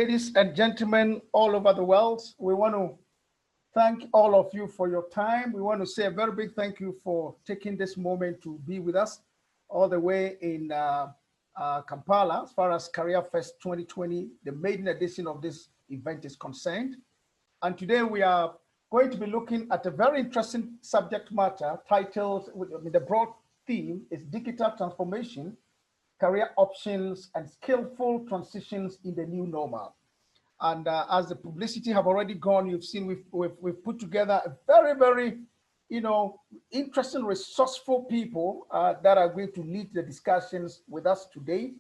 Ladies and gentlemen all over the world, we want to thank all of you for your time. We want to say a very big thank you for taking this moment to be with us all the way in Kampala, as far as Careerfest 2020, the maiden edition of this event is concerned. And today we are going to be looking at a very interesting subject matter titled, the broad theme is digital transformation, career options, and skillful transitions in the new normal. And as the publicity have already gone, you've seen we've put together a very, interesting, resourceful people that are going to lead the discussions with us today.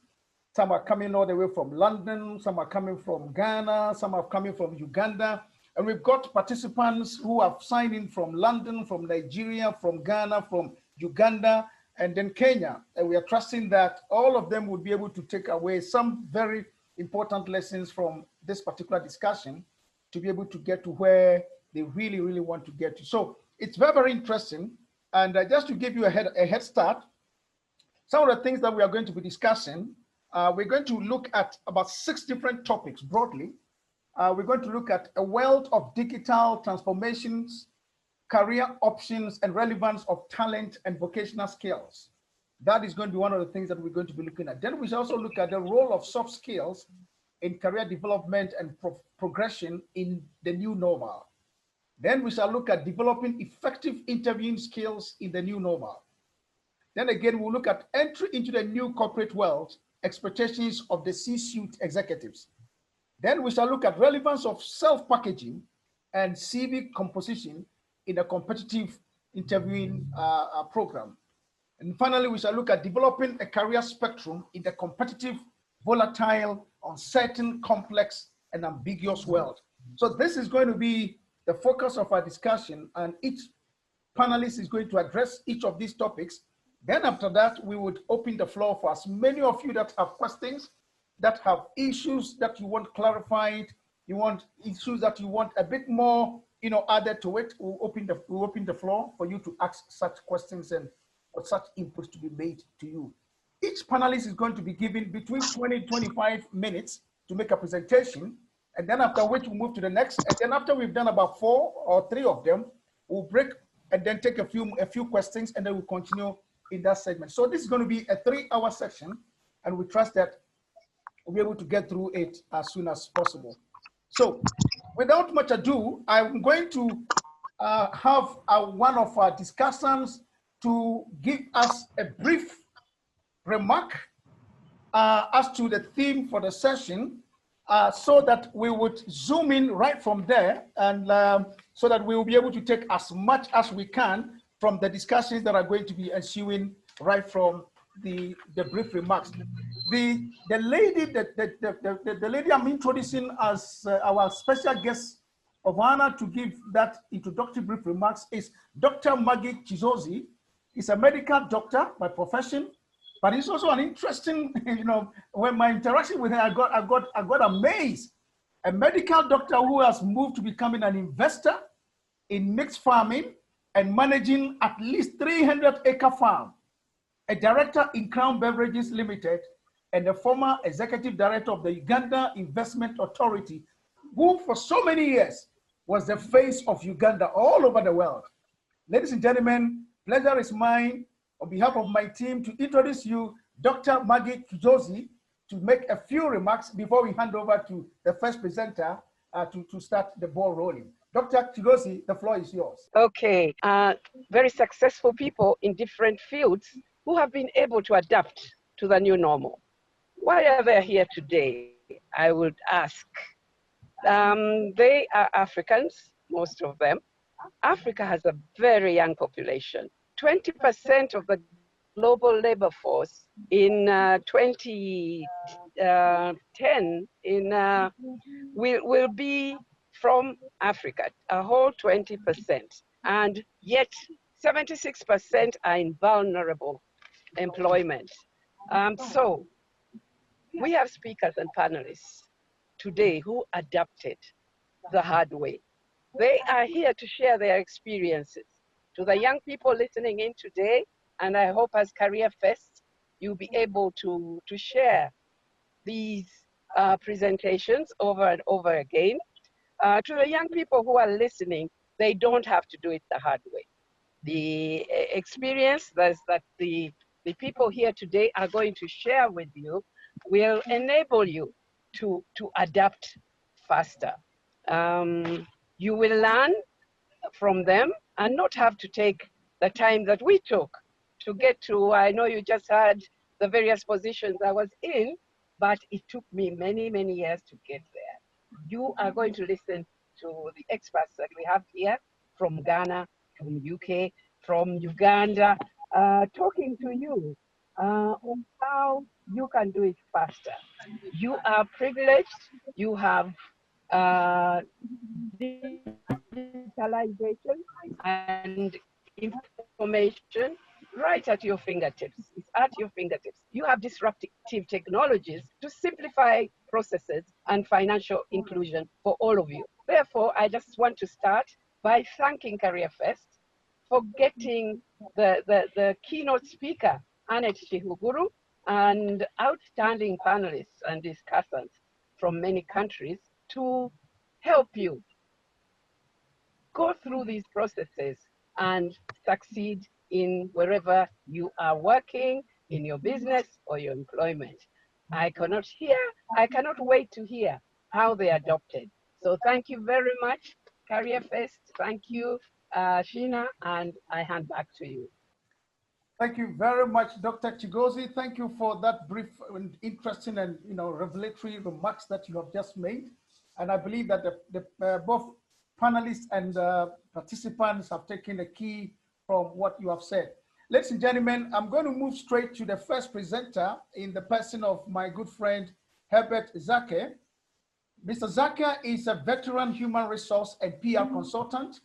Some are coming all the way from London, some are coming from Ghana, some are coming from Uganda. And we've got participants who have signed in from London, from Nigeria, from Ghana, from Uganda, and then Kenya. And we are trusting that all of them would be able to take away some very important lessons from this particular discussion to be able to get to where they really want to get to. So it's very interesting. And just to give you a head start, some of the things that we are going to be discussing, we're going to look at about 6 different topics broadly. We're going to look at a wealth of digital transformations, career options, and relevance of talent and vocational skills. That is going to be one of the things that we're going to be looking at. Then we shall also look at the role of soft skills in career development and progression in the new normal. Then we shall look at developing effective interviewing skills in the new normal. Then again, we'll look at entry into the new corporate world, expectations of the C-suite executives. Then we shall look at relevance of self-packaging and CV composition in a competitive interviewing program. And finally, we shall look at developing a career spectrum in the competitive, volatile, uncertain, complex, and ambiguous world. So this is going to be the focus of our discussion, and each panelist is going to address each of these topics. Then after that, we would open the floor for as many of you that have questions, that have issues that you want clarified, you want issues that you want a bit more, added to it. We'll open the floor for you to ask such questions and for such inputs to be made to you. Each panelist is going to be given between 20 and 25 minutes to make a presentation, and then after which we'll move to the next. And then after we've done about 4 or 3 of them, we'll break and then take a few questions, and then we'll continue in that segment. So this is going to be a 3-hour session, and we trust that we'll be able to get through it as soon as possible. So without much ado, I'm going to have one of our discussants to give us a brief remark as to the theme for the session, so that we would zoom in right from there, and so that we will be able to take as much as we can from the discussions that are going to be ensuing right from the brief remarks. The lady I'm introducing as our special guest of honor to give that introductory brief remarks is Dr. Maggie Chizozi. He's a medical doctor by profession, but he's also an interesting, when my interaction with her, I got amazed. A medical doctor who has moved to becoming an investor in mixed farming and managing at least 300-acre farm, a director in Crown Beverages Limited, and a former executive director of the Uganda Investment Authority, who for so many years was the face of Uganda all over the world. Ladies and gentlemen, pleasure is mine, on behalf of my team, to introduce you Dr. Maggie Chizozi, to make a few remarks before we hand over to the first presenter to start the ball rolling. Dr. Chizozi, the floor is yours. Okay, very successful people in different fields who have been able to adapt to the new normal. Why are they here today? I would ask. They are Africans, most of them. Africa has a very young population. 20% of the global labor force in 2010 will be from Africa, a whole 20%. And yet 76% are in vulnerable employment. So we have speakers and panelists today who adapted the hard way. They are here to share their experiences. To the young people listening in today, and I hope as Careerfest, you'll be able to share these presentations over and over again. To the young people who are listening, they don't have to do it the hard way. The experience that the people here today are going to share with you will enable you to adapt faster. You will learn from them and not have to take the time that we took to get to. I know you just had the various positions I was in, but it took me many, many years to get there. You are going to listen to the experts that we have here from Ghana, from UK, from Uganda, talking to you on how you can do it faster. You are privileged. You have digitalization and information right at your fingertips. It's at your fingertips. You have disruptive technologies to simplify processes and financial inclusion for all of you. Therefore, I just want to start by thanking Careerfest for getting the keynote speaker, Annette Chihuguru, and outstanding panelists and discussants from many countries to help you go through these processes and succeed in wherever you are working, in your business or your employment. I cannot wait to hear how they adopted. So thank you very much, Careerfest. Thank you, Sheena, and I hand back to you. Thank you very much, Dr. Chigozie. Thank you for that brief and interesting and revelatory remarks that you have just made. And I believe that both panelists and participants have taken a key from what you have said. Ladies and gentlemen, I'm going to move straight to the first presenter in the person of my good friend, Herbert Zake. Mr. Zake is a veteran human resource and PR consultant.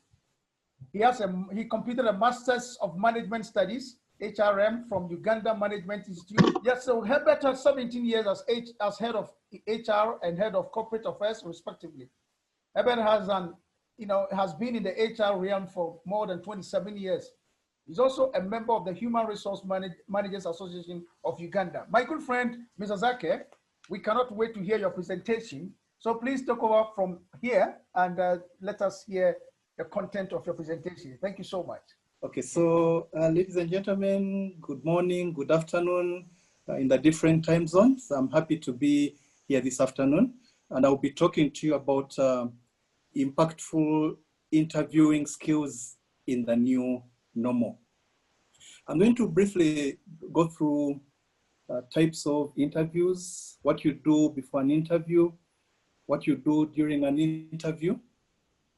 He completed a Master's of Management Studies, HRM, from Uganda Management Institute. Yes, so Herbert has 17 years as head of HR and head of corporate affairs, respectively. Herbert has been in the HR realm for more than 27 years. He's also a member of the Human Resource Managers Association of Uganda. My good friend, Mr. Zake, we cannot wait to hear your presentation. So please take over from here and let us hear the content of your presentation. Thank you so much. Okay, so ladies and gentlemen, good morning, good afternoon in the different time zones. I'm happy to be here this afternoon, and I'll be talking to you about impactful interviewing skills in the new normal. I'm going to briefly go through types of interviews, what you do before an interview, what you do during an interview,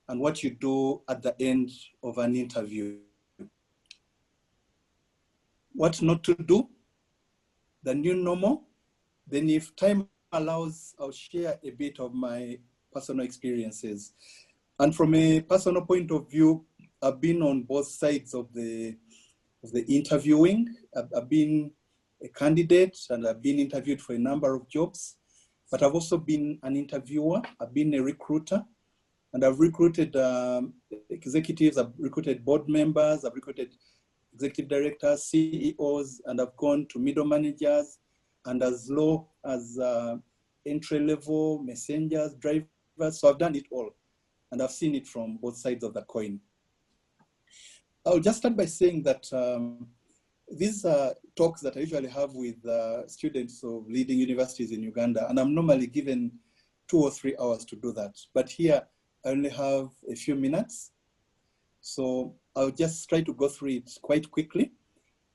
and what you do at the end of an interview. What not to do, the new normal. Then if time allows, I'll share a bit of my personal experiences. And from a personal point of view, I've been on both sides of the interviewing. I've been a candidate and I've been interviewed for a number of jobs, but I've also been an interviewer. I've been a recruiter, and I've recruited executives, I've recruited board members, I've recruited executive directors, CEOs, and I've gone to middle managers and as low as entry-level messengers, drivers. So I've done it all, and I've seen it from both sides of the coin. I'll just start by saying that these are talks that I usually have with students of leading universities in Uganda, and I'm normally given 2 or 3 hours to do that. But here, I only have a few minutes. So I'll just try to go through it quite quickly.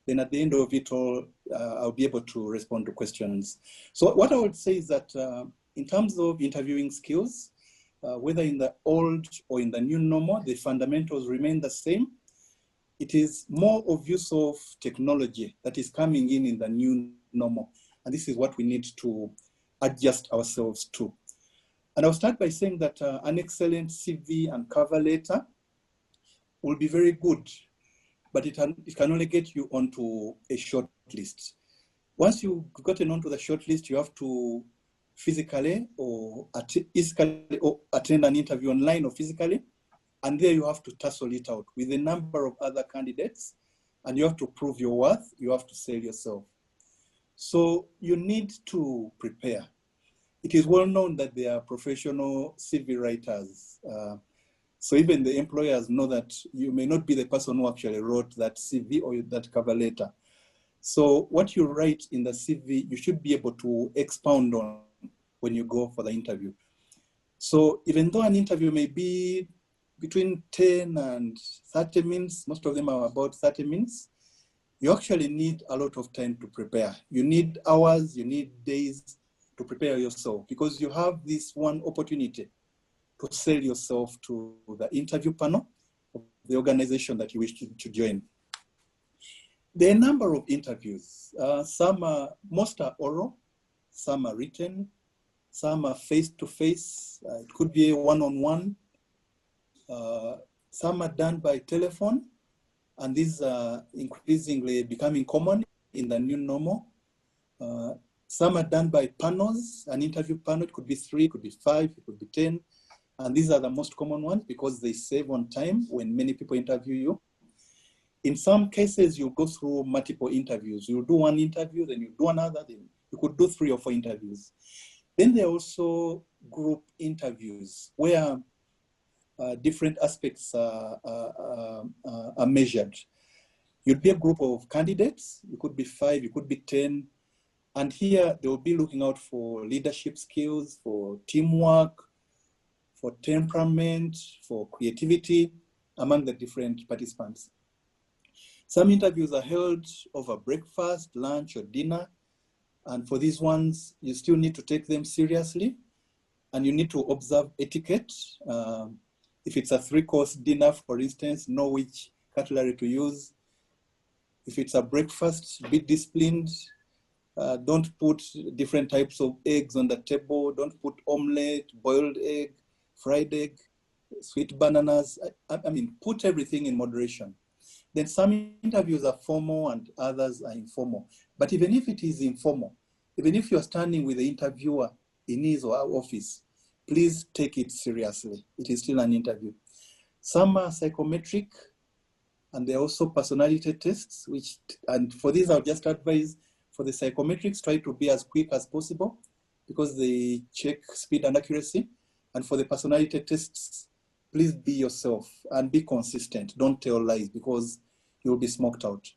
Then at the end of it all, I'll be able to respond to questions. So what I would say is that in terms of interviewing skills, whether in the old or in the new normal, the fundamentals remain the same. It is more of use of technology that is coming in the new normal. And this is what we need to adjust ourselves to. And I'll start by saying that an excellent CV and cover letter will be very good, but it can only get you onto a short list. Once you've gotten onto the short list, you have to physically or attend an interview online or physically, and there you have to tussle it out with a number of other candidates, and you have to prove your worth, you have to sell yourself. So you need to prepare. it is well known that they are professional CV writers. So even the employers know that you may not be the person who actually wrote that CV or that cover letter. So what you write in the CV, you should be able to expound on when you go for the interview. So even though an interview may be between 10 and 30 minutes, most of them are about 30 minutes, you actually need a lot of time to prepare. You need hours, you need days to prepare yourself, because you have this one opportunity to sell yourself to the interview panel of the organization that you wish to join. There are a number of interviews. Most are oral, some are written, some are face-to-face. It could be a one-on-one. Some are done by telephone, and these are increasingly becoming common in the new normal. Some are done by panels. An interview panel, it could be 3, it could be 5, it could be 10. And these are the most common ones because they save on time when many people interview you. In some cases, you go through multiple interviews. You do one interview, then you do another, then you could do 3 or 4 interviews. Then there are also group interviews where different aspects are measured. You'd be a group of candidates. You could be 5, you could be 10. And here they will be looking out for leadership skills, for teamwork, for temperament, for creativity among the different participants. Some interviews are held over breakfast, lunch, or dinner. And for these ones, you still need to take them seriously, and you need to observe etiquette. If it's a 3-course dinner, for instance, know which cutlery to use. If it's a breakfast, be disciplined. Don't put different types of eggs on the table. Don't put omelette, boiled egg, fried egg, sweet bananas. I mean, put everything in moderation. Then some interviews are formal and others are informal. But even if it is informal, even if you're standing with the interviewer in his or her office, please take it seriously. It is still an interview. Some are psychometric, and there are also personality tests, and for these I'll just advise, for the psychometrics, try to be as quick as possible because they check speed and accuracy. And for the personality tests, please be yourself and be consistent. Don't tell lies because you'll be smoked out.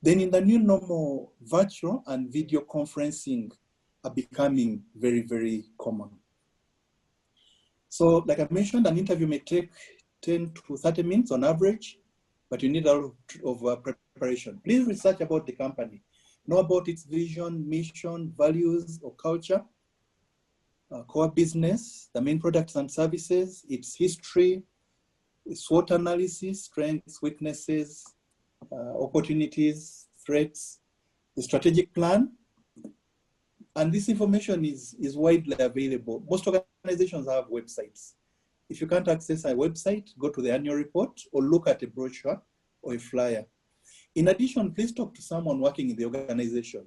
Then in the new normal, virtual and video conferencing are becoming very, very common. So like I mentioned, an interview may take 10 to 30 minutes on average, but you need a lot of preparation. Please research about the company. Know about its vision, mission, values, or culture, core business, the main products and services, its history, its SWOT analysis, strengths, weaknesses, opportunities, threats, the strategic plan. And this information is widely available. Most organizations have websites. If you can't access a website, go to the annual report or look at a brochure or a flyer. In addition, please talk to someone working in the organization.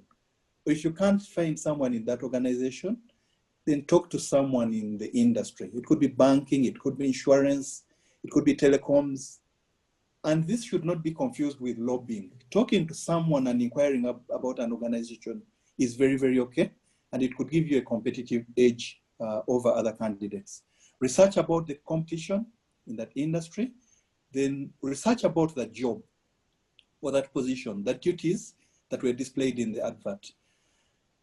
Or if you can't find someone in that organization, then talk to someone in the industry. It could be banking, it could be insurance, it could be telecoms. And this should not be confused with lobbying. Talking to someone and inquiring about an organization is very, very okay. And it could give you a competitive edge over other candidates. Research about the competition in that industry, then research about the job or that position, the duties that were displayed in the advert.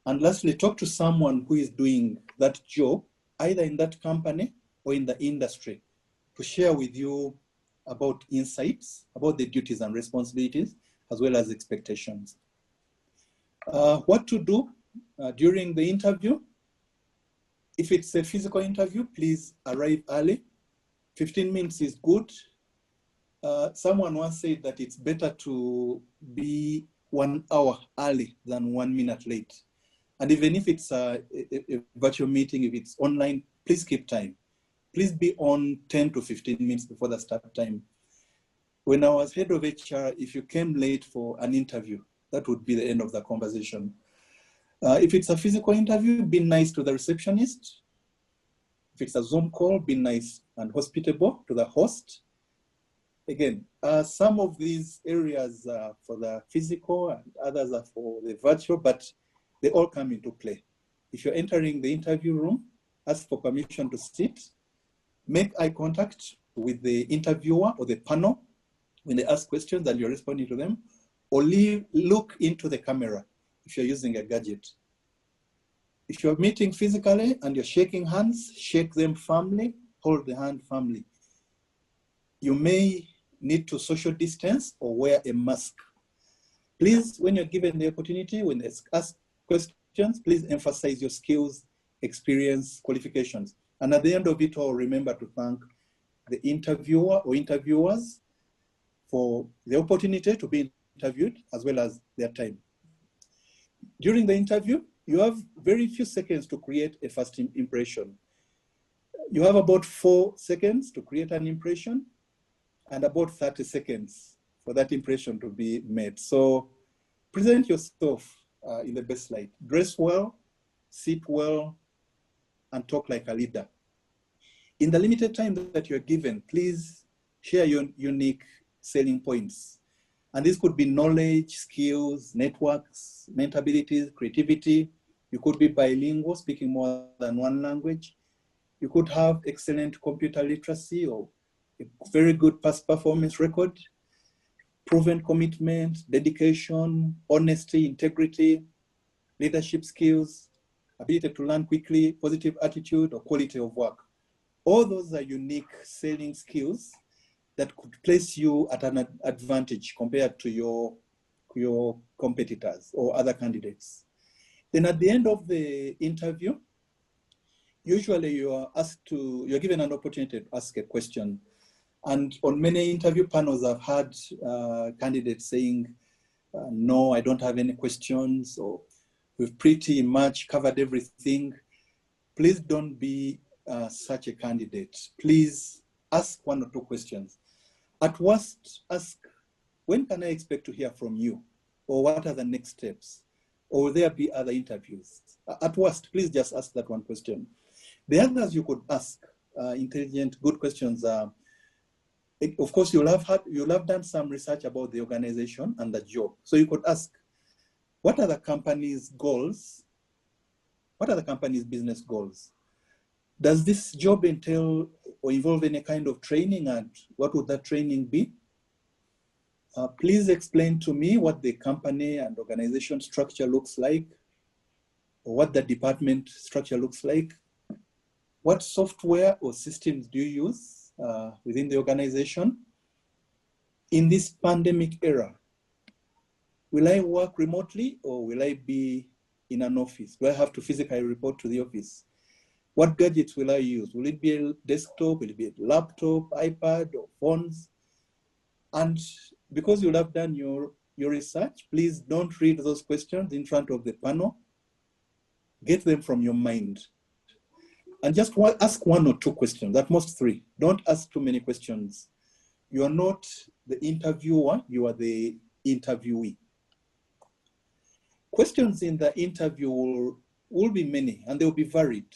And lastly, talk to someone who is doing that job, either in that company or in the industry, to share with you about insights, about the duties and responsibilities, as well as expectations. What to do during the interview? If it's a physical interview, please arrive early. 15 minutes is good. Someone once said that it's better to be 1 hour early than 1 minute late. And even if it's a virtual meeting, if it's online, please keep time. Please be on 10 to 15 minutes before the start time. When I was head of HR, if you came late for an interview, that would be the end of the conversation. If it's a physical interview, be nice to the receptionist. If it's a Zoom call, be nice and hospitable to the host. Again, some of these areas are for the physical and others are for the virtual, but they all come into play. If you're entering the interview room, ask for permission to sit. Make eye contact with the interviewer or the panel when they ask questions and you're responding to them, or look into the camera if you're using a gadget. If you're meeting physically and you're shaking hands, shake them firmly, hold the hand firmly. You may need to social distance or wear a mask. Please, when you're given the opportunity, when they ask questions, please emphasize your skills, experience, qualifications. And at the end of it all, remember to thank the interviewer or interviewers for the opportunity to be interviewed, as well as their time. During the interview, you have very few seconds to create a first impression. You have about 4 seconds to create an impression and about 30 seconds for that impression to be made. So present yourself in the best light. Dress well, sit well, and talk like a leader. In the limited time that you're given, please share your unique selling points. And this could be knowledge, skills, networks, mental abilities, creativity. You could be bilingual, speaking more than one language. You could have excellent computer literacy or a very good past performance record, proven commitment, dedication, honesty, integrity, leadership skills, ability to learn quickly, positive attitude, or quality of work. All those are unique selling skills that could place you at an advantage compared to your competitors or other candidates. Then at the end of the interview, usually you're given an opportunity to ask a question. And on many interview panels, I've had candidates saying, no, I don't have any questions, or we've pretty much covered everything. Please don't be such a candidate. Please ask 1 or 2 questions. At worst, ask, when can I expect to hear from you? Or what are the next steps? Or will there be other interviews? At worst, please just ask that 1 question. The others you could ask, intelligent, good questions are, of course, you'll have done some research about the organization and the job. So you could ask, what are the company's goals? What are the company's business goals? Does this job entail or involve any kind of training, and what would that training be? Please explain to me what the company and organization structure looks like, or what the department structure looks like. What software or systems do you use within the organization? In this pandemic era, will I work remotely or will I be in an office? Do I have to physically report to the office? What gadgets will I use? Will it be a desktop? Will it be a laptop, iPad, or phones? And because you'll have done your research, please don't read those questions in front of the panel. Get them from your mind. And just ask 1 or 2 questions, at most 3. Don't ask too many questions. You are not the interviewer, you are the interviewee. Questions in the interview will be many, and they will be varied.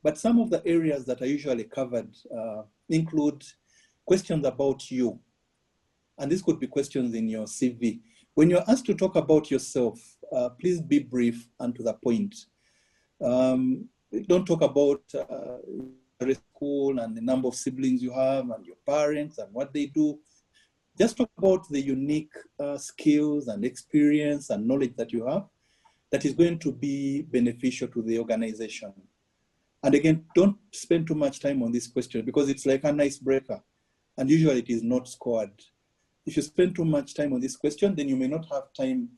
But some of the areas that are usually covered include questions about you. And this could be questions in your CV. When you're asked to talk about yourself, please be brief and to the point. Don't talk about school and the number of siblings you have and your parents and what they do. Just talk about the unique skills and experience and knowledge that you have that is going to be beneficial to the organization. And again, don't spend too much time on this question because it's like an icebreaker, and usually it is not scored. If you spend too much time on this question, then you may not have time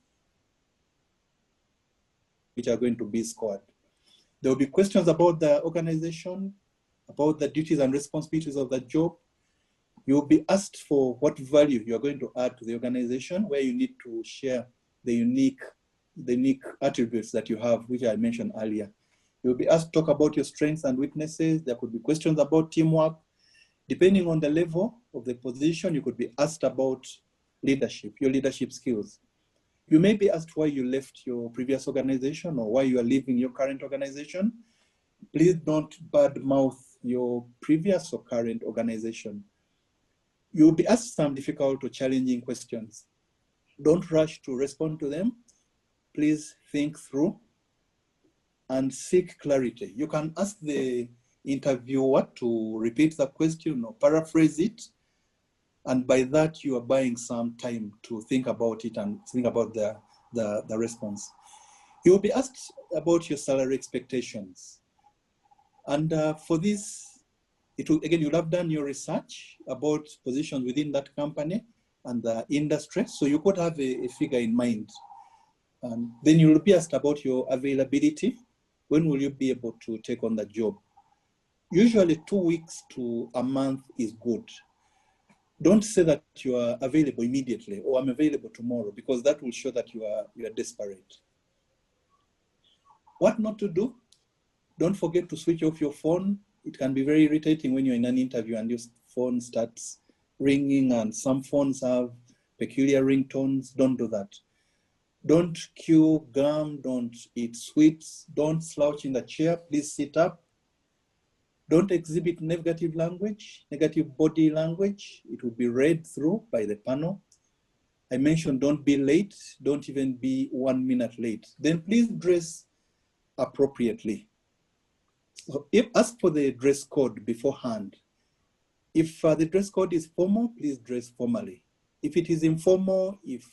which are going to be scored. There will be questions about the organization, about the duties and responsibilities of the job. You will be asked for what value you are going to add to the organization, where you need to share the unique attributes that you have, which I mentioned earlier. You'll be asked to talk about your strengths and weaknesses. There could be questions about teamwork. Depending on the level of the position, you could be asked about leadership, your leadership skills. You may be asked why you left your previous organization or why you are leaving your current organization. Please don't badmouth your previous or current organization. You'll be asked some difficult or challenging questions. Don't rush to respond to them. Please think through. and seek clarity. You can ask the interviewer to repeat the question or paraphrase it, and by that you are buying some time to think about it and think about the response. You will be asked about your salary expectations. And for this, again, you'll have done your research about positions within that company and the industry. So you could have a figure in mind. Then you'll be asked about your availability. When will you be able to take on the job? Usually 2 weeks to a month is good. Don't say that you are available immediately or I'm available tomorrow, because that will show that you are desperate. What not to do? Don't forget to switch off your phone. It can be very irritating when you're in an interview and your phone starts ringing, and some phones have peculiar ringtones. Don't do that. Don't chew gum, don't eat sweets, don't slouch in the chair, please sit up. Don't exhibit negative language, negative body language. It will be read through by the panel. I mentioned don't be late, don't even be 1 minute late. Then please dress appropriately. So ask for the dress code beforehand. If the dress code is formal, please dress formally. If it is informal, if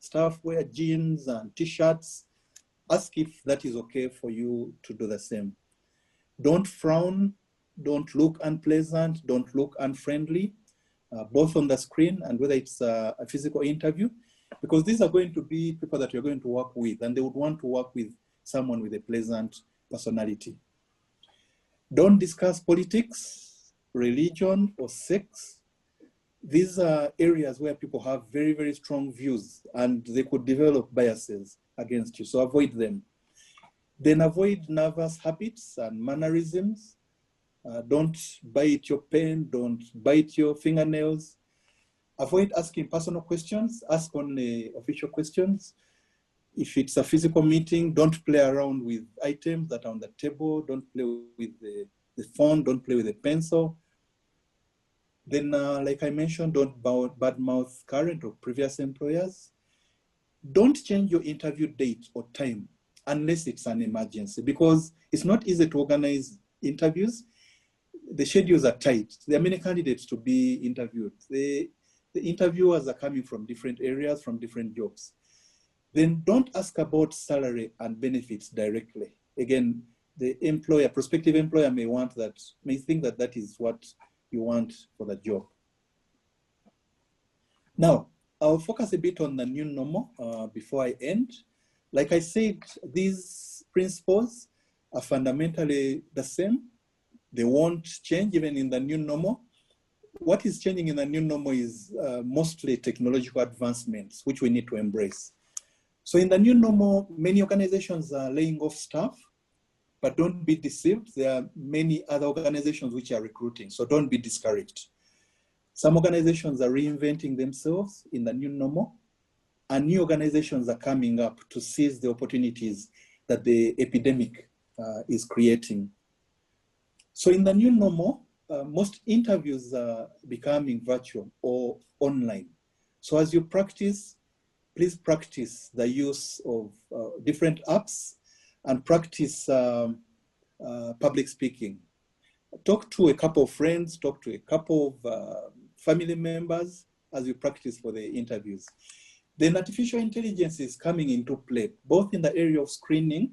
staff wear jeans and t-shirts, ask if that is okay for you to do the same. Don't frown, don't look unpleasant, don't look unfriendly, both on the screen and whether it's a physical interview, because these are going to be people that you're going to work with, and they would want to work with someone with a pleasant personality. Don't discuss politics, religion, or sex. These are areas where people have very, very strong views and they could develop biases against you, so avoid them. Then avoid nervous habits and mannerisms. Don't bite your pen, don't bite your fingernails. Avoid asking personal questions, ask only official questions. If it's a physical meeting, don't play around with items that are on the table, don't play with the phone, don't play with a pencil. Then, like I mentioned, don't badmouth current or previous employers. Don't change your interview date or time unless it's an emergency, because it's not easy to organize interviews. The schedules are tight. There are many candidates to be interviewed. The interviewers are coming from different areas, from different jobs. Then don't ask about salary and benefits directly. Again, the employer, prospective employer may think that that is what you want for the job. Now, I'll focus a bit on the new normal before I end. Like I said, these principles are fundamentally the same. They won't change even in the new normal. What is changing in the new normal is mostly technological advancements, which we need to embrace. So in the new normal, many organizations are laying off staff, but don't be deceived. There are many other organizations which are recruiting, so don't be discouraged. Some organizations are reinventing themselves in the new normal, and new organizations are coming up to seize the opportunities that the epidemic is creating. So in the new normal, most interviews are becoming virtual or online. So as you practice, please practice the use of different apps and practice public speaking. Talk to a couple of friends, talk to a couple of family members as you practice for the interviews. Then artificial intelligence is coming into play, both in the area of screening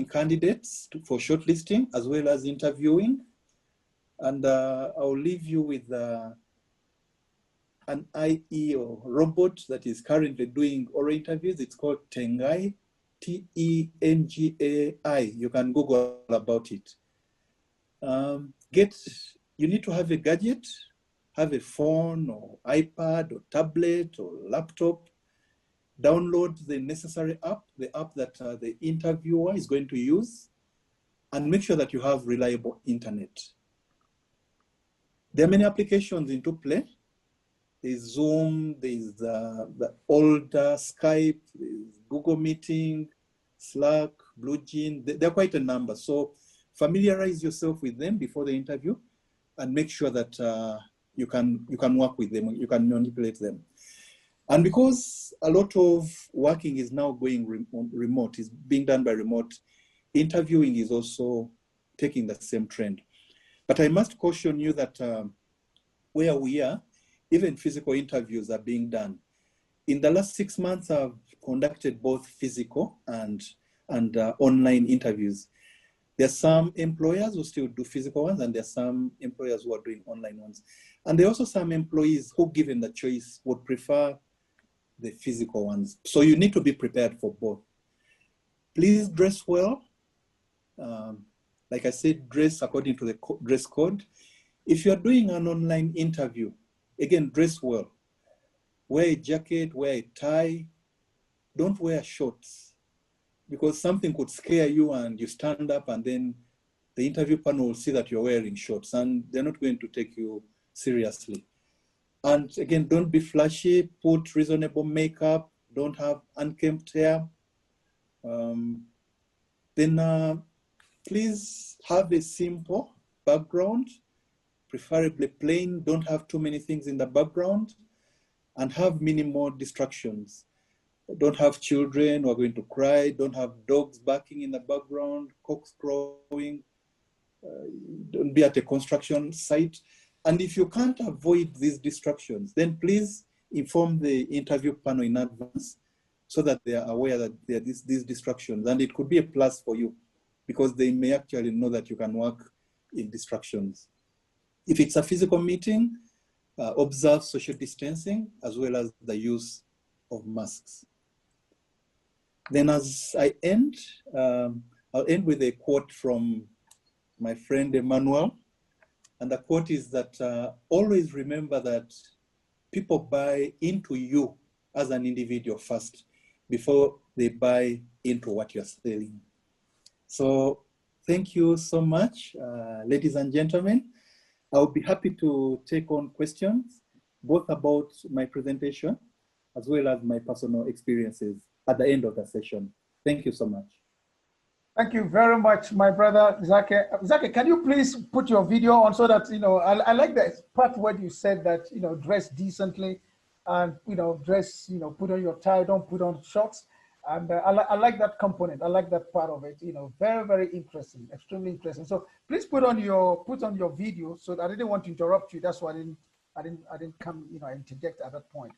candidates for shortlisting, as well as interviewing. And I'll leave you with an IE or robot that is currently doing oral interviews. It's called Tengai, T-E-N-G-A-I. You can Google about it. You need to have a gadget, have a phone or iPad or tablet or laptop. Download the necessary app, the app that the interviewer is going to use, and make sure that you have reliable internet. There are many applications into play. There's Zoom, there's the older Skype, there's Google Meeting, Slack, BlueJean. There are quite a number. So familiarize yourself with them before the interview and make sure that you can work with them, you can manipulate them. And because a lot of working is now going remote, is being done by remote, interviewing is also taking the same trend. But I must caution you that where we are, even physical interviews are being done. In the last 6 months, I've conducted both physical and online interviews. There are some employers who still do physical ones, and there are some employers who are doing online ones. And there are also some employees who, given the choice, would prefer the physical ones. So you need to be prepared for both. Please dress well. Like I said, dress according to the dress code. If you're doing an online interview, again, dress well. Wear a jacket, wear a tie. Don't wear shorts, because something could scare you and you stand up and then the interview panel will see that you're wearing shorts and they're not going to take you seriously. And again, don't be flashy, put reasonable makeup, don't have unkempt hair. Please have a simple background, preferably plain, don't have too many things in the background, and have minimal distractions. Don't have children who are going to cry, don't have dogs barking in the background, cocks crowing, don't be at a construction site. And if you can't avoid these distractions, then please inform the interview panel in advance so that they are aware that there are these distractions. And it could be a plus for you because they may actually know that you can work in distractions. If it's a physical meeting, observe social distancing as well as the use of masks. Then as I end, I'll end with a quote from my friend Emmanuel. And the quote is that always remember that people buy into you as an individual first before they buy into what you're selling. So thank you so much, ladies and gentlemen. I'll be happy to take on questions, both about my presentation as well as my personal experiences at the end of the session. Thank you so much. Thank you very much, my brother, Zake. Zake, can you please put your video on so that, I like that part where you said that, dress decently and, dress, put on your tie, don't put on shorts. And I like that component. I like that part of it, very, very interesting, extremely interesting. So please put on your video. So I didn't want to interrupt you. That's why I didn't come, interject at that point.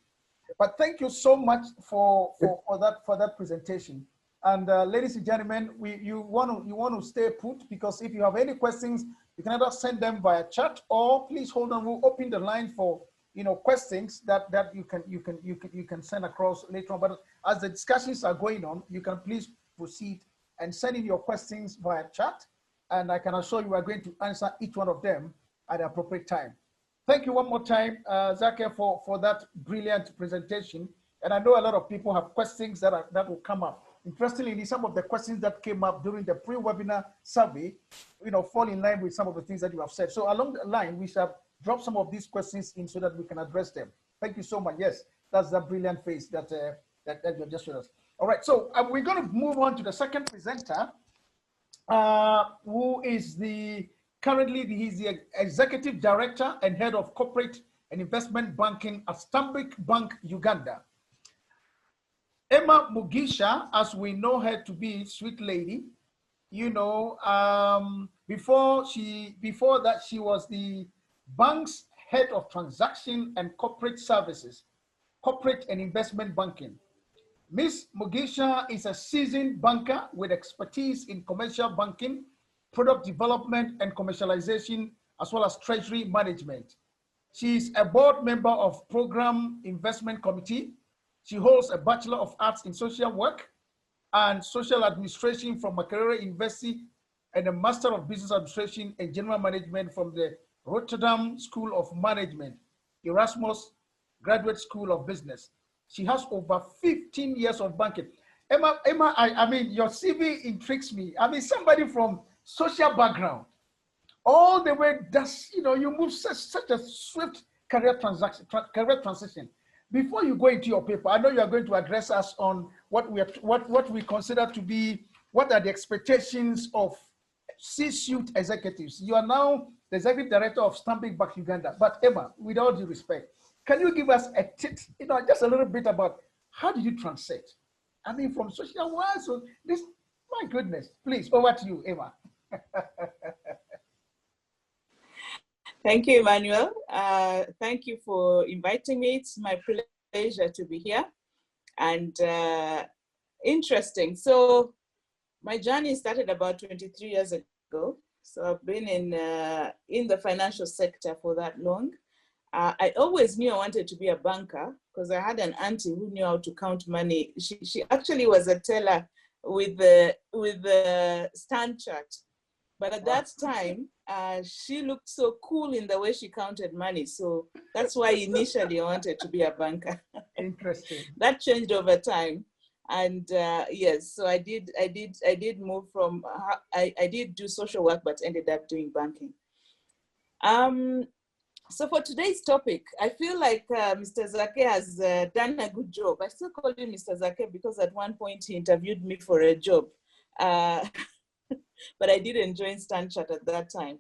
But thank you so much for that presentation. And ladies and gentlemen, you want to stay put, because if you have any questions, you can either send them via chat, or please hold on. We'll open the line for questions that you can send across later on. But as the discussions are going on, you can please proceed and send in your questions via chat, and I can assure you are going to answer each one of them at the appropriate time. Thank you one more time, Zake, for that brilliant presentation. And I know a lot of people have questions that will come up. Interestingly, some of the questions that came up during the pre-webinar survey, fall in line with some of the things that you have said. So along the line, we shall drop some of these questions in so that we can address them. Thank you so much. Yes, that's the brilliant face that you just showed us. All right, so we're going to move on to the second presenter, who is currently he's the executive director and head of corporate and investment banking at Stanbic Bank Uganda. Emma Mugisha, as we know her to be, sweet lady, before that she was the bank's head of transaction and corporate services, corporate and investment banking. Ms. Mugisha is a seasoned banker with expertise in commercial banking, product development and commercialization, as well as treasury management. She is a board member of Program Investment Committee. She holds a Bachelor of Arts in Social Work and Social Administration from Makerere University and a Master of Business Administration and General Management from the Rotterdam School of Management, Erasmus Graduate School of Business. She has over 15 years of banking. Emma, I mean, your CV intrigues me. I mean, somebody from social background, all the way, you move such a swift career transition. Before you go into your paper, I know you are going to address us on what we consider to be, what are the expectations of C-suite executives. You are now the executive director of Stanbic Bank Uganda. But Emma, with all due respect, can you give us a tip, just a little bit about how did you transit? I mean, from social work, so this, my goodness, please, over to you, Emma. Thank you, Emmanuel. Thank you for inviting me. It's my pleasure to be here. And interesting. So my journey started about 23 years ago. So I've been in the financial sector for that long. I always knew I wanted to be a banker because I had an auntie who knew how to count money. She actually was a teller with the stand chart. But at that time, she looked so cool in the way she counted money. So that's why initially I wanted to be a banker. Interesting. That changed over time. And yes, so I did move from, I did do social work, but ended up doing banking. So for today's topic, I feel like Mr. Zake has done a good job. I still call him Mr. Zake because at one point he interviewed me for a job. But I didn't join StanChat at that time.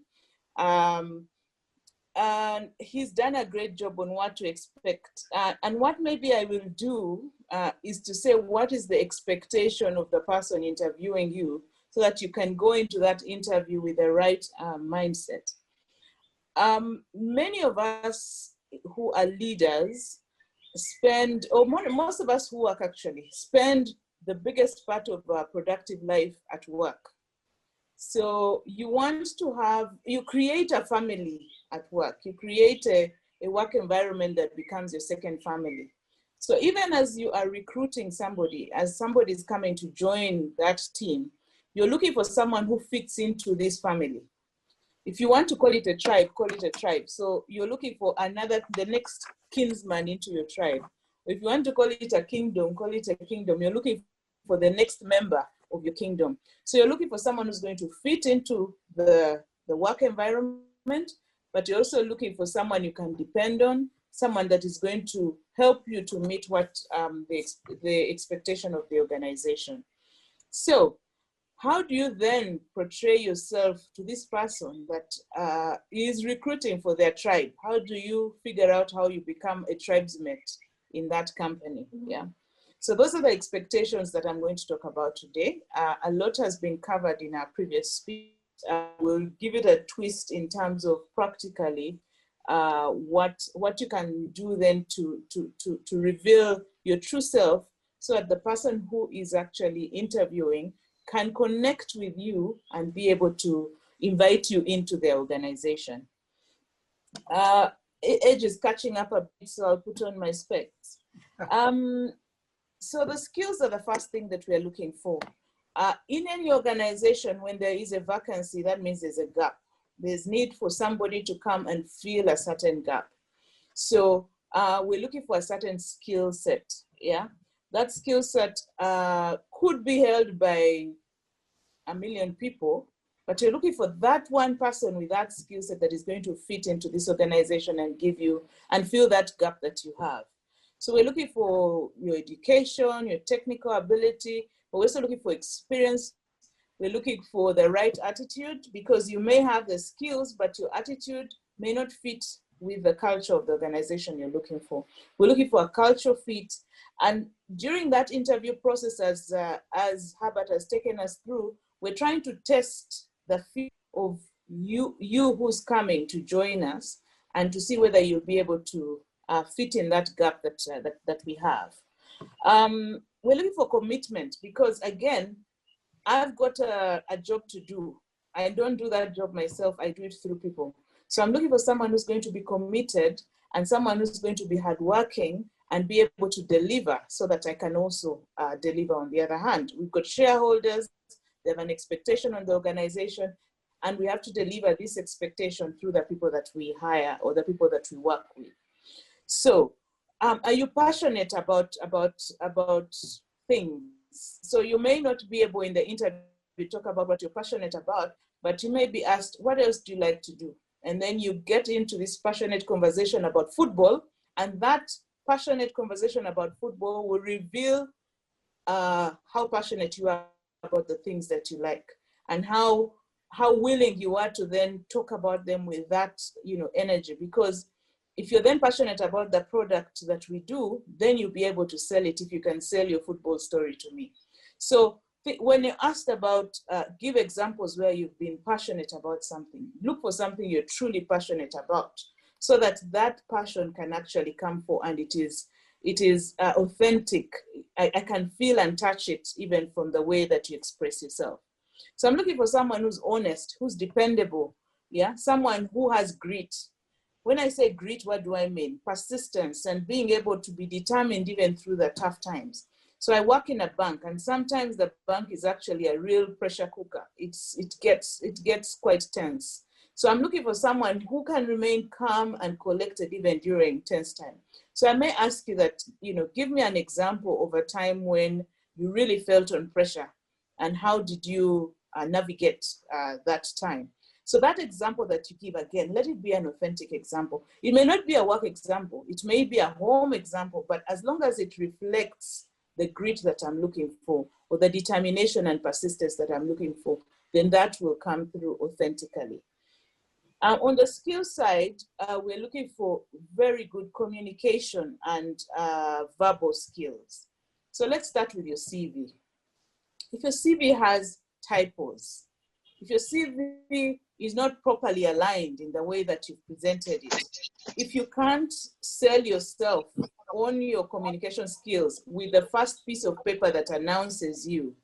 And he's done a great job on what to expect. And what maybe I will do is to say, what is the expectation of the person interviewing you so that you can go into that interview with the right mindset. Many of us who are leaders spend, or most of us who work actually, spend the biggest part of our productive life at work. So you want to have, you create a family at work. You create a work environment that becomes your second family. So even as you are recruiting somebody, as somebody is coming to join that team, you're looking for someone who fits into this family. If you want to call it a tribe, call it a tribe. So you're looking for the next kinsman into your tribe. If you want to call it a kingdom, call it a kingdom. You're looking for the next member of your kingdom. So you're looking for someone who's going to fit into the work environment, but you're also looking for someone you can depend on, someone that is going to help you to meet what the expectation of the organization. So how do you then portray yourself to this person that is recruiting for their tribe? How do you figure out how you become a tribesmate in that company? Yeah. So those are the expectations that I'm going to talk about today. A lot has been covered in our previous speech. We'll give it a twist in terms of practically what you can do then to reveal your true self so that the person who is actually interviewing can connect with you and be able to invite you into their organization. Age is catching up a bit, so I'll put on my specs. So the skills are the first thing that we're looking for. In any organization, when there is a vacancy, that means there's a gap. There's need for somebody to come and fill a certain gap. So we're looking for a certain skill set, yeah? That skill set could be held by 1 million people, but you're looking for that one person with that skill set that is going to fit into this organization and give you, and fill that gap that you have. So we're looking for your education, your technical ability, but we're also looking for experience. We're looking for the right attitude, because you may have the skills, but your attitude may not fit with the culture of the organization you're looking for. We're looking for a culture fit. And during that interview process, as Herbert has taken us through, we're trying to test the fit of you who's coming to join us, and to see whether you'll be able to fit in that gap that we have. We're looking for commitment, because again, I've got a job to do. I don't do that job myself, I do it through people. So I'm looking for someone who's going to be committed and someone who's going to be hardworking and be able to deliver, so that I can also deliver on the other hand. We've got shareholders, they have an expectation on the organization, and we have to deliver this expectation through the people that we hire or the people that we work with. So are you passionate about things? So you may not be able in the interview to talk about what you're passionate about, but you may be asked, what else do you like to do? And then you get into this passionate conversation about football, and that passionate conversation about football will reveal how passionate you are about the things that you like, and how willing you are to then talk about them with that energy. Because If you're then passionate about the product that we do, then you'll be able to sell it if you can sell your football story to me. So when you're asked about, give examples where you've been passionate about something, look for something you're truly passionate about so that that passion can actually come forth and it is authentic. I can feel and touch it even from the way that you express yourself. So I'm looking for someone who's honest, who's dependable, yeah, someone who has grit. When I say grit, what do I mean? Persistence and being able to be determined even through the tough times. So I work in a bank, and sometimes the bank is actually a real pressure cooker. It gets quite tense. So I'm looking for someone who can remain calm and collected even during tense time. So I may ask you that, give me an example of a time when you really felt on pressure, and how did you navigate that time? So that example that you give, again, let it be an authentic example. It may not be a work example. It may be a home example, but as long as it reflects the grit that I'm looking for, or the determination and persistence that I'm looking for, then that will come through authentically. On the skill side, we're looking for very good communication and verbal skills. So let's start with your CV. If your CV has typos, if your CV is not properly aligned in the way that you've presented it, if you can't sell yourself on your communication skills with the first piece of paper that announces you,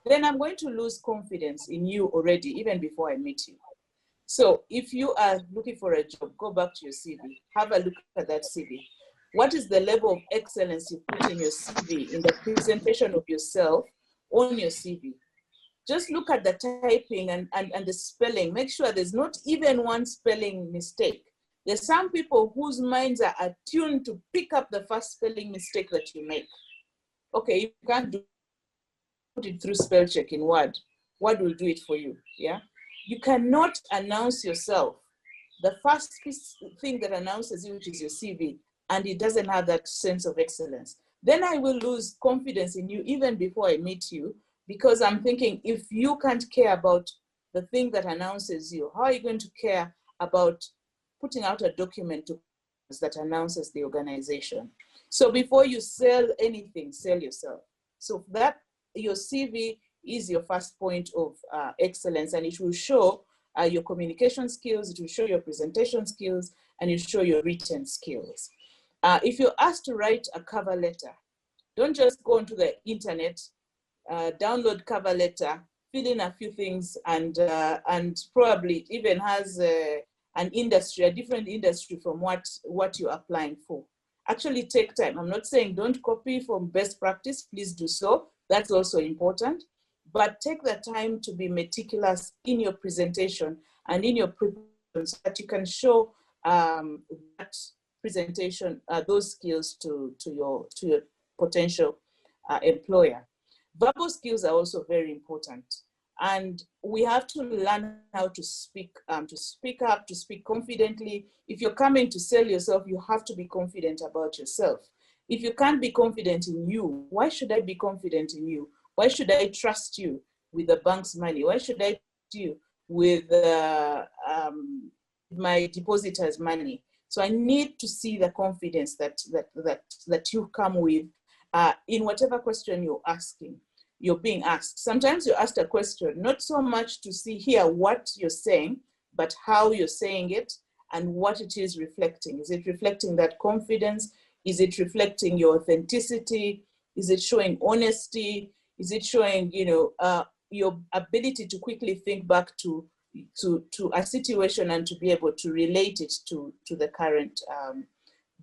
then I'm going to lose confidence in you already, even before I meet you. So if you are looking for a job, go back to your CV, have a look at that CV. What is the level of excellence you put in your CV, in the presentation of yourself on your CV? Just look at the typing and the spelling. Make sure there's not even one spelling mistake. There's some people whose minds are attuned to pick up the first spelling mistake that you make. Okay, you can't do it through spell check in Word. Word will do it for you, yeah? You cannot announce yourself. The first thing that announces you, which is your CV, and it doesn't have that sense of excellence. Then I will lose confidence in you even before I meet you, because I'm thinking, if you can't care about the thing that announces you, how are you going to care about putting out a document that announces the organization? So before you sell anything, sell yourself. So that your CV is your first point of excellence, and it will show your communication skills, it will show your presentation skills, and it will show your written skills. If you're asked to write a cover letter, don't just go onto the internet, download cover letter, fill in a few things, and probably it even has an industry, a different industry from what you're applying for. Actually take time. I'm not saying don't copy from best practice, please do so. That's also important. But take the time to be meticulous in your presentation and in your preparation so that you can show that presentation, those skills to your potential employer. Verbal skills are also very important. And we have to learn how to speak up, to speak confidently. If you're coming to sell yourself, you have to be confident about yourself. If you can't be confident in you, why should I be confident in you? Why should I trust you with the bank's money? Why should I trust you with my depositor's money? So I need to see the confidence that you come with in whatever question you're being asked. Sometimes you're asked a question, not so much to hear what you're saying, but how you're saying it and what it is reflecting. Is it reflecting that confidence? Is it reflecting your authenticity? Is it showing honesty? Is it showing, your ability to quickly think back to a situation and to be able to relate it to the current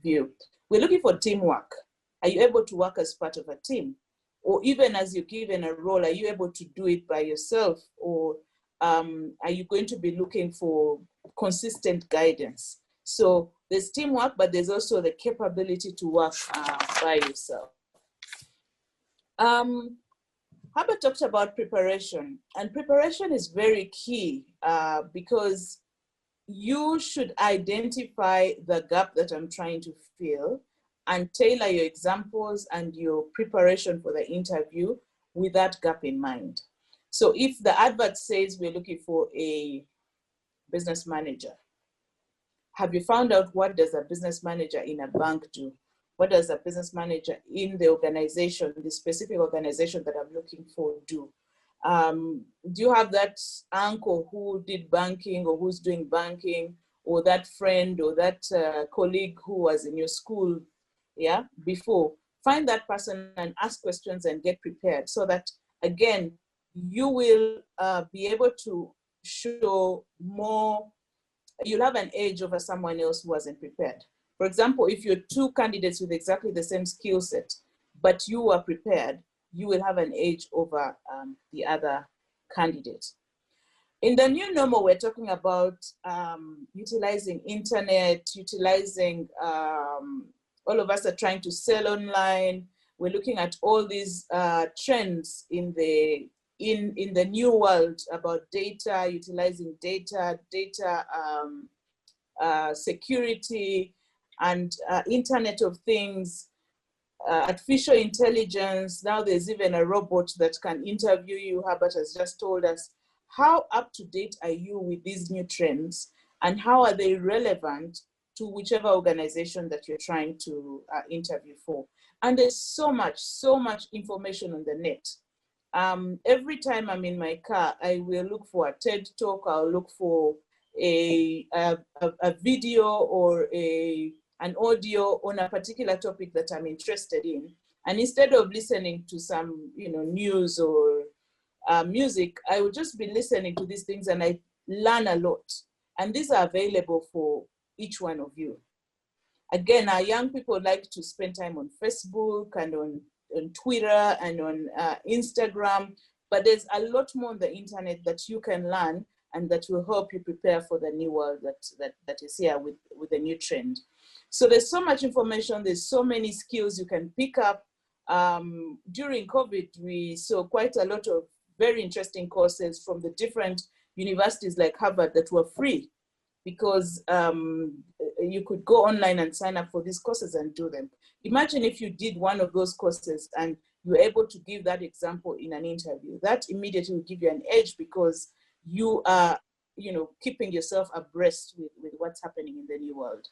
view? We're looking for teamwork. Are you able to work as part of a team? Or even as you're given a role, are you able to do it by yourself? Or are you going to be looking for consistent guidance? So there's teamwork, but there's also the capability to work by yourself. Herbert talked about preparation, and preparation is very key because you should identify the gap that I'm trying to fill and tailor your examples and your preparation for the interview with that gap in mind. So if the advert says we're looking for a business manager, Have you found out what does a business manager in a bank do? What does a business manager in the organization, the specific organization that I'm looking for, do? Do you have that uncle who did banking or who's doing banking, or that friend or that colleague who was in your school, yeah, before? Find that person and ask questions and get prepared, so that, again, you will be able to show more, you'll have an edge over someone else who wasn't prepared. For example, if you're two candidates with exactly the same skill set, but you are prepared, you will have an edge over the other candidate. In the new normal, we're talking about utilizing internet, utilizing, all of us are trying to sell online. We're looking at all these trends in the new world about data, utilizing data, security, and Internet of Things, artificial intelligence. Now there's even a robot that can interview you. Herbert has just told us. How up to date are you with these new trends, and how are they relevant to whichever organization that you're trying to interview for? And there's so much information on the net. Every time I'm in my car, I will look for a TED Talk. I'll look for a video or an audio on a particular topic that I'm interested in. And instead of listening to some, news or music, I would just be listening to these things, and I learn a lot. And these are available for each one of you. Again, our young people like to spend time on Facebook and on Twitter and on Instagram, but there's a lot more on the internet that you can learn and that will help you prepare for the new world that is here with the new trend. So there's so much information, there's so many skills you can pick up. During COVID, we saw quite a lot of very interesting courses from the different universities like Harvard that were free, because you could go online and sign up for these courses and do them. Imagine if you did one of those courses and you were able to give that example in an interview. That immediately will give you an edge, because you are, keeping yourself abreast with what's happening in the new world.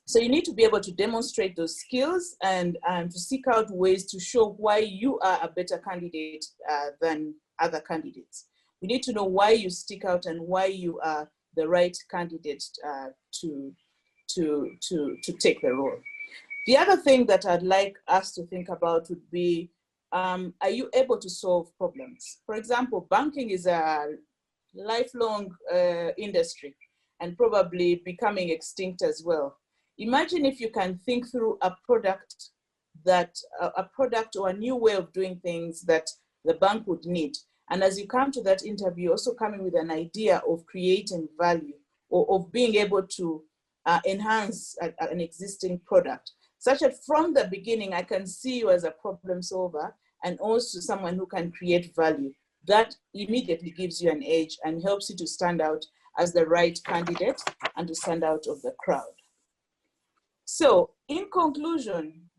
So you need to be able to demonstrate those skills and to seek out ways to show why you are a better candidate than other candidates. You need to know why you stick out and why you are the right candidate to take the role. The other thing that I'd like us to think about would be, are you able to solve problems? For example, banking is a lifelong industry and probably becoming extinct as well. Imagine if you can think through a product or a new way of doing things that the bank would need. And as you come to that interview, also coming with an idea of creating value or of being able to enhance an existing product, such that from the beginning, I can see you as a problem solver and also someone who can create value. That immediately gives you an edge and helps you to stand out as the right candidate and to stand out of the crowd. So in conclusion,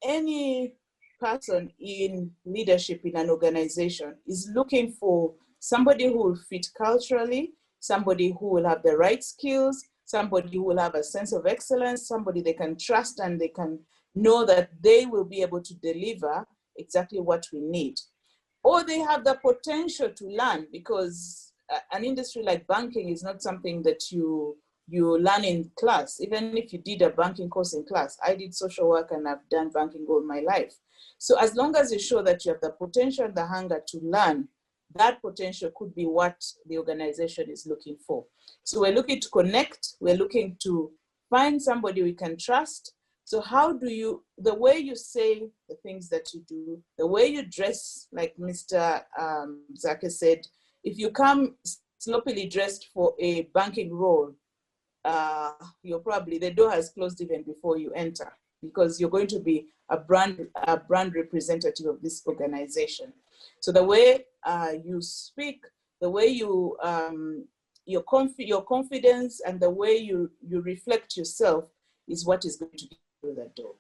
any person in leadership in an organization is looking for somebody who will fit culturally, somebody who will have the right skills, somebody who will have a sense of excellence, somebody they can trust and they can know that they will be able to deliver exactly what we need. Or they have the potential to learn, because an industry like banking is not something that you learn in class. Even if you did a banking course in class, I did social work and I've done banking all my life. So as long as you show that you have the potential and the hunger to learn, that potential could be what the organization is looking for. So we're looking to connect, we're looking to find somebody we can trust. So how do you, the way you say the things that you do, the way you dress, like Mr. Zake said, if you come sloppily dressed for a banking role, you're probably, the door has closed even before you enter, because you're going to be a brand representative of this organization. So the way you speak, the way you, your confidence and the way you reflect yourself is what is going to get through that door.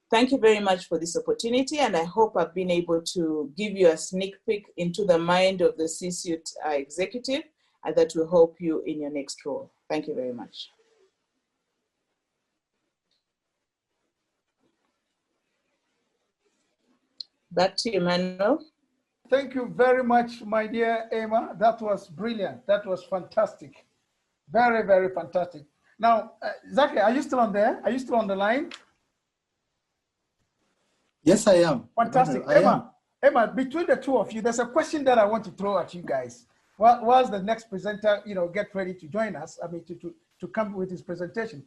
Thank you very much for this opportunity, and I hope I've been able to give you a sneak peek into the mind of the C-suite executive, and that will help you in your next role. Thank you very much. Back to you, Manuel. Thank you very much, my dear Emma. That was brilliant. That was fantastic. Very, very fantastic. Now, Zaki, are you still on there? Are you still on the line? Yes, I am. Fantastic. Emma, between the two of you, there's a question that I want to throw at you guys. Whilst the next presenter, get ready to join us, I mean, to come with his presentation.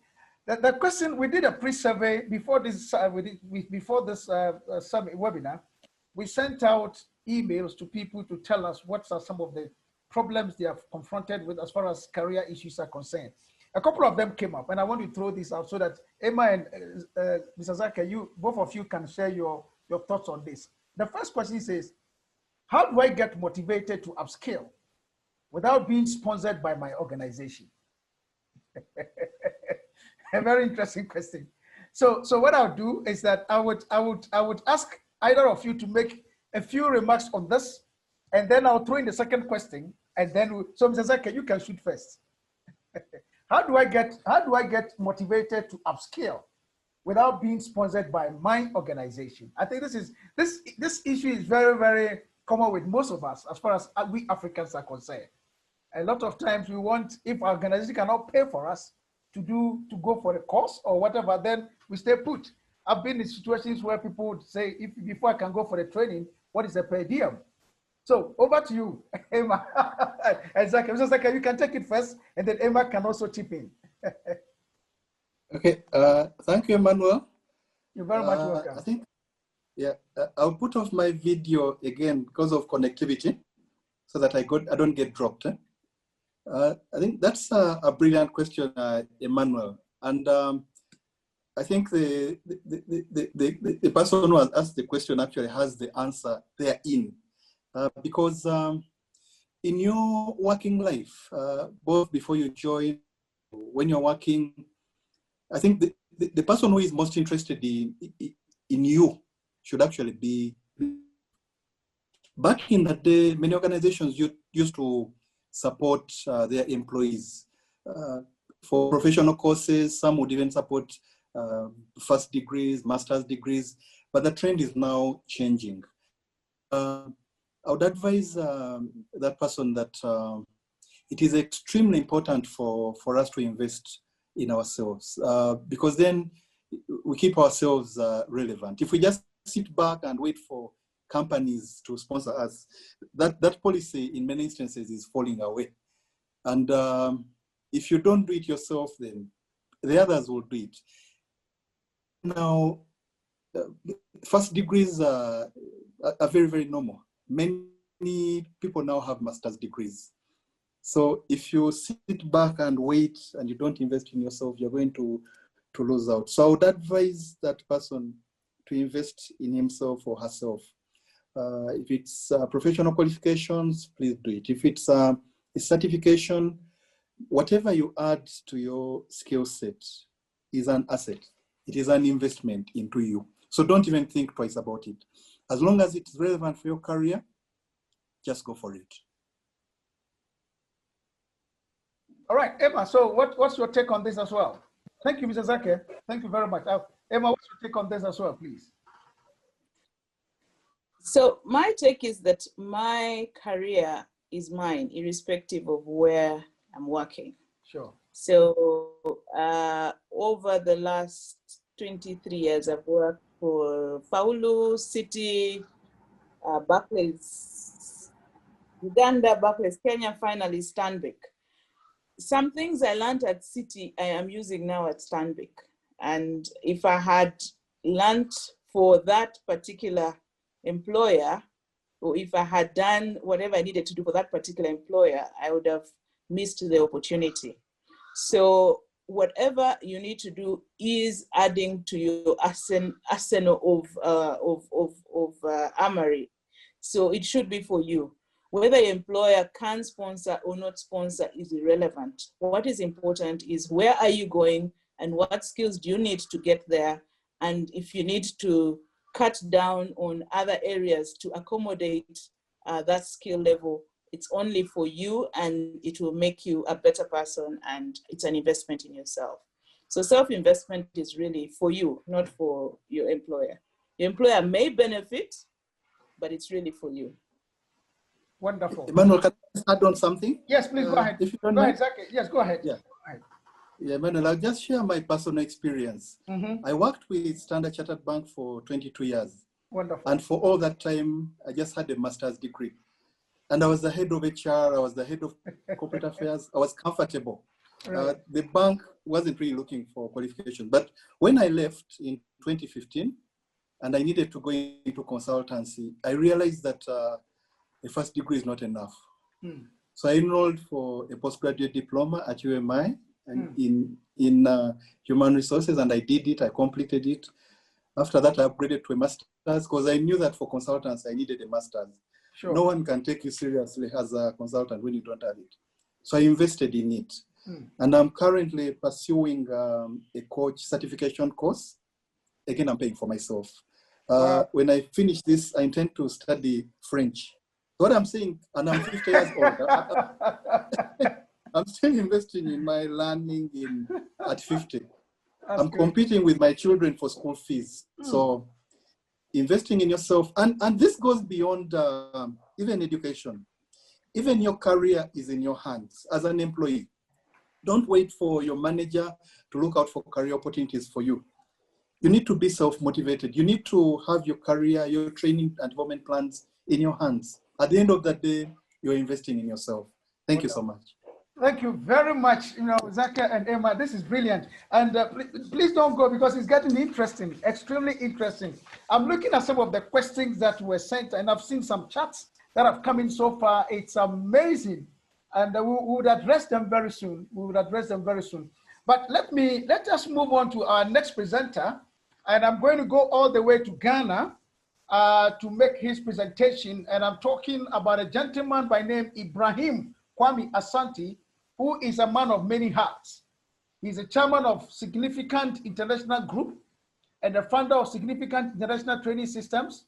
The question, we did a pre-survey before this, webinar. We sent out emails to people to tell us what are some of the problems they are confronted with as far as career issues are concerned. A couple of them came up, and I want to throw this out so that Emma and Mr. Zaka, both of you can share your thoughts on this. The first question says, how do I get motivated to upskill without being sponsored by my organization? A very interesting question. So what I'll do is that I would ask either of you to make a few remarks on this, and then I'll throw in the second question, and then so Mr. Zaka, you can shoot first. How do I get motivated to upskill without being sponsored by my organization? I think this issue is very, very common with most of us as far as we Africans are concerned. A lot of times we want, if our organization cannot pay for us to go for a course or whatever, then we stay put. I've been in situations where people would say, before I can go for the training, what is a per diem? So over to you, Emma. Exactly. Mr. Zaka, you can take it first, and then Emma can also chip in. Okay. Thank you, Emmanuel. You're very much welcome. I think, I'll put off my video again because of connectivity, so that I don't get dropped. I think that's a brilliant question, Emmanuel, and I think the person who has asked the question actually has the answer therein. Because in your working life, both before you join, when you're working, I think the person who is most interested in you should actually be. Back in the day, many organizations used to support their employees for professional courses. Some would even support first degrees, master's degrees, but the trend is now changing. I would advise that person that it is extremely important for us to invest in ourselves because then we keep ourselves relevant. If we just sit back and wait for companies to sponsor us, that policy in many instances is falling away. And if you don't do it yourself, then the others will do it. Now, first degrees are very, very normal. Many people now have master's degrees. So if you sit back and wait and you don't invest in yourself, you're going to lose out. So I would advise that person to invest in himself or herself. If it's professional qualifications, please do it. If it's a certification, whatever you add to your skill set is an asset. It is an investment into you. So don't even think twice about it. As long as it's relevant for your career, just go for it. All right, Emma, so what's your take on this as well? Thank you, Mr. Zake. Thank you very much. Emma, what's your take on this as well, please? So my take is that my career is mine, irrespective of where I'm working. Sure. So over the last 23 years, I've worked for Faulu, City, Barclays, Uganda, Barclays, Kenya, finally Stanbic. Some things I learned at City, I am using now at Stanbic. And if I had learned for that particular employer, or if I had done whatever I needed to do for that particular employer, I would have missed the opportunity. So whatever you need to do is adding to your arsenal of armory. So it should be for you. Whether your employer can sponsor or not sponsor is irrelevant. What is important is where are you going and what skills do you need to get there? And if you need to cut down on other areas to accommodate that skill level, It's only for you, and it will make you a better person, and it's an investment in yourself. So self-investment is really for you, not for your employer. Your employer may benefit, but it's really for you. Wonderful. Emmanuel, can I add on something? Yes, please go ahead. If you don't Go mind. ahead, Zaki. Yes, go ahead. Yeah. Go ahead. Yeah, Emmanuel, I'll just share my personal experience. Mm-hmm. I worked with Standard Chartered Bank for 22 years. Wonderful. And for all that time, I just had a master's degree. And I was the head of HR, I was the head of corporate affairs. I was comfortable. Right. The bank wasn't really looking for qualification. But when I left in 2015, and I needed to go into consultancy, I realized that a first degree is not enough. So I enrolled for a postgraduate diploma at UMI and in human resources, and I did it, I completed it. After that, I upgraded to a master's because I knew that for consultants, I needed a master's. Sure. No one can take you seriously as a consultant when you don't have it. So I invested in it. And I'm currently pursuing a coach certification course. Again, I'm paying for myself. Wow. When I finish this, I intend to study French. What I'm saying, and I'm 50 years old, I'm still investing in my learning at 50. That's I'm good. competing with my children for school fees. So investing in yourself, and this goes beyond even education. Even your career is in your hands as an employee. Don't wait for your manager to look out for career opportunities for you. You need to be self-motivated. You need to have your career, your training and development plans in your hands. At the end of the day, you're investing in yourself. Thank you so much. Thank you very much, Zaka and Emma. This is brilliant. And please don't go because it's getting interesting, extremely interesting. I'm looking at some of the questions that were sent, and I've seen some chats that have come in so far. It's amazing. And we would address them very soon. But let us move on to our next presenter. And I'm going to go all the way to Ghana to make his presentation. And I'm talking about a gentleman by name Ibrahim Kwame Asante, who is a man of many hats. He's a chairman of Significant International Group and the founder of Significant International Training Systems.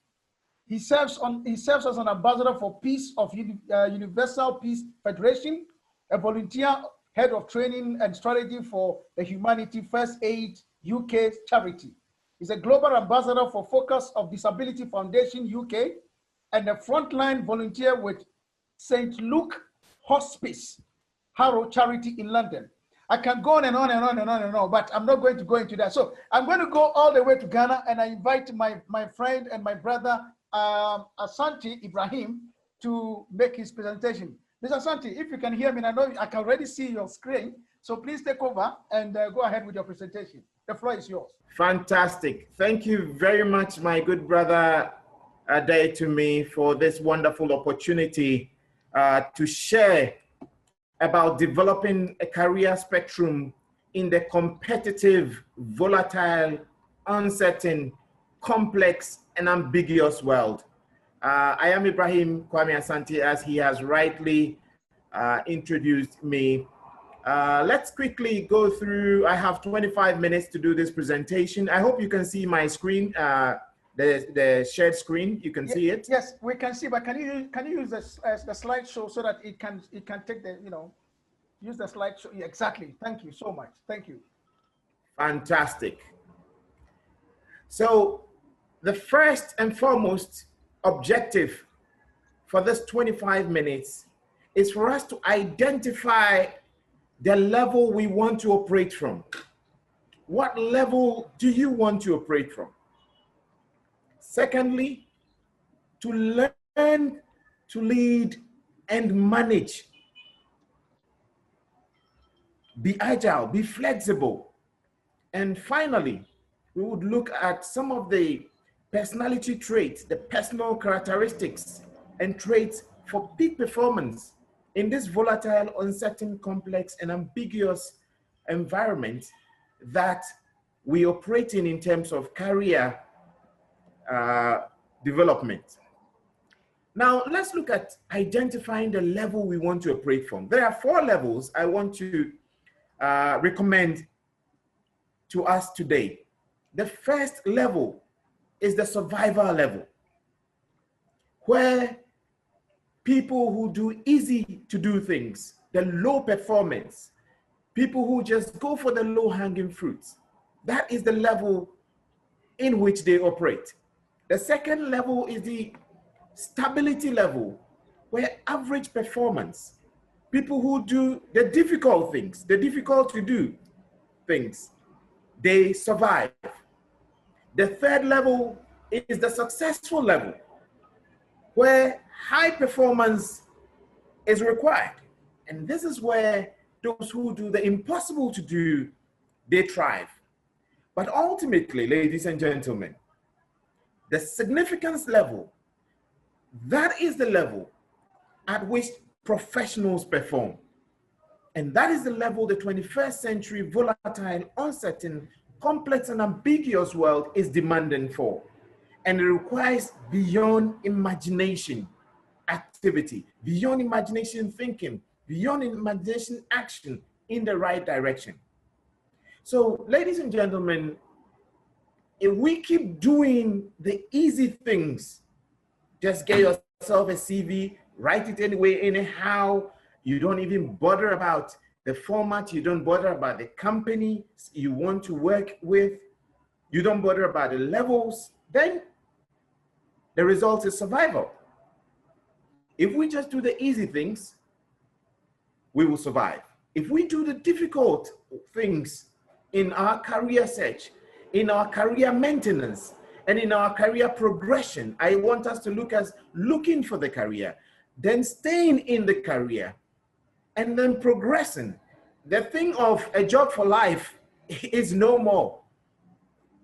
He serves as an ambassador for Peace of Universal Peace Federation, a volunteer head of training and strategy for the Humanity First Aid UK charity. He's a global ambassador for Focus of Disability Foundation UK and a frontline volunteer with St. Luke Hospice, Harrow Charity in London. I can go on and on and on and on and on, but I'm not going to go into that. So I'm going to go all the way to Ghana, and I invite my friend and my brother, Asante Ibrahim, to make his presentation. Mr. Asante, if you can hear me, and I know I can already see your screen, so please take over and go ahead with your presentation. The floor is yours. Fantastic. Thank you very much, my good brother Adeyemi, for this wonderful opportunity to share about developing a career spectrum in the competitive, volatile, uncertain, complex, and ambiguous world. I am Ibrahim Kwame Asante, as he has rightly introduced me. Let's quickly go through. I have 25 minutes to do this presentation. I hope you can see my screen, the shared screen. You can see it. Yes, we can see. But can you use the slideshow so that it can take the use the slideshow? Yeah, exactly. Thank you so much. Thank you. Fantastic. So the first and foremost objective for this 25 minutes is for us to identify the level we want to operate from. What level do you want to operate from? Secondly, to learn to lead and manage. Be agile, be flexible. And finally, we would look at some of the personality traits, the personal characteristics and traits for peak performance in this volatile, uncertain, complex, and ambiguous environment that we operate in terms of career development. Now, let's look at identifying the level we want to operate from. There are 4 levels I want to recommend to us today. The first level is the survival level, where people who do easy to do things, the low performance, people who just go for the low hanging fruits. That is the level in which they operate. The second level is the stability level, where average performance, people who do the difficult things, the difficult to do things, they survive. The third level is the successful level, where high performance is required. And this is where those who do the impossible to do, they thrive. But ultimately, ladies and gentlemen, the significance level, that is the level at which professionals perform. And that is the level the 21st century volatile, uncertain, complex, and ambiguous world is demanding for. And it requires beyond imagination activity, beyond imagination thinking, beyond imagination action in the right direction. So, ladies and gentlemen, if we keep doing the easy things, just get yourself a CV, write it anyway, anyhow, you don't even bother about the format, you don't bother about the company you want to work with, you don't bother about the levels, then the result is survival. If we just do the easy things, we will survive. If we do the difficult things in our career search, in our career maintenance, and in our career progression, I want us to look as looking for the career, then staying in the career, and then progressing. The thing of a job for life is no more.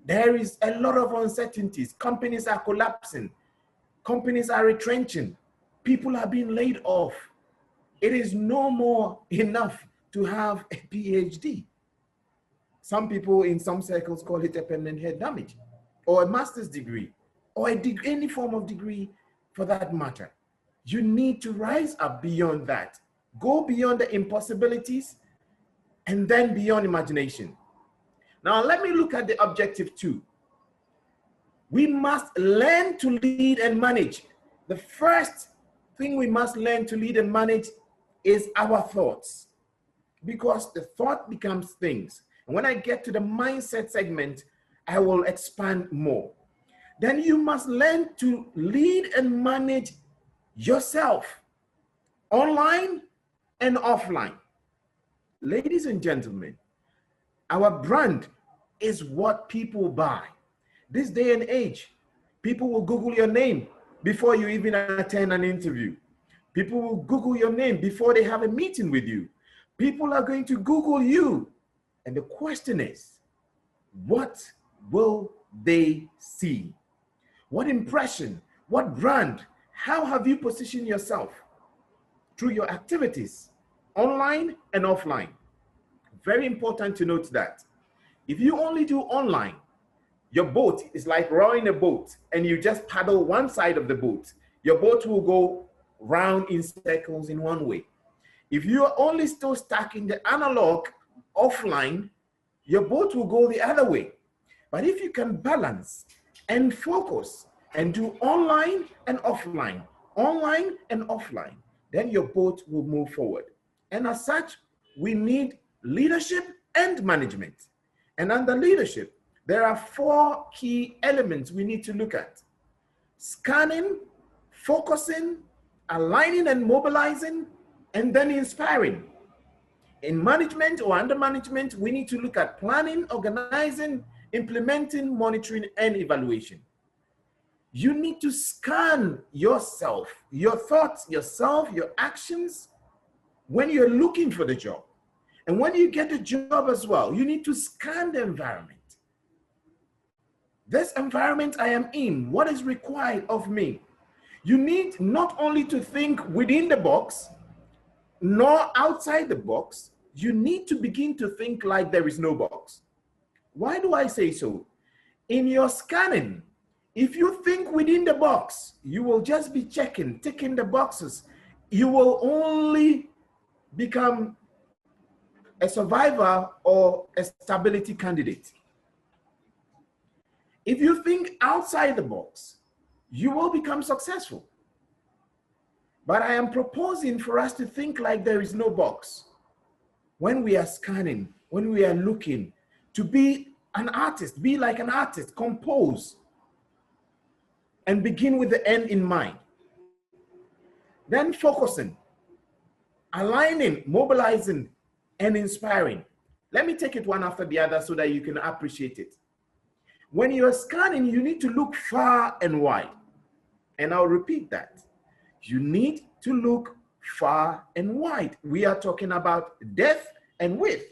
There is a lot of uncertainties. Companies are collapsing. Companies are retrenching. People are being laid off. It is no more enough to have a PhD. Some people in some circles call it a permanent head damage, or a master's degree, or any form of degree for that matter. You need to rise up beyond that. Go beyond the impossibilities and then beyond imagination. Now, let me look at the objective 2. We must learn to lead and manage. The first thing we must learn to lead and manage is our thoughts, because the thought becomes things. And when I get to the mindset segment, I will expand more. Then you must learn to lead and manage yourself, online and offline. Ladies and gentlemen, our brand is what people buy. This day and age, people will Google your name before you even attend an interview. People will Google your name before they have a meeting with you. People are going to Google you. And the question is, what will they see? What impression, what brand, how have you positioned yourself through your activities, online and offline? Very important to note that. If you only do online, your boat is like rowing a boat and you just paddle one side of the boat. Your boat will go round in circles in one way. If you are only still stuck in the analog offline, your boat will go the other way. But if you can balance and focus and do online and offline, then your boat will move forward. And as such, we need leadership and management. And under leadership, there are 4 key elements we need to look at: scanning, focusing, aligning and mobilizing, and then inspiring. In management or under management, we need to look at planning, organizing, implementing, monitoring, and evaluation. You need to scan yourself, your thoughts, yourself, your actions when you're looking for the job. And when you get the job as well, you need to scan the environment. This environment I am in, what is required of me? You need not only to think within the box, nor outside the box. You need to begin to think like there is no box. Why do I say so? In your scanning, if you think within the box, you will just be ticking the boxes. You will only become a survivor or a stability candidate. If you think outside the box, you will become successful. But I am proposing for us to think like there is no box. When we are scanning, when we are looking, to be an artist, be like an artist, compose, and begin with the end in mind. Then focusing, aligning, mobilizing, and inspiring. Let me take it one after the other so that you can appreciate it. When you're scanning, you need to look far and wide. And I'll repeat that. You need to look far and wide. We are talking about depth and width.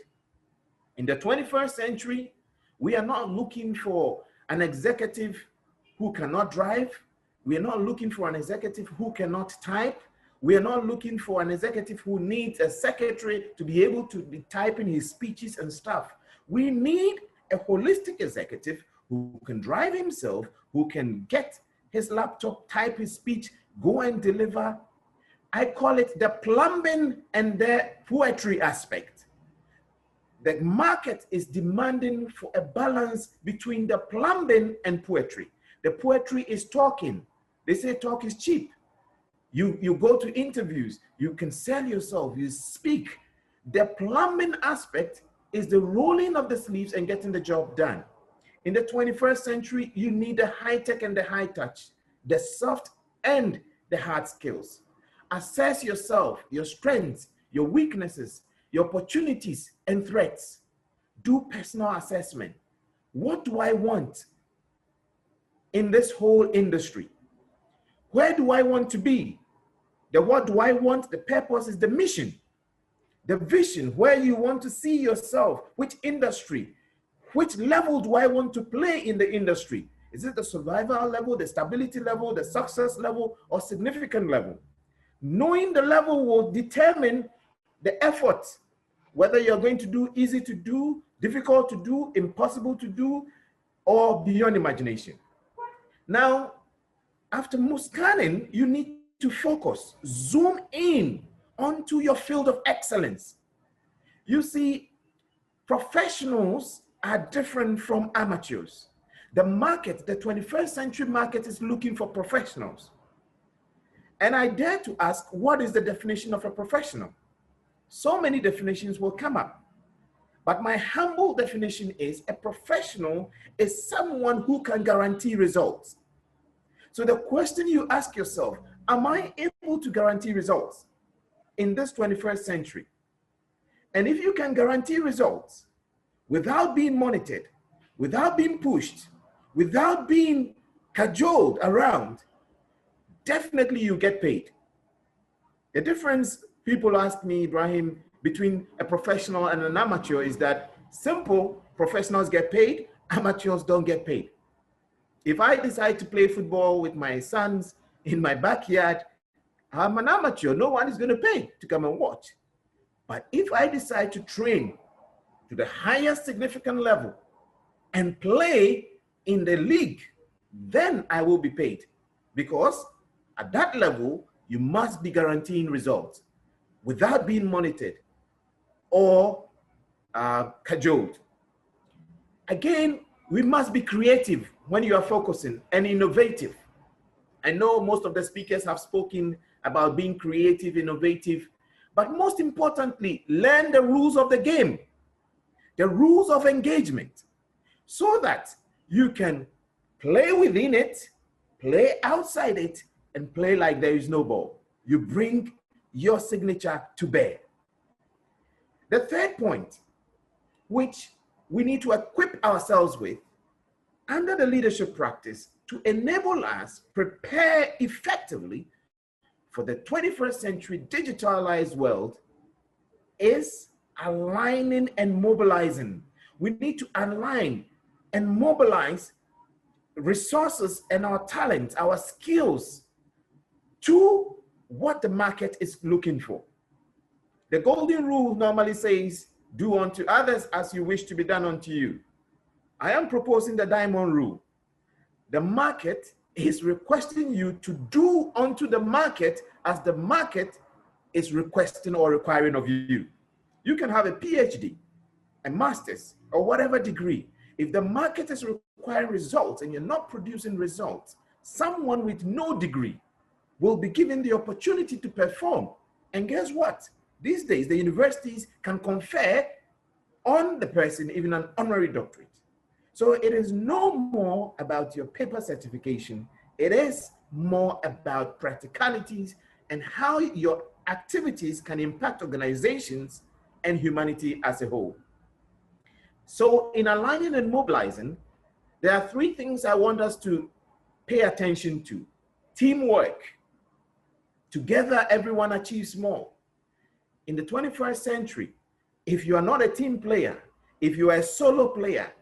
In the 21st century, we are not looking for an executive who cannot drive. We are not looking for an executive who cannot type. We are not looking for an executive who needs a secretary to be able to be typing his speeches and stuff. We need a holistic executive who can drive himself, who can get his laptop, type his speech, go and deliver. I call it the plumbing and the poetry aspect. The market is demanding for a balance between the plumbing and poetry. The poetry is talking. They say talk is cheap. You go to interviews, you can sell yourself, you speak. The plumbing aspect is the rolling of the sleeves and getting the job done. In the 21st century, you need the high tech and the high touch, the soft and the hard skills. Assess yourself, your strengths, your weaknesses, your opportunities and threats. Do personal assessment. What do I want in this whole industry? Where do I want to be? The what do I want, the purpose is the mission, the vision, where you want to see yourself, which industry, which level do I want to play in the industry? Is it the survival level, the stability level, the success level, or significant level? Knowing the level will determine the effort, whether you're going to do easy to do, difficult to do, impossible to do, or beyond imagination. Now, after scanning, you need to focus, zoom in onto your field of excellence. You see, professionals are different from amateurs. The market, the 21st century market, is looking for professionals. And I dare to ask, what is the definition of a professional? So many definitions will come up. But my humble definition is a professional is someone who can guarantee results. So the question you ask yourself, am I able to guarantee results in this 21st century? And if you can guarantee results without being monitored, without being pushed, without being cajoled around, definitely you get paid. The difference, people ask me, Ibrahim, between a professional and an amateur is that simple, professionals get paid, amateurs don't get paid. If I decide to play football with my sons in my backyard, I'm an amateur. No one is going to pay to come and watch. But if I decide to train to the highest significant level and play in the league, then I will be paid. Because at that level, you must be guaranteeing results without being monitored or cajoled. Again, we must be creative when you are focusing and innovative. I know most of the speakers have spoken about being creative, innovative, but most importantly, learn the rules of the game, the rules of engagement, so that you can play within it, play outside it, and play like there is no ball. You bring your signature to bear. The third point, which we need to equip ourselves with under the leadership practice to enable us prepare effectively for the 21st century digitalized world, is aligning and mobilizing. We need to align and mobilize resources and our talents, our skills to what the market is looking for. The golden rule normally says, do unto others as you wish to be done unto you. I am proposing the diamond rule. The market is requesting you to do unto the market as the market is requesting or requiring of you. You can have a PhD, a master's, or whatever degree. If the market is requiring results and you're not producing results, someone with no degree will be given the opportunity to perform. And guess what? These days, the universities can confer on the person even an honorary doctorate. So it is no more about your paper certification. It is more about practicalities and how your activities can impact organizations and humanity as a whole. So in aligning and mobilizing, there are three things I want us to pay attention to. Teamwork. Together, everyone achieves more. In the 21st century, if you are not a team player, if you are a solo player,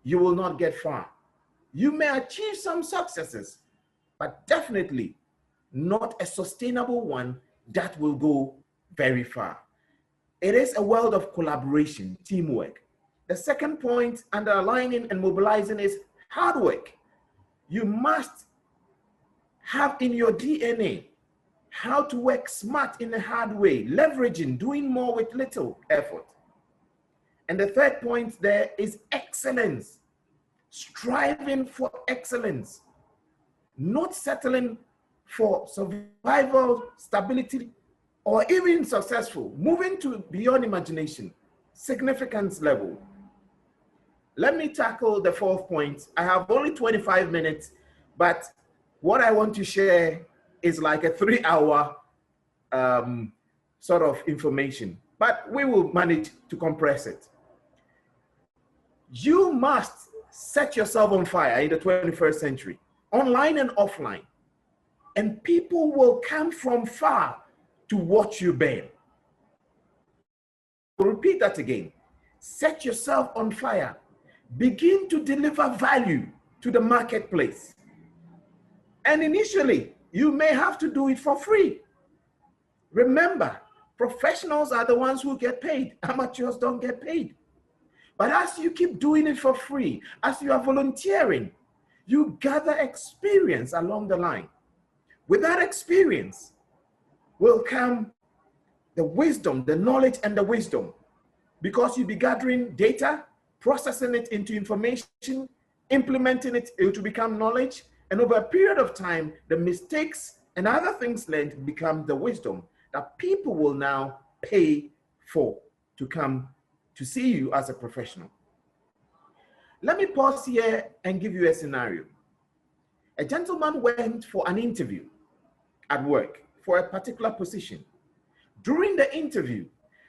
you will not get far. You may achieve some successes, but definitely not a sustainable one that will go very far. It is a world of collaboration, teamwork. The second point under aligning and mobilizing is hard work. You must have in your DNA how to work smart in a hard way, leveraging, doing more with little effort. And the third point there is excellence, striving for excellence, not settling for survival, stability, or even successful, moving to beyond imagination, significance level. Let me tackle the fourth point. I have only 25 minutes, but what I want to share is like a 3-hour sort of information, but we will manage to compress it. You must set yourself on fire in the 21st century, online and offline, and people will come from far to watch you burn. I'll repeat that again. Set yourself on fire. Begin to deliver value to the marketplace. And initially, you may have to do it for free. Remember, professionals are the ones who get paid. Amateurs don't get paid. But as you keep doing it for free, as you are volunteering, you gather experience along the line. With that experience will come the wisdom, the knowledge and the wisdom, because you'll be gathering data, processing it into information, implementing it to become knowledge, and over a period of time, the mistakes and other things learned become the wisdom that people will now pay for to come to see you as a professional. Let me pause here and give you a scenario. A gentleman went for an interview at work for a particular position. During the interview,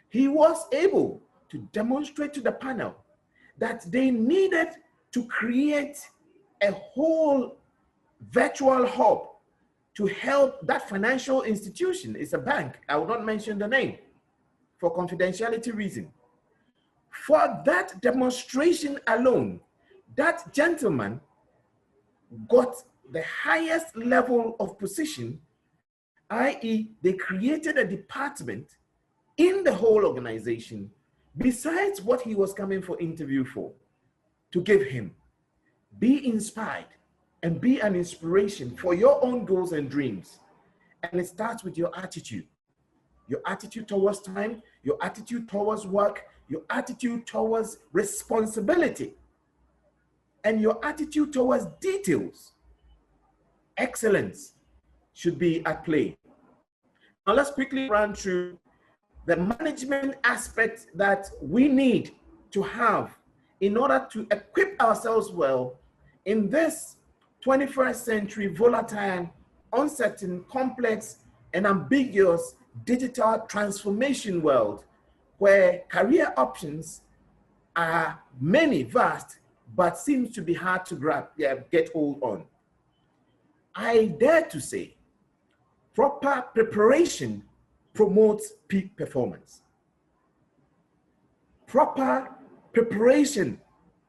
he was able to demonstrate to the panel that they needed to create a whole virtual hub to help that financial institution. It's a bank. I will not mention the name for confidentiality reason. For that demonstration alone, that gentleman got the highest level of position, i.e., they created a department in the whole organization besides what he was coming for interview for, to give him. Be inspired and be an inspiration for your own goals and dreams. And it starts with your attitude towards time, your attitude towards work, your attitude towards responsibility, and your attitude towards details. Excellence should be at play. Now let's quickly run through the management aspect that we need to have in order to equip ourselves well in this 21st century volatile, uncertain, complex, and ambiguous digital transformation world where career options are many, vast, but seems to be hard to grab, get hold on. I dare to say, proper preparation promotes peak performance. Proper preparation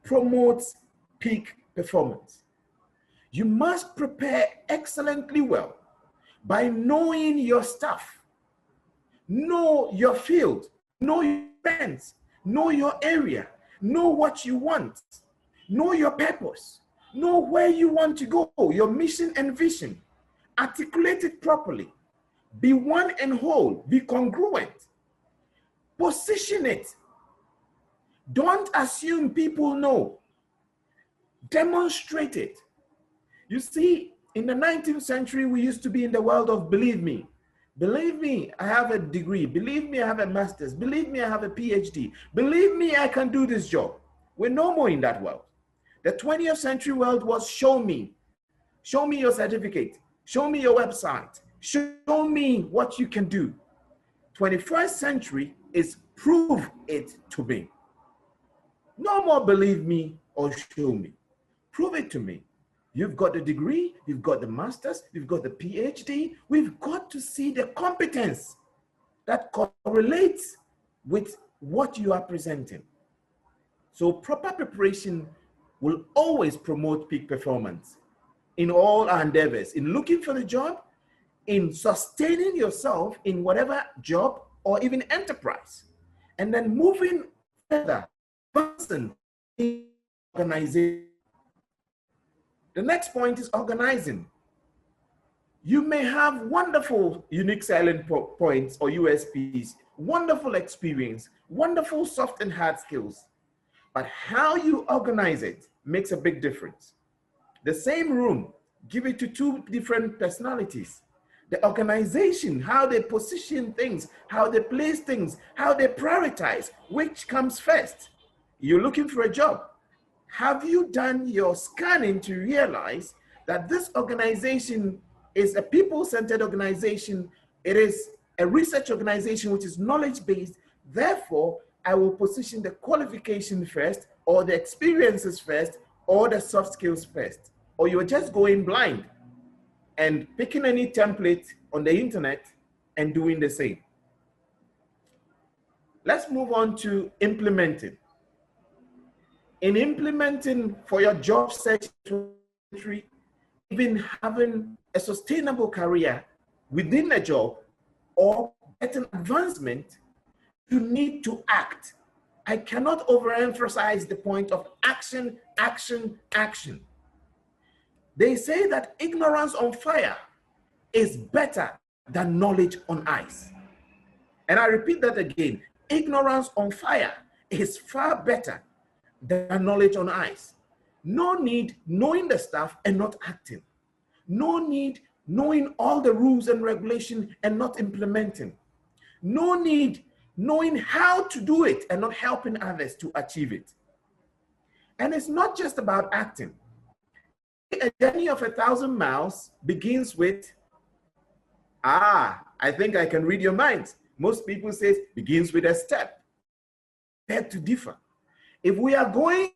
promotes peak performance. You must prepare excellently well by knowing your stuff, know your field, know your strengths, know your area, know what you want, know your purpose, know where you want to go, your mission and vision. Articulate it properly. Be one and whole, be congruent. Position it. Don't assume people know. Demonstrate it. You see, In the 19th century, we used to be in the world of believe me. Believe me, I have a degree. Believe me, I have a master's. Believe me, I have a PhD. Believe me, I can do this job. We're no more in that world. The 20th century world was show me. Show me your certificate. Show me your website. Show me what you can do. 21st century is prove it to me. No more believe me or show me. Prove it to me. You've got the degree, you've got the master's, you've got the PhD. We've got to see the competence that correlates with what you are presenting. So proper preparation will always promote peak performance in all our endeavors, in looking for the job, in sustaining yourself in whatever job or even enterprise, and then moving further, advancing in organization. The next point is organizing. You may have wonderful unique selling points or USPs, wonderful experience, wonderful soft and hard skills, but how you organize it makes a big difference. The same room, give it to two different personalities. The organization, how they position things, how they place things, how they prioritize, which comes first. You're looking for a job. Have you done your scanning to realize that this organization is a people-centered organization? It is a research organization which is knowledge-based. Therefore, I will position the qualification first, or the experiences first, or the soft skills first. Or you're just going blind and picking any template on the internet and doing the same. Let's move on to implementing. In implementing for your job search, even having a sustainable career within a job or getting advancement, you need to act. I cannot overemphasize the point of action, action, action. They say that ignorance on fire is better than knowledge on ice. And I repeat that again, ignorance on fire is far better than knowledge on ice. No need knowing the stuff and not acting. No need knowing all the rules and regulations and not implementing. No need knowing how to do it and not helping others to achieve it. And it's not just about acting. A journey of 1,000 miles begins with, I think I can read your minds. Most people say it begins with a step. Beg to differ. If we are going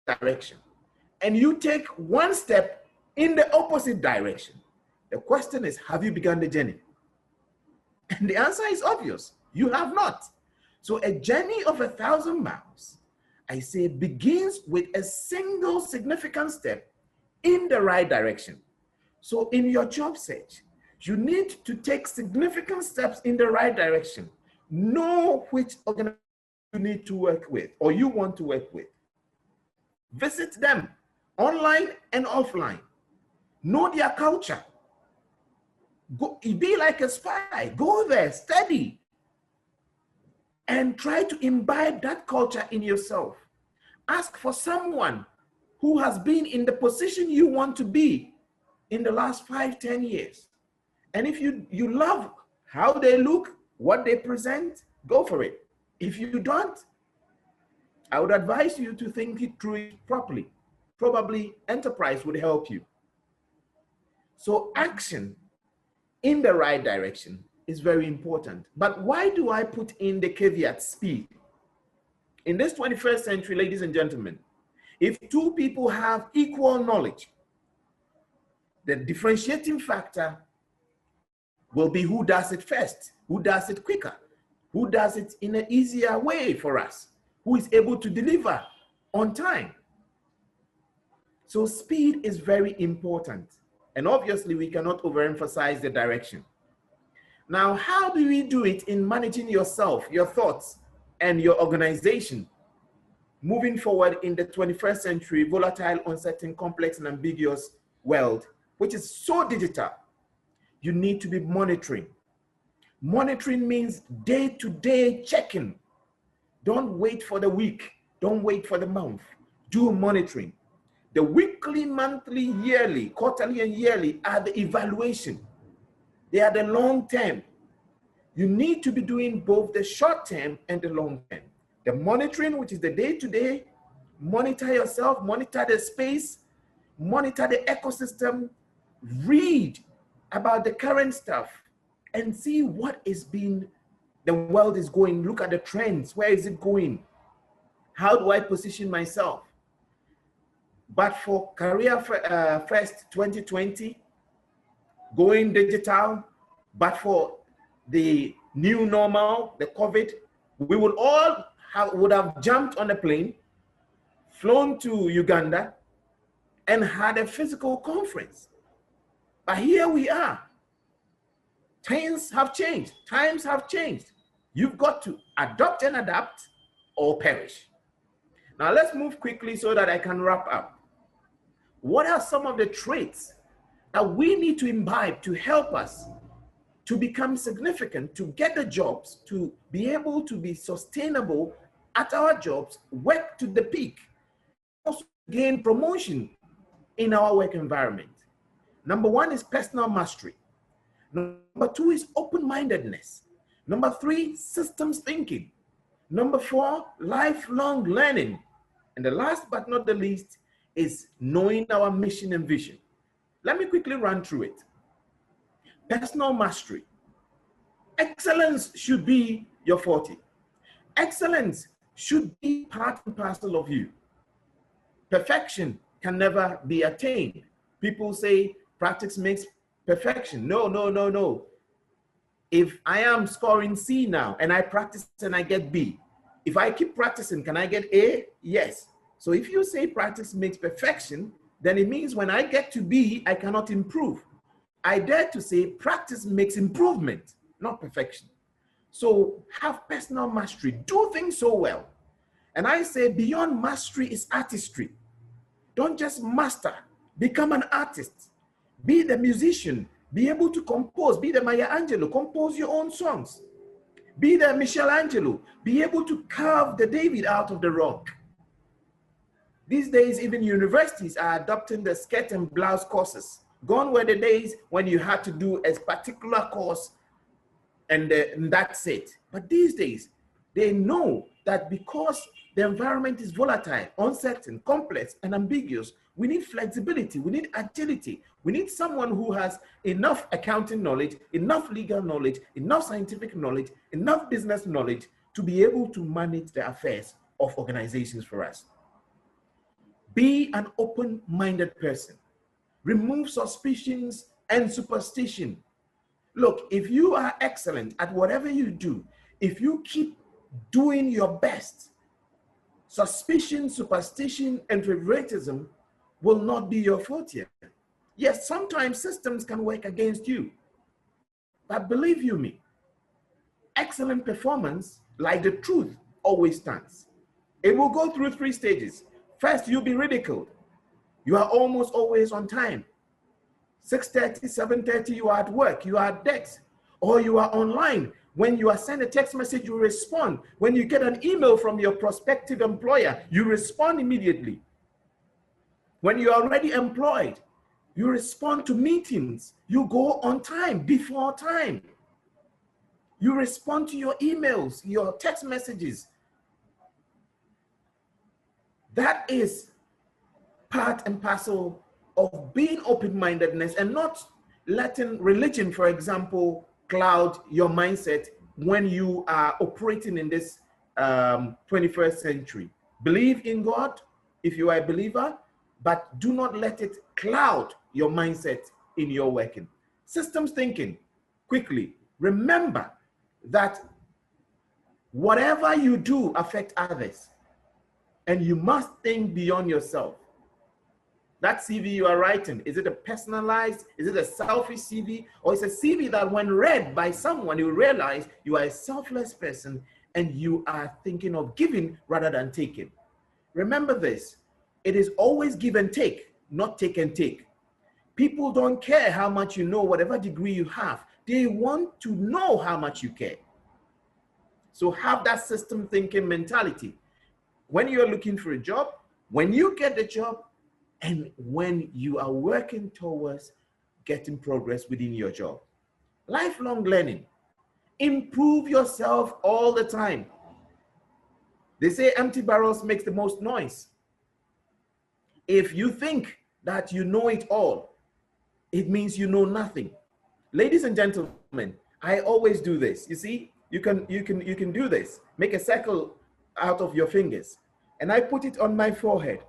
direction and you take one step in the opposite direction, the question is, have you begun the journey? And the answer is obvious. You have not. So a journey of 1,000 miles, I say, begins with a single significant step in the right direction. So in your job search, you need to take significant steps in the right direction. Know which organization you need to work with or you want to work with. Visit them online and offline. Know their culture. Go, be like a spy. Go there, study, and try to imbibe that culture in yourself. Ask for someone who has been in the position you want to be in the last 5-10 years. And if you love how they look, what they present, go for it. If you don't, I would advise you to think it through properly. Probably enterprise would help you. So action in the right direction is very important. But why do I put in the caveat speed? In this 21st century, ladies and gentlemen, if two people have equal knowledge, the differentiating factor will be who does it first, who does it quicker, who does it in an easier way for us, who is able to deliver on time. So speed is very important. And obviously we cannot overemphasize the direction. Now, how do we do it in managing yourself, your thoughts, and your organization moving forward in the 21st century, volatile, uncertain, complex, and ambiguous world, which is so digital? You need to be monitoring. Monitoring means day-to-day checking. Don't wait for the week. Don't wait for the month. Do monitoring. The weekly, monthly, yearly, quarterly, and yearly are the evaluation. They are the long term. You need to be doing both the short term and the long term. The monitoring, which is the day-to-day, monitor yourself, monitor the space, monitor the ecosystem, read about the current stuff, and see what is being, the world is going. Look at the trends. Where is it going? How do I position myself? But for Careerfest 2020, going digital, but for the new normal, the COVID, we would all would have jumped on a plane, flown to Uganda, and had a physical conference. But here we are. Times have changed. Times have changed. You've got to adopt and adapt or perish. Now let's move quickly so that I can wrap up. What are some of the traits that we need to imbibe to help us to become significant, to get the jobs, to be able to be sustainable at our jobs, work to the peak, also gain promotion in our work environment? Number one is personal mastery. Number two is open-mindedness. Number three, systems thinking. Number four, lifelong learning. And the last but not the least is knowing our mission and vision. Let me quickly run through it. Personal mastery. Excellence should be your forte. Excellence should be part and parcel of you. Perfection can never be attained. People say practice makes perfection. No, no, no, no. If I am scoring C now and I practice and I get B, if I keep practicing, can I get A? Yes. So if you say practice makes perfection, then it means when I get to B, I cannot improve. I dare to say practice makes improvement, not perfection. So have personal mastery. Do things so well. And I say beyond mastery is artistry. Don't just master, become an artist. Be the musician, be able to compose, be the Maya Angelou, compose your own songs. Be the Michelangelo, be able to carve the David out of the rock. These days, even universities are adopting the skirt and blouse courses. Gone were the days when you had to do a particular course and that's it. But these days, they know that because the environment is volatile, uncertain, complex, and ambiguous, we need flexibility, we need agility. We need someone who has enough accounting knowledge, enough legal knowledge, enough scientific knowledge, enough business knowledge to be able to manage the affairs of organizations for us. Be an open-minded person. Remove suspicions and superstition. Look, if you are excellent at whatever you do, if you keep doing your best, suspicion, superstition, and favoritism will not be your forte. Yes, sometimes systems can work against you. But believe you me, excellent performance, like the truth, always stands. It will go through 3 stages. First, you'll be ridiculed. You are almost always on time. 6:30, 7:30, you are at work, you are at desk, or you are online. When you are sent a text message, you respond. When you get an email from your prospective employer, you respond immediately. When you are already employed, you respond to meetings. You go on time, before time. You respond to your emails, your text messages. That is part and parcel of being open-mindedness and not letting religion, for example, cloud your mindset when you are operating in this 21st century. Believe in God if you are a believer, but do not let it cloud your mindset in your working. Systems thinking, quickly, remember that whatever you do affects others, and you must think beyond yourself. That CV you are writing, is it a personalized, is it a selfish CV, or is it a CV that when read by someone, you realize you are a selfless person and you are thinking of giving rather than taking? Remember this, it is always give and take, not take and take. People don't care how much you know, whatever degree you have. They want to know how much you care. So have that system thinking mentality. When you're looking for a job, when you get the job, and when you are working towards getting progress within your job. Lifelong learning. Improve yourself all the time. They say empty barrels makes the most noise. If you think that you know it all, it means you know nothing. Ladies and gentlemen, I always do this. You see, you can do this. Make a circle out of your fingers, and I put it on my forehead.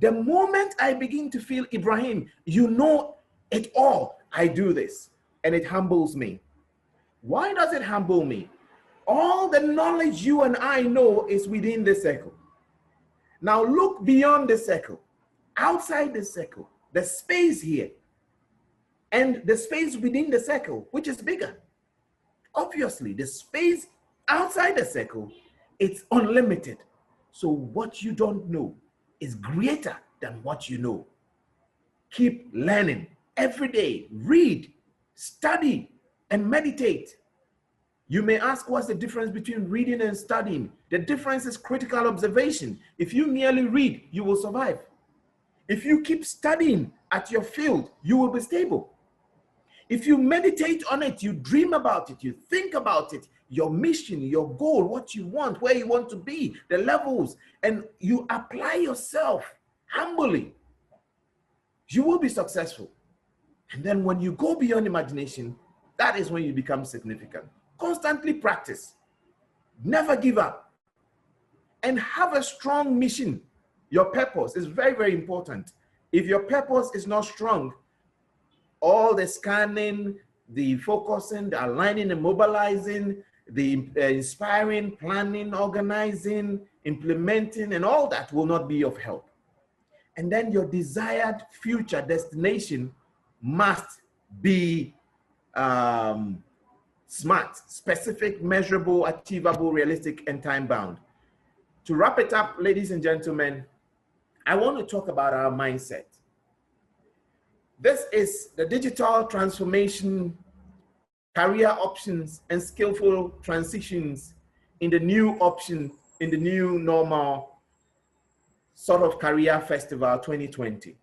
The moment I begin to feel, Ibrahim, you know it all, I do this, and it humbles me. Why does it humble me? All the knowledge you and I know is within the circle. Now look beyond the circle, outside the circle, the space here, and the space within the circle, which is bigger. Obviously, the space outside the circle, it's unlimited. So what you don't know is greater than what you know. Keep learning every day. Read, study, and meditate. You may ask, what's the difference between reading and studying? The difference is critical observation. If you merely read, you will survive. If you keep studying at your field, you will be stable. If you meditate on it, you dream about it, you think about it, your mission, your goal, what you want, where you want to be, the levels, and you apply yourself humbly, you will be successful. And then when you go beyond imagination, that is when you become significant. Constantly practice. Never give up. And have a strong mission. Your purpose is very, very important. If your purpose is not strong, all the scanning, the focusing, the aligning and mobilizing, the inspiring, planning, organizing, implementing, and all that will not be of help. And then your desired future destination must be smart, specific, measurable, achievable, realistic, and time-bound. To wrap it up, ladies and gentlemen, I want to talk about our mindset. This is the digital transformation, career options, and skillful transitions in the new option, in the new normal sort of career festival 2020.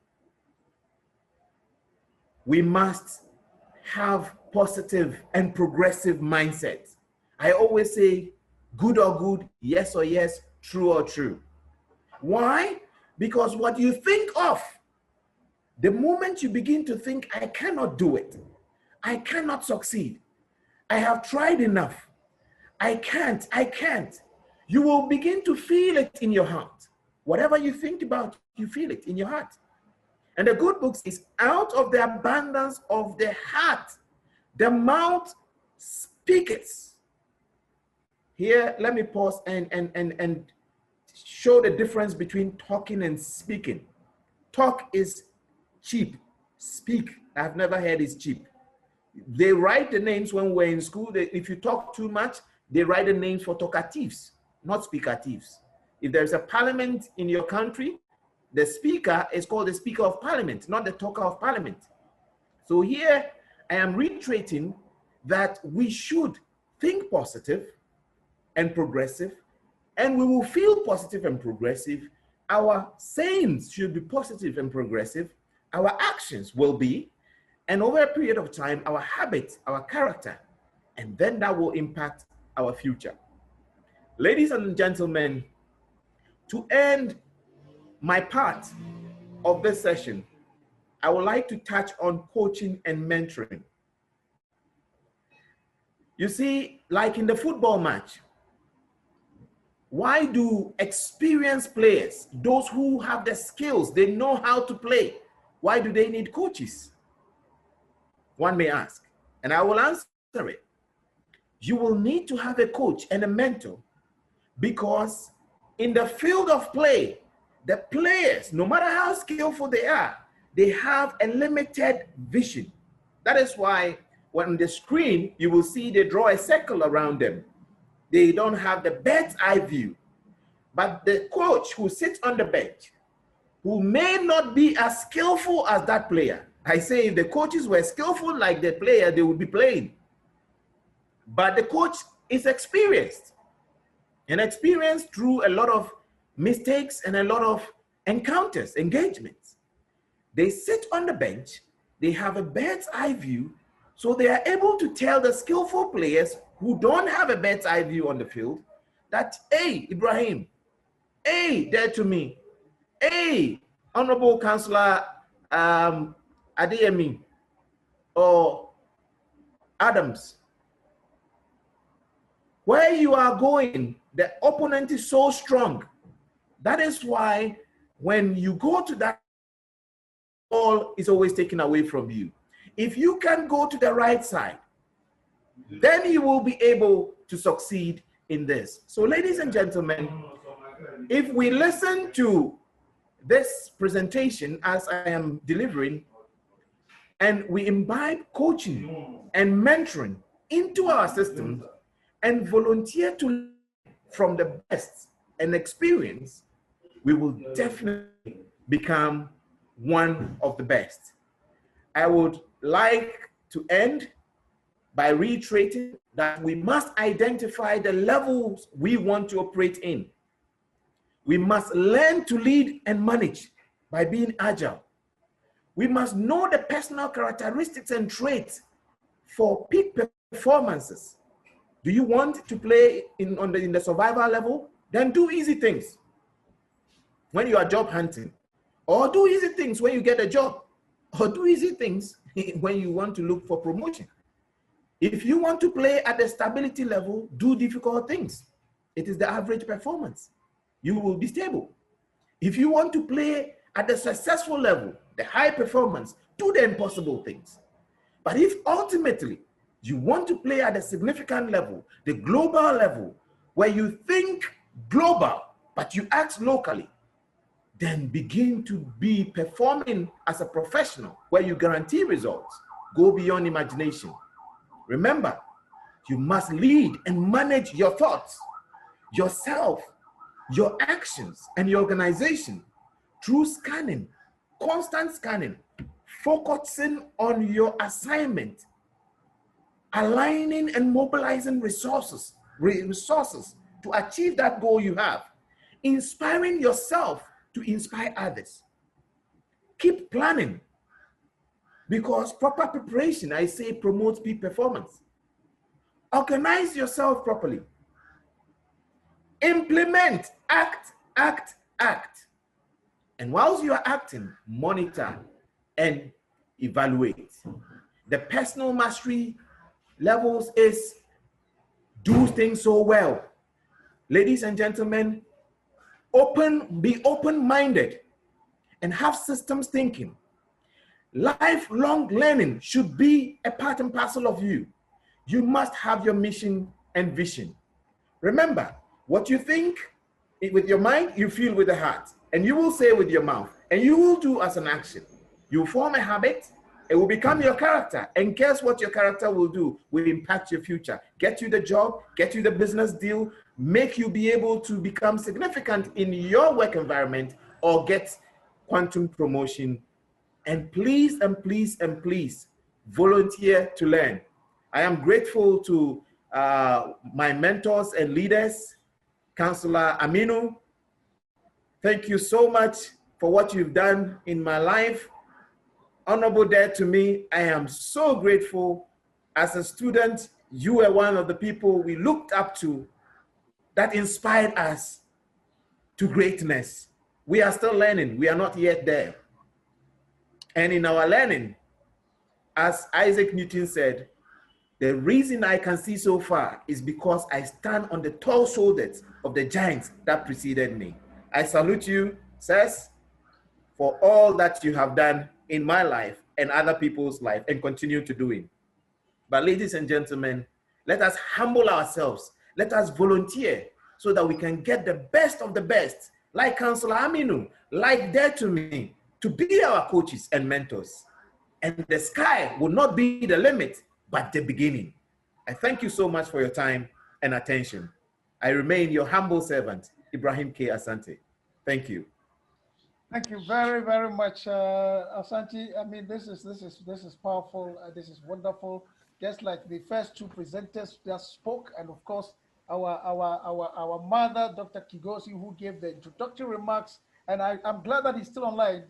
We must have positive and progressive mindsets. I always say good or good, yes or yes, true or true. Why? Because what you think of, the moment you begin to think, I cannot do it, I cannot succeed, I have tried enough, I can't, you will begin to feel it in your heart. Whatever you think about, you feel it in your heart. And the good book says, out of the abundance of the heart, the mouth speaketh. Here, let me pause and show the difference between talking and speaking. Talk is cheap. Speak, I've never heard is cheap. They write the names when we're in school. If you talk too much, they write the names for talkatives, not speakatives. If there's a parliament in your country, the speaker is called the Speaker of Parliament, not the Talker of Parliament. So here I am reiterating that we should think positive and progressive, and we will feel positive and progressive. Our sayings should be positive and progressive. Our actions will be, and over a period of time, our habits, our character, and then that will impact our future. Ladies and gentlemen, to end my part of this session, I would like to touch on coaching and mentoring. You see, like in the football match, why do experienced players, those who have the skills, they know how to play, why do they need coaches? One may ask, and I will answer it. You will need to have a coach and a mentor because in the field of play, the players, no matter how skillful they are, they have a limited vision. That is why on the screen, you will see they draw a circle around them. They don't have the bird's eye view. But the coach who sits on the bench, who may not be as skillful as that player. I say if the coaches were skillful like the player, they would be playing. But the coach is experienced. And experienced through a lot of mistakes and a lot of encounters, engagements. They sit on the bench, they have a bird's eye view, so they are able to tell the skillful players who don't have a bird's eye view on the field that, hey, Ibrahim, hey, there to me, hey, Honorable Councillor Adeyemi or Adams, where you are going, the opponent is so strong. That is why when you go to that, ball is always taken away from you. If you can go to the right side, then you will be able to succeed in this. So ladies and gentlemen, if we listen to this presentation as I am delivering, and we imbibe coaching and mentoring into our system and volunteer to learn from the best and experience, we will definitely become one of the best. I would like to end by reiterating that we must identify the levels we want to operate in. We must learn to lead and manage by being agile. We must know the personal characteristics and traits for peak performances. Do you want to play in the survival level? Then do easy things when you are job hunting, or do easy things when you get a job, or do easy things when you want to look for promotion. If you want to play at the stability level, do difficult things. It is the average performance. You will be stable. If you want to play at the successful level, the high performance, do the impossible things. But if ultimately you want to play at a significant level, the global level, where you think global, but you act locally, then begin to be performing as a professional where you guarantee results. Go beyond imagination. Remember, you must lead and manage your thoughts, yourself, your actions, and your organization through scanning, constant scanning, focusing on your assignment, aligning and mobilizing resources to achieve that goal you have, inspiring yourself to inspire others. Keep planning, because proper preparation, I say, promotes peak performance. Organize yourself properly. Implement, act. And whilst you are acting, monitor and evaluate. The personal mastery levels is do things so well. Ladies and gentlemen, be open-minded and have systems thinking. Lifelong learning should be a part and parcel of you. You must have your mission and vision. Remember, what you think with your mind, you feel with the heart, and you will say with your mouth, and you will do as an action. You form a habit, it will become your character, and guess what your character will do? Will impact your future, get you the job, get you the business deal, make you be able to become significant in your work environment, or get quantum promotion. And please, volunteer to learn. I am grateful to my mentors and leaders, Councillor Aminu. Thank you so much for what you've done in my life. Honorable Dad to me, I am so grateful. As a student, you were one of the people we looked up to that inspired us to greatness. We are still learning. We are not yet there. And in our learning, as Isaac Newton said, the reason I can see so far is because I stand on the tall shoulders of the giants that preceded me. I salute you, sirs, for all that you have done in my life and other people's life and continue to do it. But ladies and gentlemen, let us humble ourselves. Let us volunteer so that we can get the best of the best, like Councillor Aminu, like Dare to Me, to be our coaches and mentors. And the sky will not be the limit, but the beginning. I thank you so much for your time and attention. I remain your humble servant, Ibrahim K. Asante. Thank you. Thank you very, very much, Asante. I mean, this is powerful. This is wonderful. Just like the first two presenters just spoke, and of course, our mother, Dr. Kigosi, who gave the introductory remarks And I'm glad that he's still online.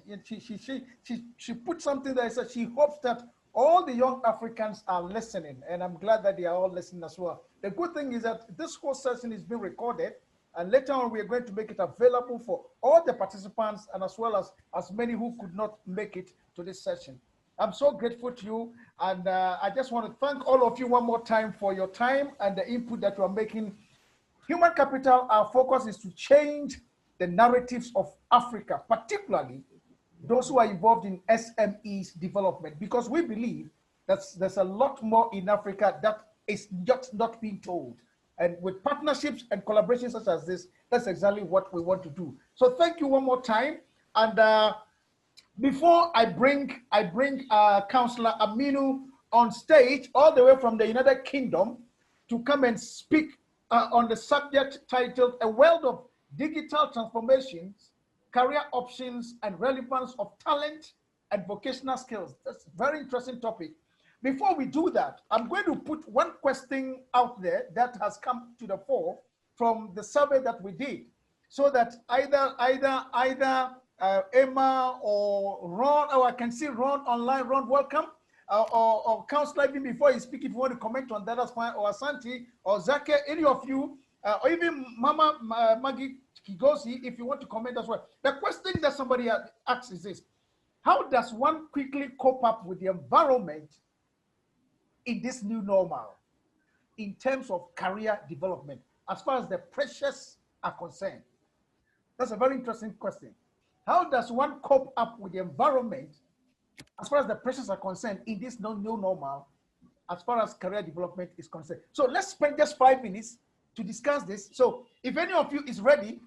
She put something there, said she hopes that all the young Africans are listening, and I'm glad that they are all listening as well. The good thing is that this whole session is being recorded, and later on we are going to make it available for all the participants and as well as many who could not make it to this session. I'm so grateful to you, and I just want to thank all of you one more time for your time and the input that you are making. Human capital, our focus is to change the narratives of Africa, particularly those who are involved in SMEs development, because we believe that there's a lot more in Africa that is just not being told. And with partnerships and collaborations such as this, that's exactly what we want to do. So thank you one more time. And before I bring Councillor Aminu on stage, all the way from the United Kingdom, to come and speak on the subject titled A World of Digital Transformations, Career Options and Relevance of Talent and Vocational Skills. That's a very interesting topic. Before we do that, I'm going to put one question out there that has come to the fore from the survey that we did, so that either Emma or Ron, I can see Ron online. Ron, welcome. Or Councillor, even before you speak, if you want to comment on that, that's fine. Or Asante, or Zake, any of you, or even Mama Maggie Kigosi, if you want to comment as well. The question that somebody asks is this: how does one quickly cope up with the environment in this new normal in terms of career development, as far as the pressures are concerned? That's a very interesting question. How does one cope up with the environment as far as the pressures are concerned in this new normal, as far as career development is concerned? So let's spend just 5 minutes to discuss this. So if any of you is ready,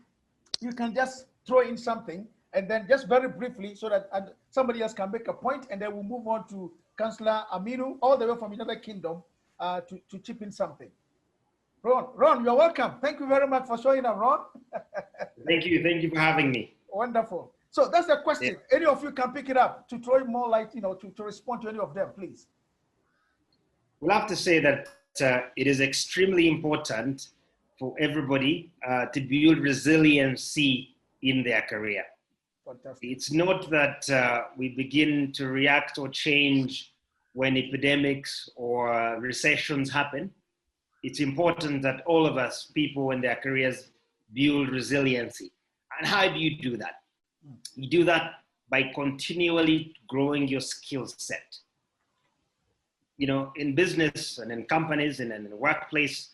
you can just throw in something, and then just very briefly, so that somebody else can make a point, and then we'll move on to Councillor Aminu, all the way from United Kingdom, to chip in something. Ron, you're welcome. Thank you very much for showing up, Ron. Thank you for having me. Wonderful. So that's the question. Yeah. Any of you can pick it up to throw more light, to respond to any of them, please. We'll have to say that it is extremely important for everybody to build resiliency in their career. Fantastic. It's not that we begin to react or change when epidemics or recessions happen. It's important that all of us, people in their careers, build resiliency. And how do you do that? You do that by continually growing your skill set. In business and in companies and in the workplace,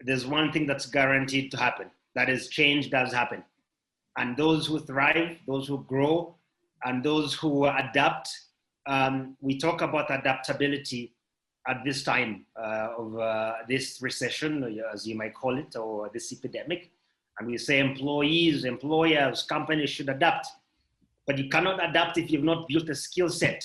there's one thing that's guaranteed to happen. That is, change does happen. And those who thrive, those who grow, and those who adapt, we talk about adaptability at this time of this recession, as you might call it, or this epidemic. And we say employees, employers, companies should adapt. But you cannot adapt if you've not built a skill set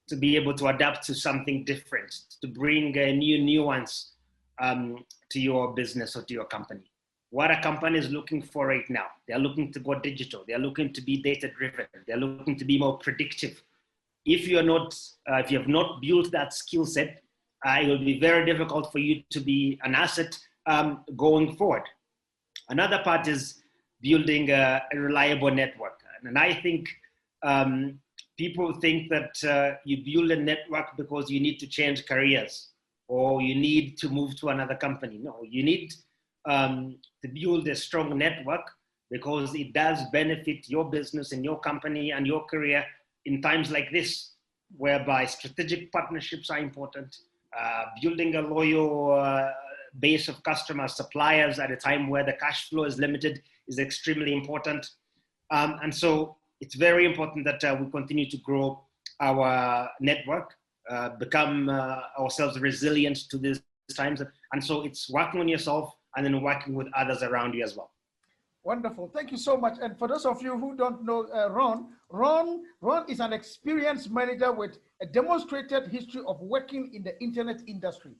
to be able to adapt to something different, to bring a new nuance to your business or to your company. What a company is looking for right now, they're looking to go digital. They're looking to be data-driven. They're looking to be more predictive. If you have not built that skill set, it will be very difficult for you to be an asset going forward. Another part is building a reliable network. And I think people think that you build a network because you need to change careers or you need to move to another company. No, you need to build a strong network because it does benefit your business and your company and your career in times like this, whereby strategic partnerships are important. Building a loyal base of customers, suppliers at a time where the cash flow is limited is extremely important. And so it's very important that we continue to grow our network, become ourselves resilient to these times. And so it's working on yourself and then working with others around you as well. Wonderful. Thank you so much. And for those of you who don't know Ron is an experienced manager with a demonstrated history of working in the internet industry.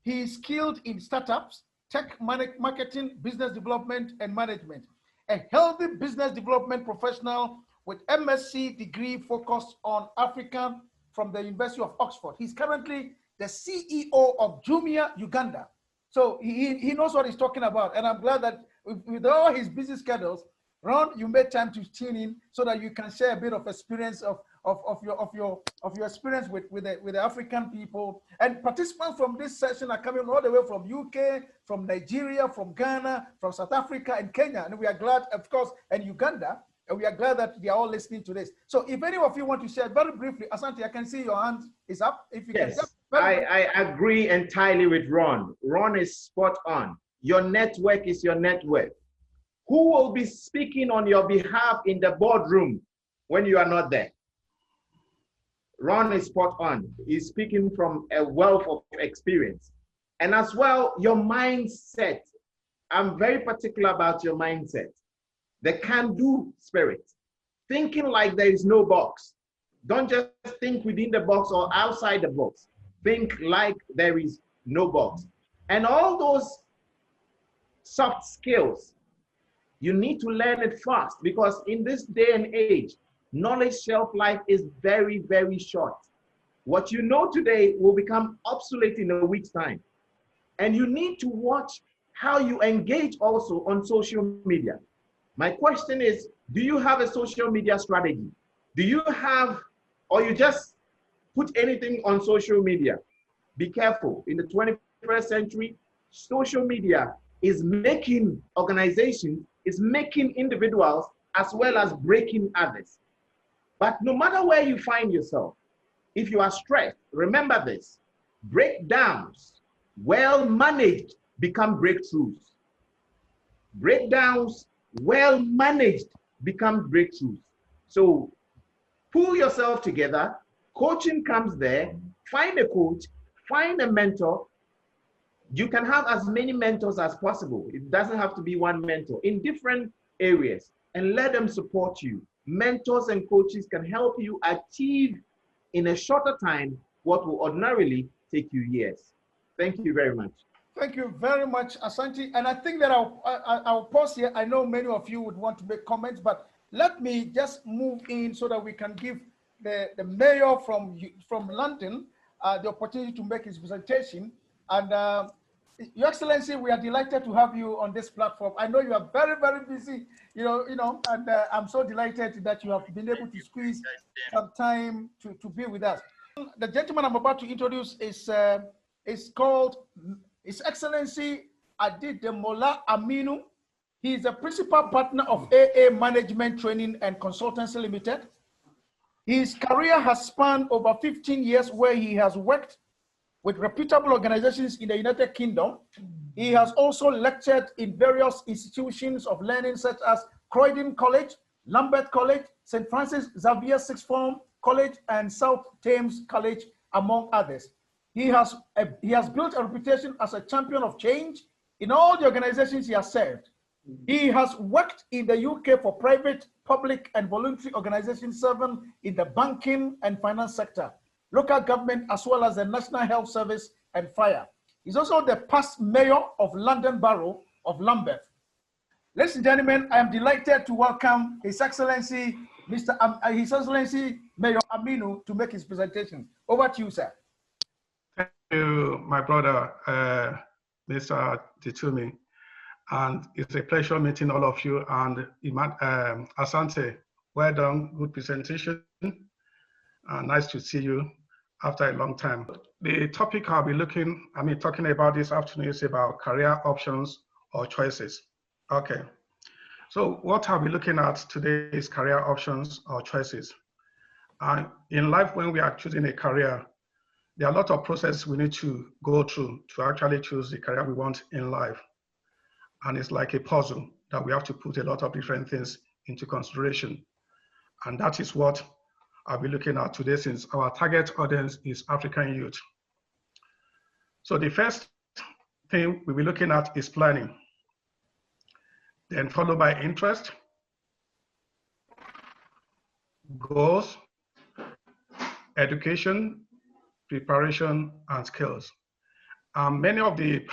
He is skilled in startups, tech marketing, business development, and management. A healthy business development professional with MSc degree focused on Africa from the University of Oxford. He's currently the CEO of Jumia Uganda. So he knows what he's talking about. And I'm glad that with all his busy schedules, Ron, you made time to tune in so that you can share a bit of experience of your experience with the African people. And participants from this session are coming all the way from UK, from Nigeria, from Ghana, from South Africa, and Kenya. And we are glad, of course, and Uganda. And we are glad that they are all listening to this. So if any of you want to share very briefly, Asante, I can see your hand is up. If you Yes, can I agree entirely with Ron. Ron is spot on. Your network is your network. Who will be speaking on your behalf in the boardroom when you are not there? Ron is spot on. He's speaking from a wealth of experience. And as well, your mindset. I'm very particular about your mindset. The can-do spirit. Thinking like there is no box. Don't just think within the box or outside the box. Think like there is no box. And all those soft skills, you need to learn it fast, because in this day and age, knowledge shelf life is very, very short. What you know today will become obsolete in a week's time. And you need to watch how you engage also on social media. My question is, do you have a social media strategy? Do you have, or you just put anything on social media? Be careful. In the 21st century, social media is making organizations, is making individuals, as well as breaking others. But no matter where you find yourself, if you are stressed, remember this: breakdowns, well managed, become breakthroughs. Breakdowns, well managed, become breakthroughs. So pull yourself together. Coaching comes there. Find a coach, find a mentor. You can have as many mentors as possible. It doesn't have to be one mentor in different areas, and let them support you. Mentors and coaches can help you achieve in a shorter time what will ordinarily take you years. Thank you very much. Thank you very much, Asante. And I think that I'll pause here. I know many of you would want to make comments, but let me just move in so that we can give the mayor from London the opportunity to make his presentation. And Your Excellency, we are delighted to have you on this platform. I know you are very, very busy, and I'm so delighted that you have been able to squeeze some time to be with us. The gentleman I'm about to introduce is called His Excellency Adedemola Aminu. He is a principal partner of AA Management Training and Consultancy Limited. His career has spanned over 15 years, where he has worked with reputable organizations in the United Kingdom. He has also lectured in various institutions of learning such as Croydon College, Lambeth College, St. Francis Xavier Sixth Form College, and South Thames College, among others. He has built a reputation as a champion of change in all the organizations he has served. He has worked in the UK for private, public, and voluntary organizations serving in the banking and finance sector, local government, as well as the National Health Service and Fire. He's also the past mayor of London Borough of Lambeth. Ladies and gentlemen, I am delighted to welcome His Excellency, His Excellency Mayor Aminu, to make his presentation. Over to you, sir. Thank you, my brother, Mr. Titumi. And it's a pleasure meeting all of you. And Asante, well done, good presentation. Nice to see you after a long time. The topic I'll be talking about this afternoon is about career options or choices. Okay, so what I'll be looking at today is career options or choices. And in life, when we are choosing a career, there are a lot of processes we need to go through to actually choose the career we want in life. And it's like a puzzle that we have to put a lot of different things into consideration. And that is what I'll be looking at today, since our target audience is African youth. So the first thing we'll be looking at is planning, then followed by interest, goals, education, preparation, and skills. Many of the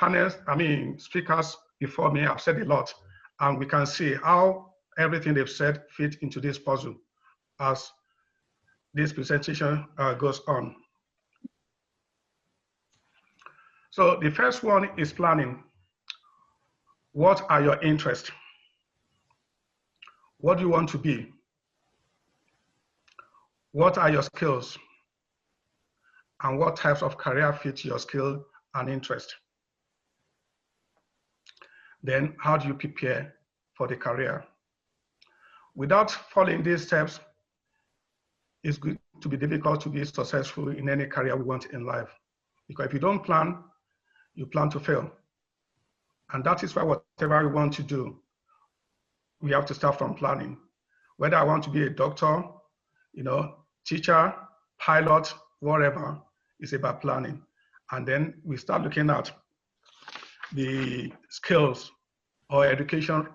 speakers before me have said a lot, and we can see how everything they've said fit into this puzzle as this presentation goes on. So the first one is planning. What are your interests? What do you want to be? What are your skills? And what types of career fit your skill and interest? Then how do you prepare for the career? Without following these steps, it's going to be difficult to be successful in any career we want in life. Because if you don't plan, you plan to fail. And that is why whatever we want to do, we have to start from planning. Whether I want to be a doctor, teacher, pilot, whatever, it's about planning. And then we start looking at the skills or education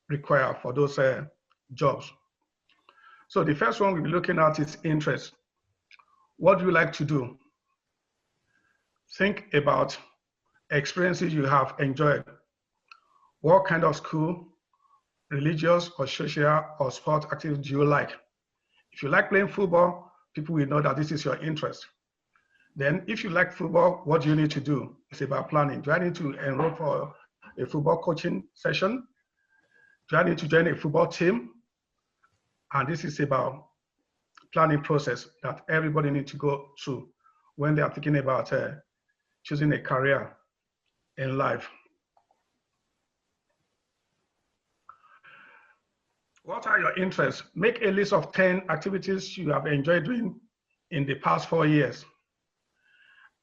required for those jobs. So the first one we'll be looking at is interest. What do you like to do? Think about experiences you have enjoyed. What kind of school, religious or social or sport activity do you like? If you like playing football, people will know that this is your interest. Then if you like football, what do you need to do? It's about planning. Do I need to enroll for a football coaching session? Do I need to join a football team? And this is about planning process that everybody needs to go through when they are thinking about choosing a career in life. What are your interests? Make a list of 10 activities you have enjoyed doing in the past 4 years.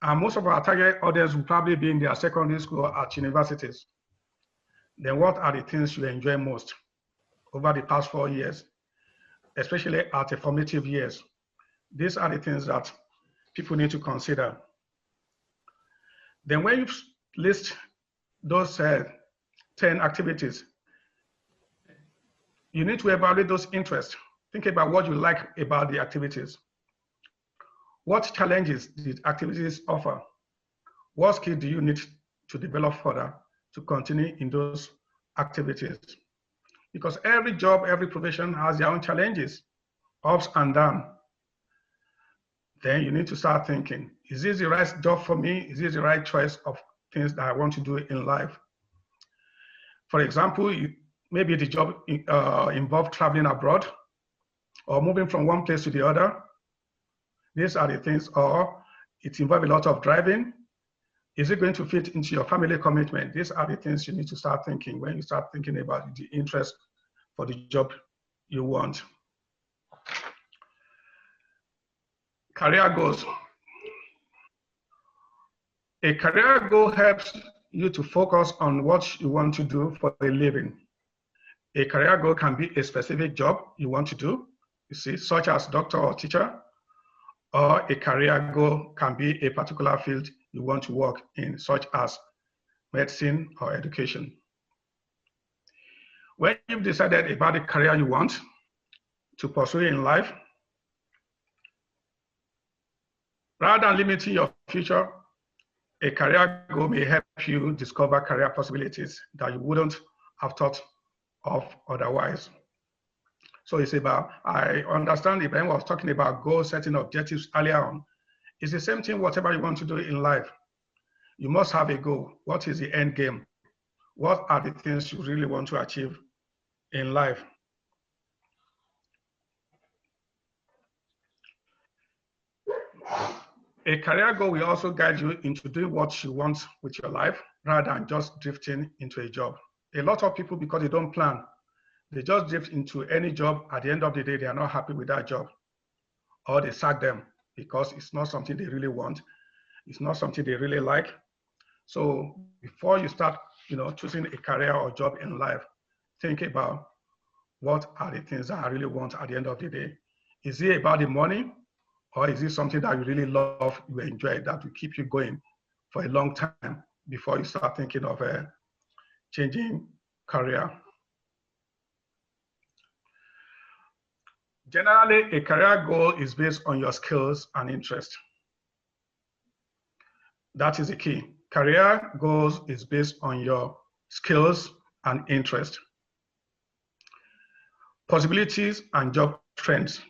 And most of our target audience will probably be in their secondary school or at universities. Then what are the things you enjoy most over the past 4 years, especially at the formative years? These are the things that people need to consider. Then when you list those 10 activities, you need to evaluate those interests. Think about what you like about the activities. What challenges did activities offer? What skill do you need to develop further to continue in those activities? Because every job, every profession has their own challenges, ups and downs. Then you need to start thinking, is this the right job for me? Is this the right choice of things that I want to do in life? For example, maybe the job involved traveling abroad or moving from one place to the other. These are the things, or it involves a lot of driving. Is it going to fit into your family commitment? These are the things you need to start thinking when you start thinking about the interest for the job you want. Career goals. A career goal helps you to focus on what you want to do for a living. A career goal can be a specific job you want to do, you see, such as doctor or teacher, or a career goal can be a particular field you want to work in, such as medicine or education. When you've decided about the career you want to pursue in life, rather than limiting your future, a career goal may help you discover career possibilities that you wouldn't have thought of otherwise. So it's about, I understand Ibrahim was talking about goal setting objectives earlier on. It's the same thing, whatever you want to do in life. You must have a goal. What is the end game? What are the things you really want to achieve in life? A career goal will also guide you into doing what you want with your life rather than just drifting into a job. A lot of people, because they don't plan, they just drift into any job. At the end of the day, they are not happy with that job, or they sack them because it's not something they really want. It's not something they really like. So before you start, choosing a career or job in life, think about what are the things that I really want at the end of the day. Is it about the money, or is it something that you really love, you enjoy, that will keep you going for a long time before you start thinking of changing career? Generally, a career goal is based on your skills and interests. That is the key. Career goals is based on your skills and interest. Possibilities and job trends.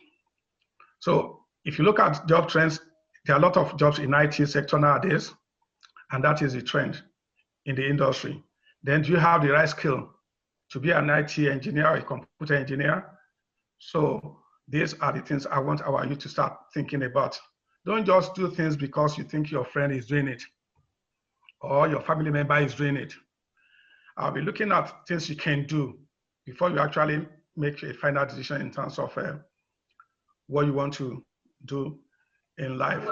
So if you look at job trends, there are a lot of jobs in IT sector nowadays, and that is the trend in the industry. Then do you have the right skill? to be an IT engineer or a computer engineer. So these are the things I want our youth to start thinking about. Don't just do things because you think your friend is doing it or your family member is doing it. I'll be looking at things you can do before you actually make a final decision in terms of what you want to do in life.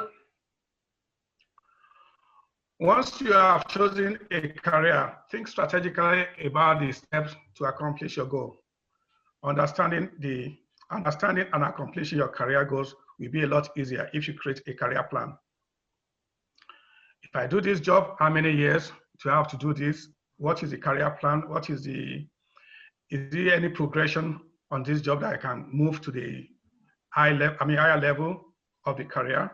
Once you have chosen a career, think strategically about the steps to accomplish your goal. Understanding and accomplishing your career goals will be a lot easier if you create a career plan. If I do this job, how many years do I have to do this? What is the career plan? Is there any progression on this job that I can move to the higher level of the career?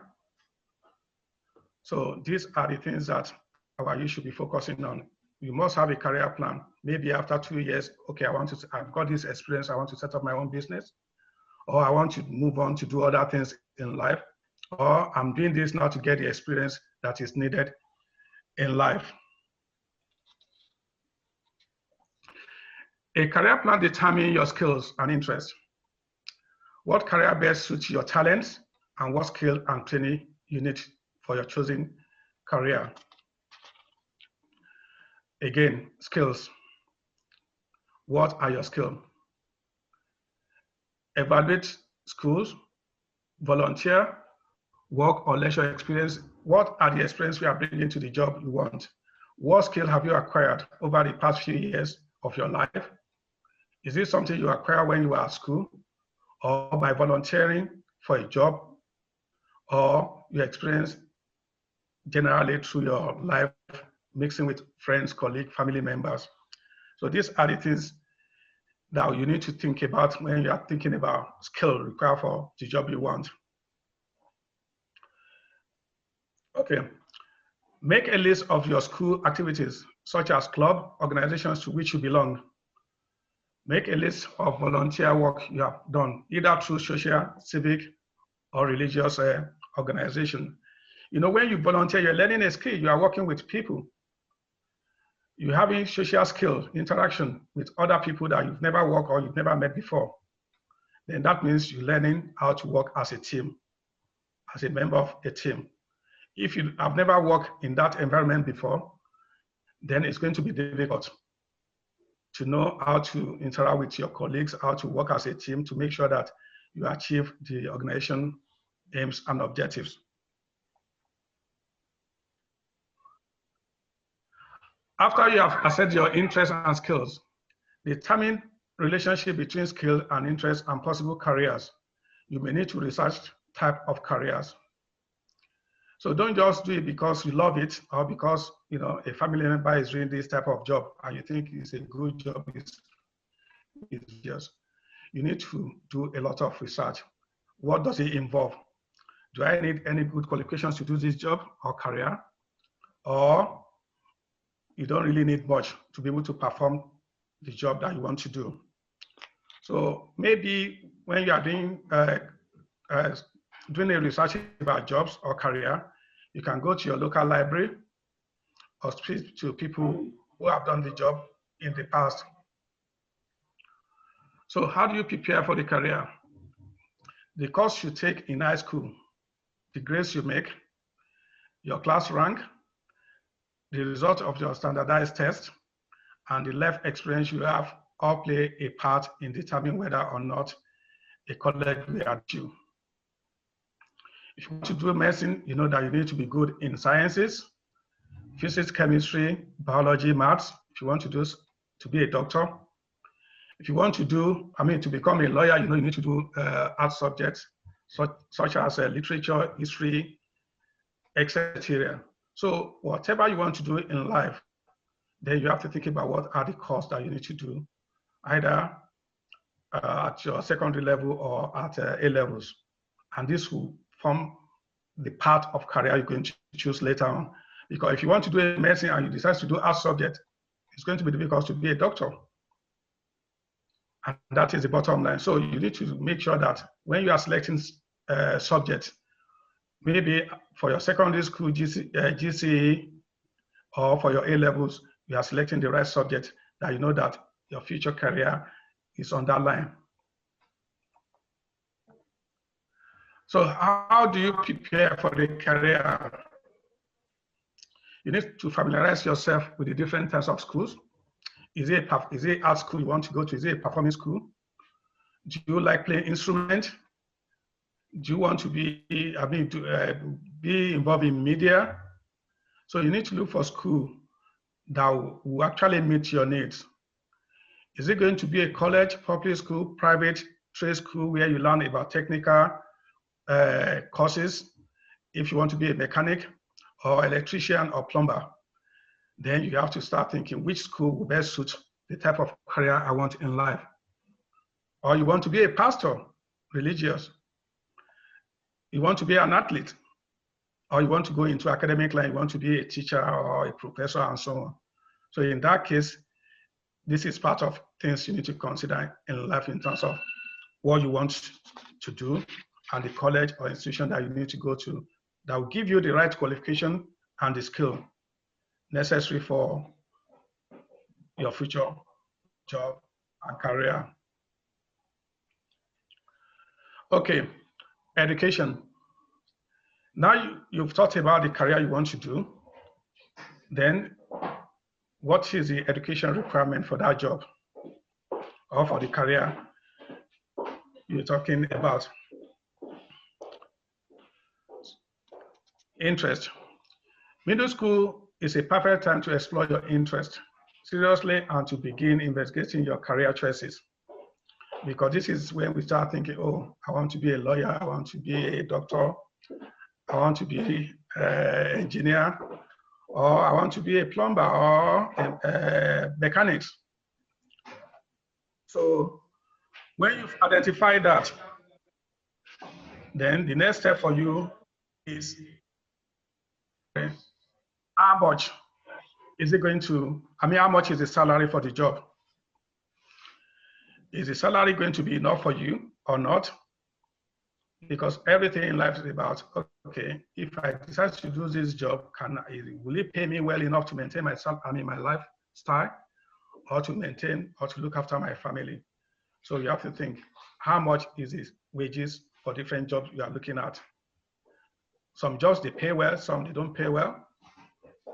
So these are the things that our youth should be focusing on. You must have a career plan. Maybe after 2 years, okay, I've got this experience, I want to set up my own business, or I want to move on to do other things in life, or I'm doing this now to get the experience that is needed in life. A career plan determines your skills and interests. What career best suits your talents and what skill and training you need for your chosen career. Again, skills. What are your skills? Evaluate schools, volunteer, work or leisure experience. What are the experiences you are bringing to the job you want? What skill have you acquired over the past few years of your life? Is this something you acquired when you were at school or by volunteering for a job, or you experience generally through your life, mixing with friends, colleagues, family members? So these are the things that you need to think about when you are thinking about skill required for the job you want. Okay, make a list of your school activities, such as club, organizations to which you belong. Make a list of volunteer work you have done, either through social, civic, or religious organization. You know, when you volunteer, you're learning a skill, you are working with people. You're having social skill, interaction with other people that you've never worked or you've never met before. Then that means you're learning how to work as a team, as a member of a team. If you have never worked in that environment before, then it's going to be difficult to know how to interact with your colleagues, how to work as a team to make sure that you achieve the organization aims and objectives. After you have assessed your interests and skills, determine relationship between skill and interest and possible careers. You may need to research type of careers. So don't just do it because you love it or because a family member is doing this type of job and you think it's a good job. It's just, you need to do a lot of research. What does it involve? Do I need any good qualifications to do this job or career? Or you don't really need much to be able to perform the job that you want to do. So maybe when you are doing a research about jobs or career, you can go to your local library or speak to people who have done the job in the past. So how do you prepare for the career? The course you take in high school, the grades you make, your class rank, the result of your standardized test, and the life experience you have all play a part in determining whether or not a college will admit you. If you want to do medicine, you know that you need to be good in sciences, physics, chemistry, biology, maths. If you want to do to be a doctor, if you want to to become a lawyer, you know you need to do art subjects such as literature, history, etc. So whatever you want to do in life, then you have to think about what are the courses that you need to do, either at your secondary level or at A levels. And this will form the part of career you're going to choose later on. Because if you want to do medicine and you decide to do art subject, it's going to be difficult to be a doctor. And that is the bottom line. So you need to make sure that when you are selecting subjects, maybe for your secondary school GCE or for your A levels, you are selecting the right subject that you know that your future career is on that line. So how do you prepare for the career? You need to familiarize yourself with the different types of schools. Is it art school you want to go to? Is it a performing school? Do you like playing instrument? Do you want to be involved in media? So you need to look for school that will actually meet your needs. Is it going to be a college, public school, private, trade school where you learn about technical courses? If you want to be a mechanic or electrician or plumber, then you have to start thinking which school will best suit the type of career I want in life. Or you want to be a pastor, religious. You want to be an athlete, or you want to go into academic line, you want to be a teacher or a professor and so on. So in that case, this is part of things you need to consider in life in terms of what you want to do and the college or institution that you need to go to that will give you the right qualification and the skill necessary for your future job and career. Okay, education. Now you've talked about the career you want to do. Then what is the education requirement for that job or for the career you're talking about? Interest. Middle school is a perfect time to explore your interest seriously and to begin investigating your career choices. Because this is when we start thinking, oh, I want to be a lawyer, I want to be a doctor, I want to be an engineer, or I want to be a plumber or a mechanic. So when you've identified that, then the next step for you is how much is it going to, how much is the salary for the job? Is the salary going to be enough for you or not? Because everything in life is about, okay, if I decide to do this job, will it pay me well enough to maintain myself, my lifestyle, or to maintain or to look after my family? So you have to think, how much is the wages for different jobs you are looking at? Some jobs, they pay well, some they don't pay well.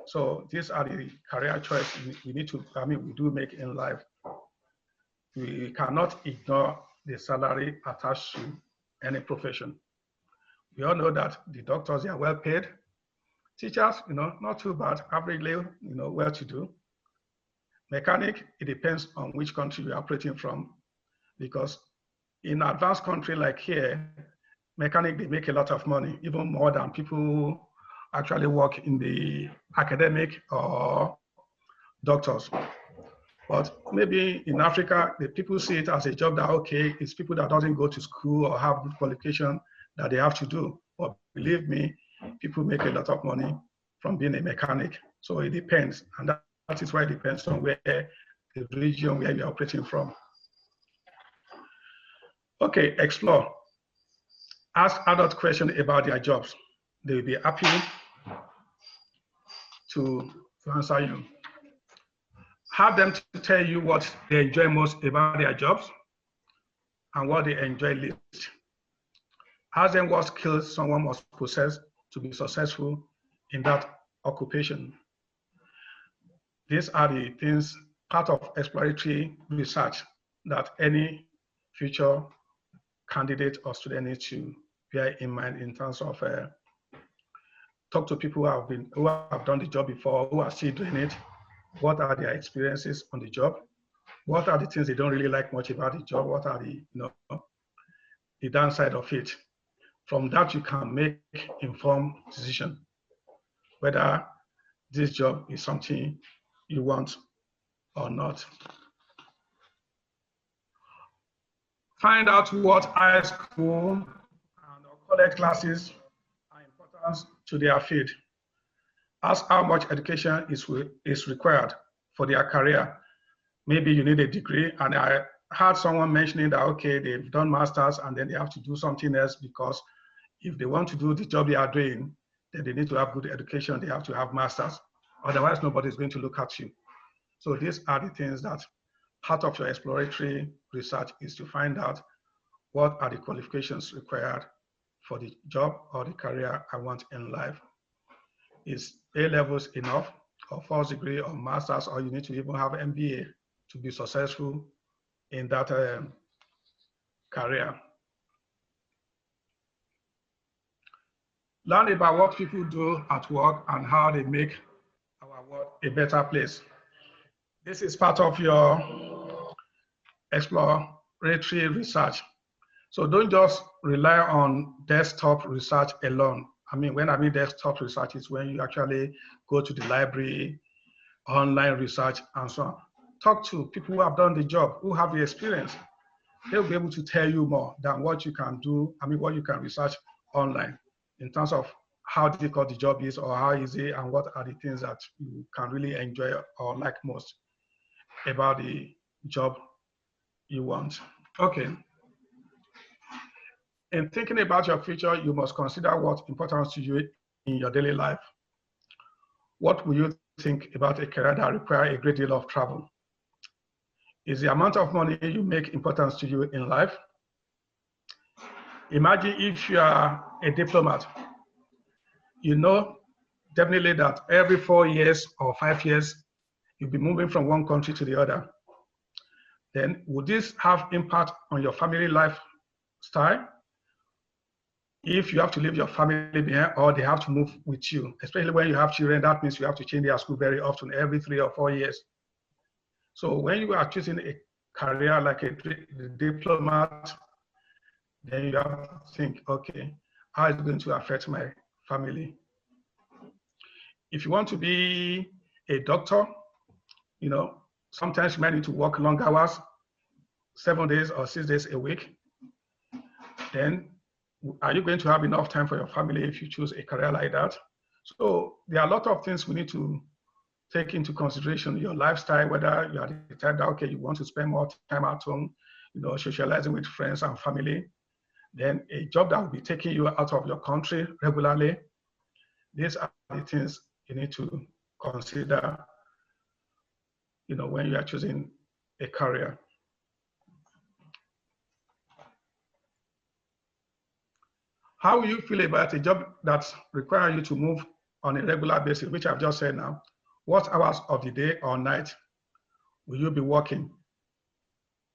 So these are the career choices we need to, we do make in life. We cannot ignore the salary attached to any profession. We all know that the doctors, they are well paid. Teachers, not too bad, averagely, well to do. Mechanic, it depends on which country you're operating from. Because in an advanced country like here, mechanic, they make a lot of money, even more than people who actually work in the academic or doctors. But maybe in Africa, the people see it as a job that, okay, it's people that doesn't go to school or have good qualification that they have to do. But believe me, people make a lot of money from being a mechanic. So it depends. And that is why it depends on where the region where you're operating from. Okay, explore. Ask adult questions about their jobs. They will be happy to answer you. Have them to tell you what they enjoy most about their jobs and what they enjoy least. Ask them what skills someone must possess to be successful in that occupation. These are the things, part of exploratory research that any future candidate or student needs to bear in mind in terms of talk to people who have done the job before, who are still doing it. What are their experiences on the job? What are the things they don't really like much about the job? What are the downside of it? From that, you can make informed decision whether this job is something you want or not. Find out what high school and college classes are important to their field. Ask how much education is required for their career. Maybe you need a degree, and I heard someone mentioning that, okay, they've done masters and then they have to do something else because if they want to do the job they are doing, then they need to have good education, they have to have masters. Otherwise, nobody's going to look at you. So these are the things that part of your exploratory research is to find out what are the qualifications required for the job or the career I want in life. Is A-levels enough, or first degree, or master's, or you need to even have MBA to be successful in that career? Learn about what people do at work and how they make our world a better place. This is part of your exploratory research. So don't just rely on desktop research alone. I mean, when I mean desktop research, is when you actually go to the library, online research, and so on. Talk to people who have done the job, who have the experience. They'll be able to tell you more than what you can do, what you can research online in terms of how difficult the job is or how easy and what are the things that you can really enjoy or like most about the job you want. Okay. In thinking about your future, you must consider what's important to you in your daily life. What will you think about a career that requires a great deal of travel? Is the amount of money you make important to you in life? Imagine if you are a diplomat. You know definitely that every 4 years or 5 years, you'll be moving from one country to the other. Then would this have impact on your family lifestyle? If you have to leave your family behind or they have to move with you, especially when you have children, that means you have to change their school very often, every 3 or 4 years. So when you are choosing a career like a diplomat, then you have to think, okay, how is it going to affect my family? If you want to be a doctor, sometimes you might need to work long hours, 7 days or 6 days a week. Then are you going to have enough time for your family if you choose a career like that? So there are a lot of things we need to take into consideration. Your lifestyle, whether you are the type that, okay, you want to spend more time at home, socializing with friends and family. Then a job that will be taking you out of your country regularly. These are the things you need to consider, when you are choosing a career. How will you feel about a job that requires you to move on a regular basis, which I've just said now? What hours of the day or night will you be working?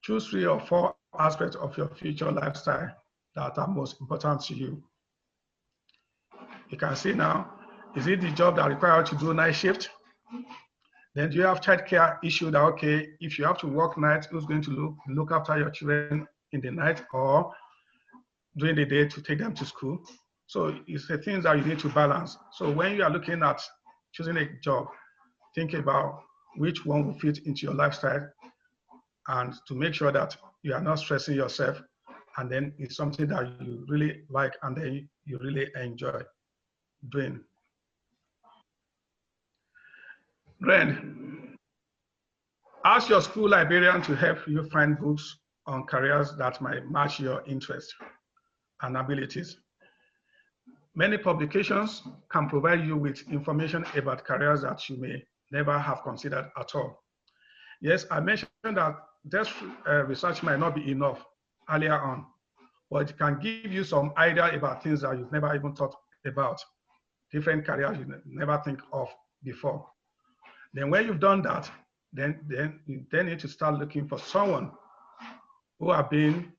Choose 3 or 4 aspects of your future lifestyle that are most important to you. You can see now, is it the job that requires you to do night shift? Then do you have childcare issue that, okay, if you have to work night, who's going to look after your children in the night or during the day to take them to school? So it's the things that you need to balance. So when you are looking at choosing a job, think about which one will fit into your lifestyle and to make sure that you are not stressing yourself, and then it's something that you really like and then you really enjoy doing. Ren, ask your school librarian to help you find books on careers that might match your interests and abilities. Many publications can provide you with information about careers that you may never have considered at all. Yes, I mentioned that this research might not be enough earlier on, but it can give you some idea about things that you've never even thought about, different careers you never think of before. Then when you've done that, then you need to start looking for someone who have been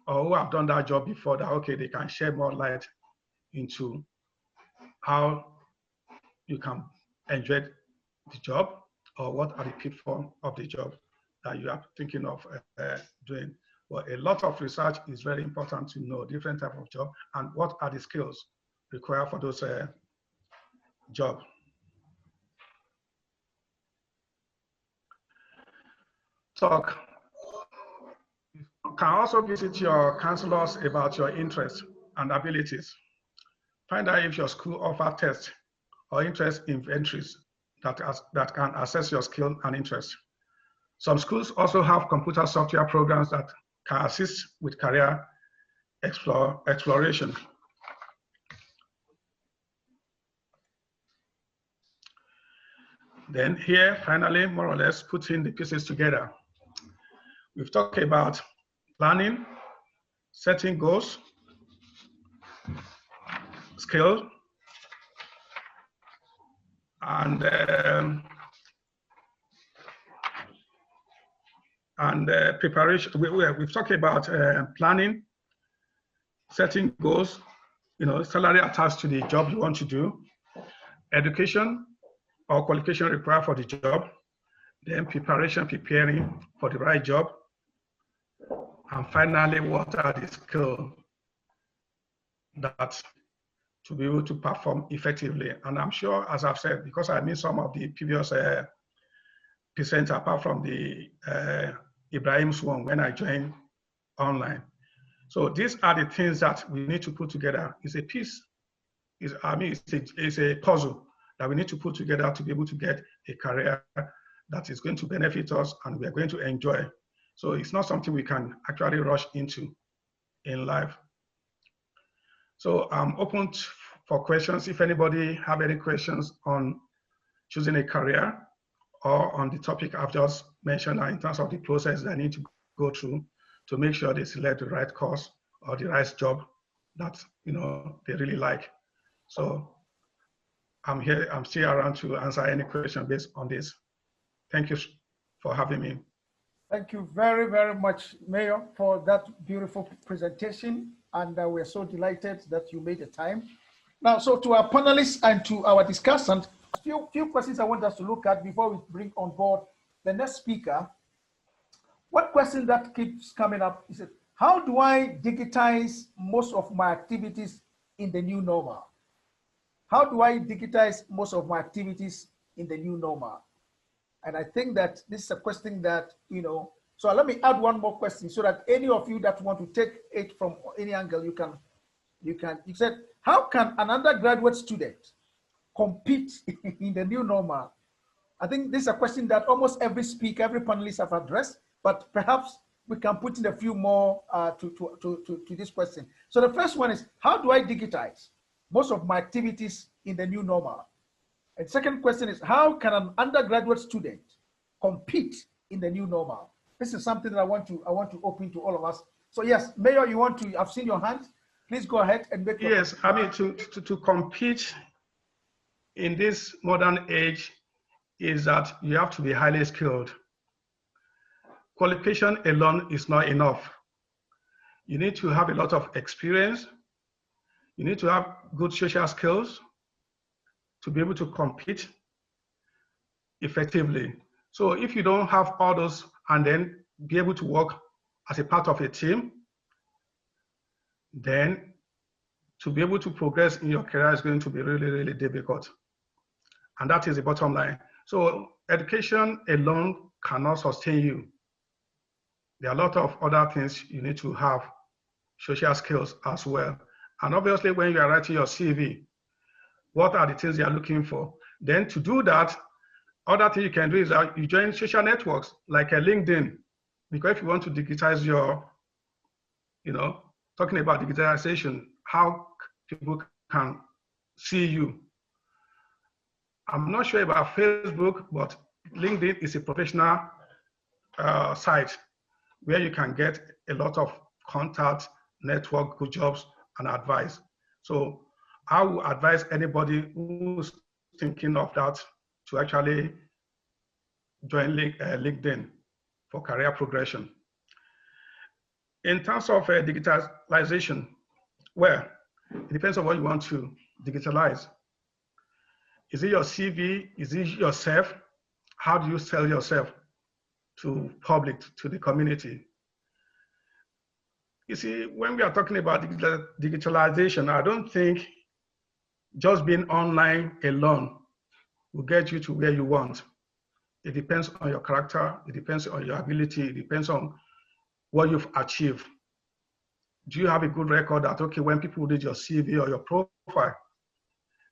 or who have done that job before, that, okay, they can shed more light into how you can enjoy the job or what are the pitfalls of the job that you are thinking of doing. But a lot of research is very important to know different type of job and what are the skills required for those jobs. Talk. You can also visit your counselors about your interests and abilities. Find out if your school offers tests or interest inventories that can assess your skill and interest. Some schools also have computer software programs that can assist with career exploration. Then here, finally, more or less, putting the pieces together. We've talked about planning, setting goals, skill, and preparation. We've talked about planning, setting goals, salary attached to the job you want to do, education or qualification required for the job, then preparing for the right job, and finally, what are the skills that to be able to perform effectively. And I'm sure, as I've said, because I meet some of the previous presenters, apart from the Ibrahim's one when I joined online. So these are the things that we need to put together. It's a piece, it's a puzzle that we need to put together to be able to get a career that is going to benefit us and we are going to enjoy. So it's not something we can actually rush into in life. So I'm open for questions. If anybody have any questions on choosing a career or on the topic I've just mentioned in terms of the process they need to go through to make sure they select the right course or the right job that they really like. So I'm here, I'm still around to answer any question based on this. Thank you for having me. Thank you very, very much, Mayor, for that beautiful presentation. And we're so delighted that you made the time. Now, so to our panelists and to our discussants, few questions I want us to look at before we bring on board the next speaker. One question that keeps coming up is, how do I digitize most of my activities in the new normal? How do I digitize most of my activities in the new normal? And I think that this is a question that, so let me add one more question so that any of you that want to take it from any angle, you can. You said, how can an undergraduate student compete in the new normal? I think this is a question that almost every speaker, every panelist have addressed, but perhaps we can put in a few more to this question. So the first one is, how do I digitize most of my activities in the new normal? And second question is, how can an undergraduate student compete in the new normal? This is something that I want to open to all of us. So yes, Mayor, I've seen your hand. Please go ahead and make your Yes, I mean, to compete in this modern age is that you have to be highly skilled. Qualification alone is not enough. You need to have a lot of experience. You need to have good social skills to be able to compete effectively. So if you don't have all those and then be able to work as a part of a team, then to be able to progress in your career is going to be really, really difficult. And that is the bottom line. So education alone cannot sustain you. There are a lot of other things you need to have, social skills as well. And obviously when you are writing your CV, what are the things you are looking for? Then to do that, other thing you can do is that you join social networks like a LinkedIn, because if you want to digitize your, talking about digitalization, how people can see you. I'm not sure about Facebook, but LinkedIn is a professional site where you can get a lot of contact, network, good jobs, and advice. So I would advise anybody who's thinking of that to actually join LinkedIn for career progression. In terms of digitalization, well, it depends on what you want to digitalize. Is it your CV? Is it yourself? How do you sell yourself to public, to the community? You see, when we are talking about digitalization, I don't think just being online alone will get you to where you want. It depends on your character, it depends on your ability, it depends on what you've achieved. Do you have a good record that, okay, when people read your CV or your profile,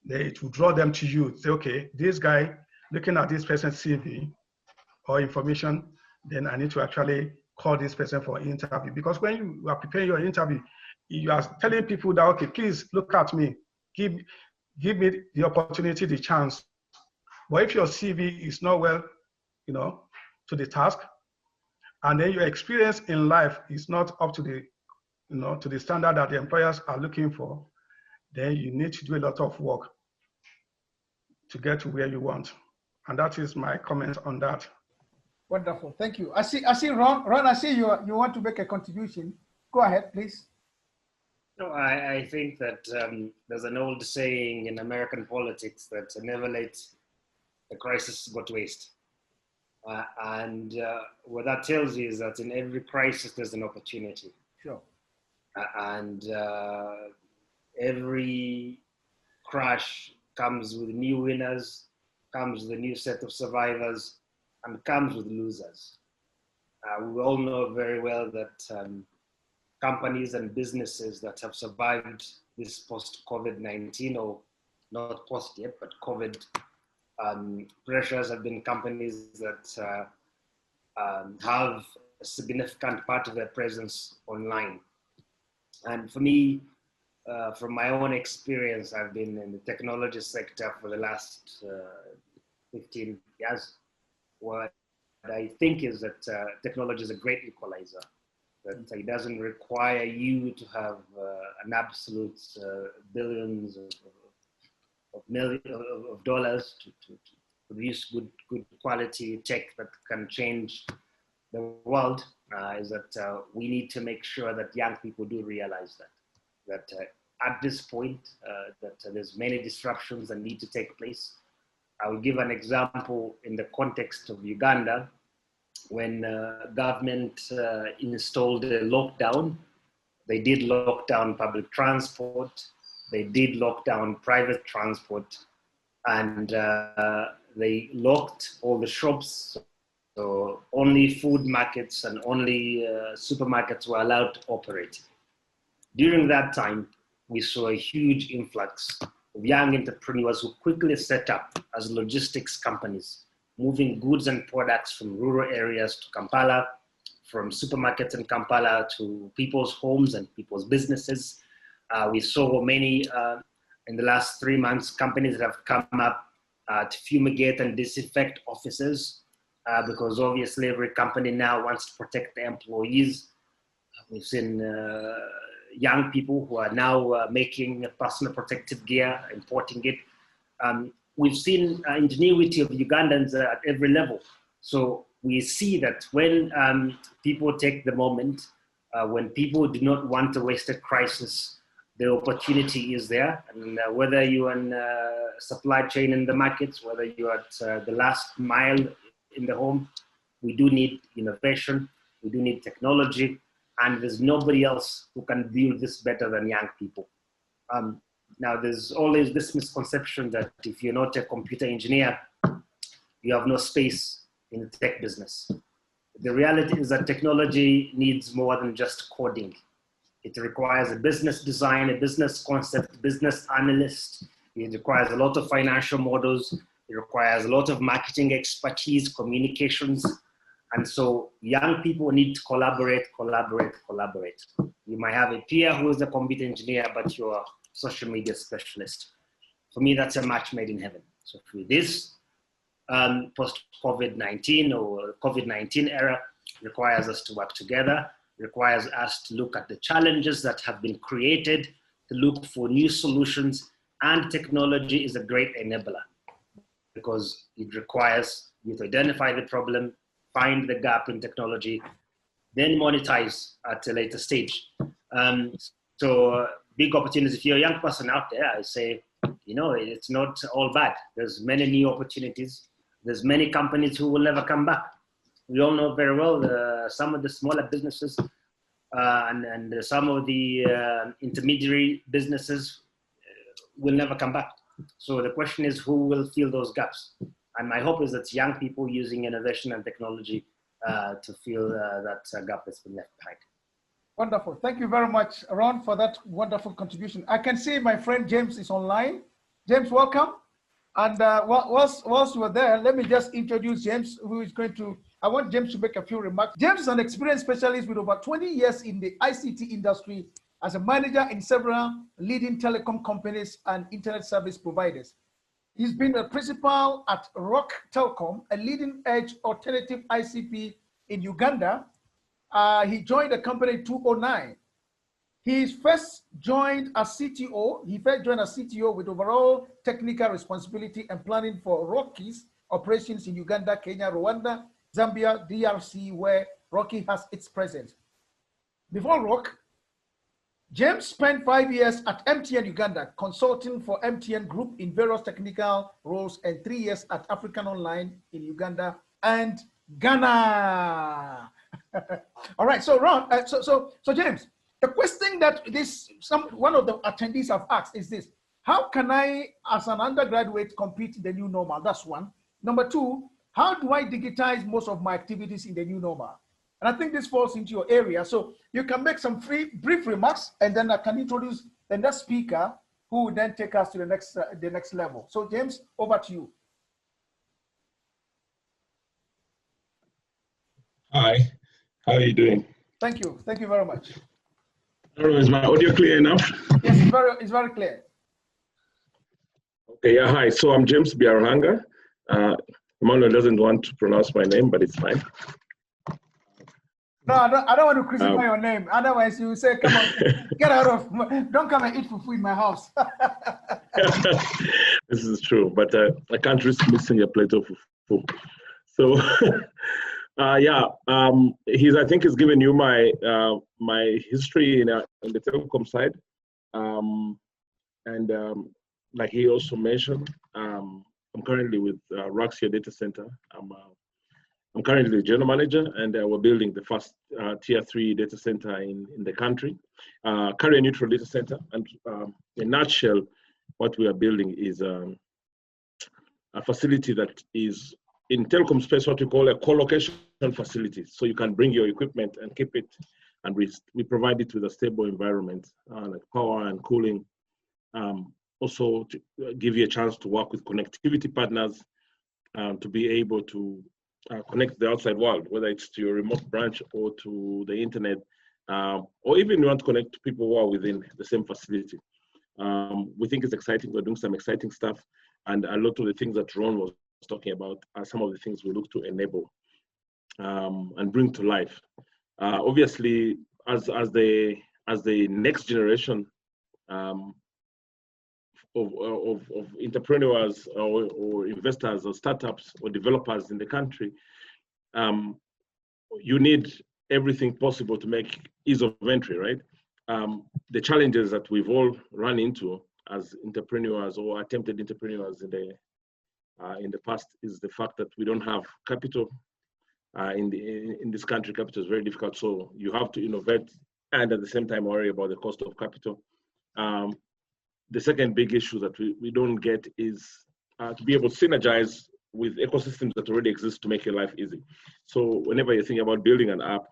it will draw them to you. Say, okay, this guy, looking at this person's CV or information, then I need to actually call this person for an interview. Because when you are preparing your interview, you are telling people that, okay, please look at me, give me the opportunity, the chance. But if your CV is not well, to the task, and then your experience in life is not up to the, to the standard that the employers are looking for, then you need to do a lot of work to get to where you want. And that is my comment on that. Wonderful, thank you. I see Ron. Ron, I see you want to make a contribution. Go ahead, please. No, I think that there's an old saying in American politics that never let a crisis go to waste. And what that tells you is that in every crisis, there's an opportunity. Sure. And every crash comes with new winners, comes with a new set of survivors, and comes with losers. We all know very well that companies and businesses that have survived this post-COVID-19, or not post yet, but COVID pressures, have been companies that have a significant part of their presence online. And for me, from my own experience, I've been in the technology sector for the last 15 years. What I think is that technology is a great equalizer, that it doesn't require you to have an absolute billions of millions of dollars to produce good quality tech that can change the world. Is that we need to make sure that young people do realize that at this point, that there's many disruptions that need to take place. I will give an example in the context of Uganda. When government installed a lockdown, they did lock down public transport, they did lock down private transport, and they locked all the shops. So only food markets and only supermarkets were allowed to operate. During that time, we saw a huge influx of young entrepreneurs who quickly set up as logistics companies, moving goods and products from rural areas to Kampala, from supermarkets in Kampala to people's homes and people's businesses. We saw many, in the last 3 months, companies that have come up to fumigate and disinfect offices, because obviously every company now wants to protect their employees. We've seen young people who are now making personal protective gear, importing it. We've seen ingenuity of Ugandans at every level. So we see that when people take the moment, when people do not want a wasted crisis, the opportunity is there. And whether you're in supply chain in the markets, whether you're at the last mile in the home, we do need innovation, we do need technology, and there's nobody else who can build this better than young people. Now, there's always this misconception that if you're not a computer engineer, you have no space in the tech business. The reality is that technology needs more than just coding. It requires a business design, a business concept, business analyst. It requires a lot of financial models. It requires a lot of marketing expertise, communications. And so young people need to collaborate. You might have a peer who is a computer engineer, but you're a social media specialist. For me, that's a match made in heaven. So through this post-COVID-19 or COVID-19 era, requires us to work together, requires us to look at the challenges that have been created, to look for new solutions, and technology is a great enabler because it requires you to identify the problem, find the gap in technology, then monetize at a later stage. So big opportunities. If you're a young person out there, I say, it's not all bad. There's many new opportunities. There's many companies who will never come back. We all know very well some of the smaller businesses and some of the intermediary businesses will never come back. So the question is, who will fill those gaps? And my hope is that young people using innovation and technology to fill that gap that's been left behind. Wonderful. Thank you very much, Ron, for that wonderful contribution. I can see my friend James is online. James, welcome. And whilst we're there, let me just introduce James, who is going to, I want James to make a few remarks. James is an experienced specialist with over 20 years in the ICT industry as a manager in several leading telecom companies and internet service providers. He's been a principal at Rock Telecom, a leading edge alternative ICP in Uganda, He joined the company in 2009. He first joined as CTO. He first joined as CTO with overall technical responsibility and planning for Rocky's operations in Uganda, Kenya, Rwanda, Zambia, DRC, where Rocky has its presence. Before Rock, James spent 5 years at MTN Uganda, consulting for MTN Group in various technical roles, and 3 years at African Online in Uganda and Ghana. All right, so Ron, so James, the question that one of the attendees have asked is this: how can I, as an undergraduate, compete in the new normal? That's one. Number two, how do I digitize most of my activities in the new normal? And I think this falls into your area. So you can make some brief remarks, and then I can introduce the next speaker, who will then take us to the next level. So James, over to you. Hi, how are you doing? Thank you very much. I don't know, is my audio clear enough? Yes, it's very clear. Okay, yeah, hi. So I'm James Biarhanga. Emmanuel doesn't want to pronounce my name, but it's fine. No, I don't want to crucify your name. Otherwise, you say, come on, get out of, don't come and eat fufu in my house. This is true, but I can't risk missing a plate of fufu. So, yeah, I think he's given you my my history in the telecom side. Like he also mentioned, I'm currently with Roxia Data Center. I'm currently the general manager, and we're building the first tier 3 data center in the country, carrier neutral data center. And in a nutshell, what we are building is a facility that is in telecom space, what we call a co-location facility. So you can bring your equipment and keep it, and we provide it with a stable environment, like power and cooling. Also to give you a chance to work with connectivity partners to be able to connect to the outside world, whether it's to your remote branch or to the internet, or even you want to connect to people who are within the same facility. We think it's exciting. We're doing some exciting stuff, and a lot of the things that Ron was talking about are some of the things we look to enable and bring to life. Obviously, as the next generation of entrepreneurs or investors or startups or developers in the country, you need everything possible to make ease of entry, right? The challenges that we've all run into as entrepreneurs or attempted entrepreneurs in the past is the fact that we don't have capital. In this country, capital is very difficult, so you have to innovate and at the same time worry about the cost of capital. The second big issue that we don't get is to be able to synergize with ecosystems that already exist to make your life easy. So whenever you think about building an app,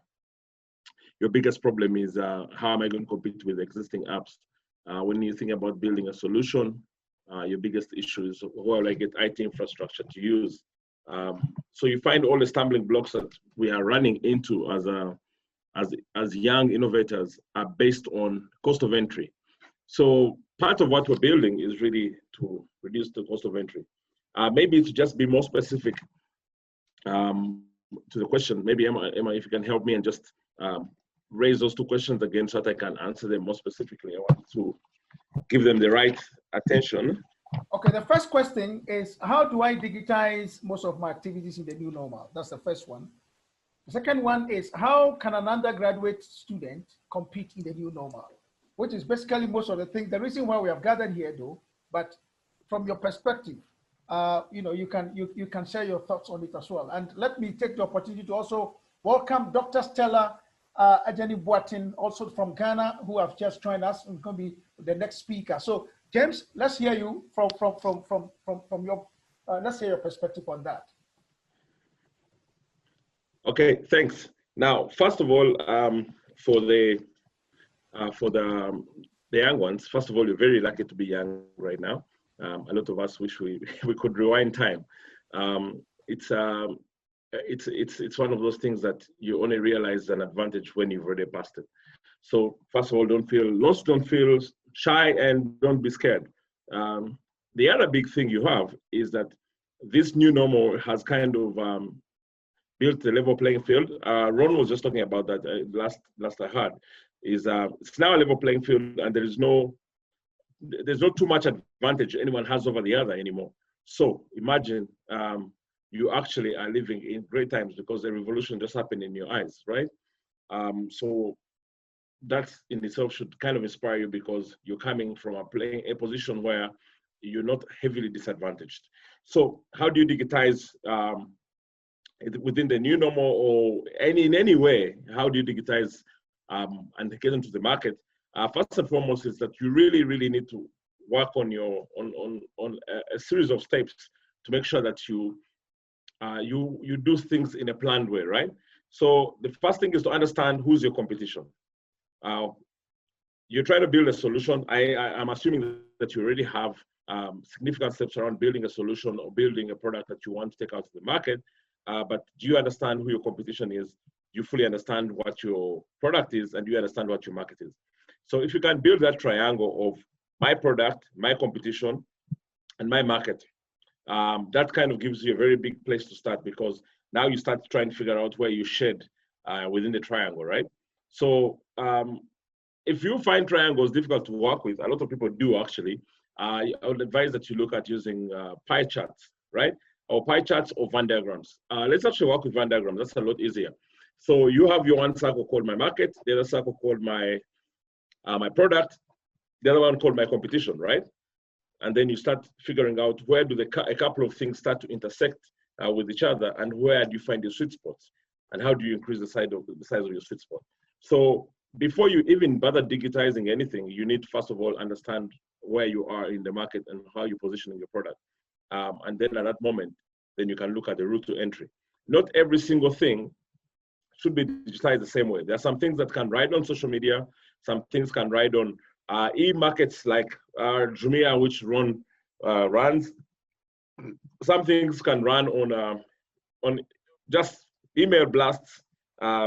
your biggest problem is how am I going to compete with existing apps? When you think about building a solution, your biggest issue is where will I get IT infrastructure to use? So you find all the stumbling blocks that we are running into as young innovators are based on cost of entry. So part of what we're building is really to reduce the cost of entry. Maybe to just be more specific to the question, maybe Emma, if you can help me and just raise those two questions again so that I can answer them more specifically. I want to give them the right attention. Okay, the first question is, how do I digitize most of my activities in the new normal? That's the first one. The second one is, how can an undergraduate student compete in the new normal? Which is basically most of the things, the reason why we have gathered here though, but from your perspective, you can share your thoughts on it as well. And let me take the opportunity to also welcome Dr. Stella Ajani Boatin, also from Ghana, who have just joined us and going to be the next speaker. So James, let's hear you from your, let's hear your perspective on that. Okay, thanks. Now, first of all, for the young ones, first of all, you're very lucky to be young right now. A lot of us wish we could rewind time. It's one of those things that you only realize an advantage when you've already passed it. So first of all, don't feel lost, don't feel shy, and don't be scared. The other big thing you have is that this new normal has kind of built the level playing field. Ron was just talking about that last I heard. Is it's now a level playing field, and there's not too much advantage anyone has over the other anymore. So imagine you actually are living in great times because a revolution just happened in your eyes, right? So that in itself should kind of inspire you because you're coming from a position where you're not heavily disadvantaged. So how do you digitize within the new normal or in any way? How do you digitize and get into the market? First and foremost is that you really need to work on your on a series of steps to make sure that you do things in a planned way, right? So the first thing is to understand who's your competition. You're trying to build a solution. I'm assuming that you already have significant steps around building a solution or building a product that you want to take out to the market. But do you understand who your competition is? Do you fully understand what your product is, and do you understand what your market is? So if you can build that triangle of my product, my competition, and my market, that kind of gives you a very big place to start, because now you start trying to figure out where you shed within the triangle, right? So if you find triangles difficult to work with, a lot of people do actually, I would advise that you look at using pie charts, right? Or pie charts or Venn diagrams. Let's actually work with Venn diagrams. That's a lot easier. So you have your one circle called my market, the other circle called my product, the other one called my competition, right? And then you start figuring out where do a couple of things start to intersect with each other, and where do you find your sweet spots, and how do you increase the size of your sweet spot. So before you even bother digitizing anything, you need to first of all understand where you are in the market and how you're positioning your product. And then at that moment, then you can look at the route to entry. Not every single thing should be digitized the same way. There are some things that can ride on social media, some things can ride on e-markets like Jumia, which runs. Some things can run on just email blasts,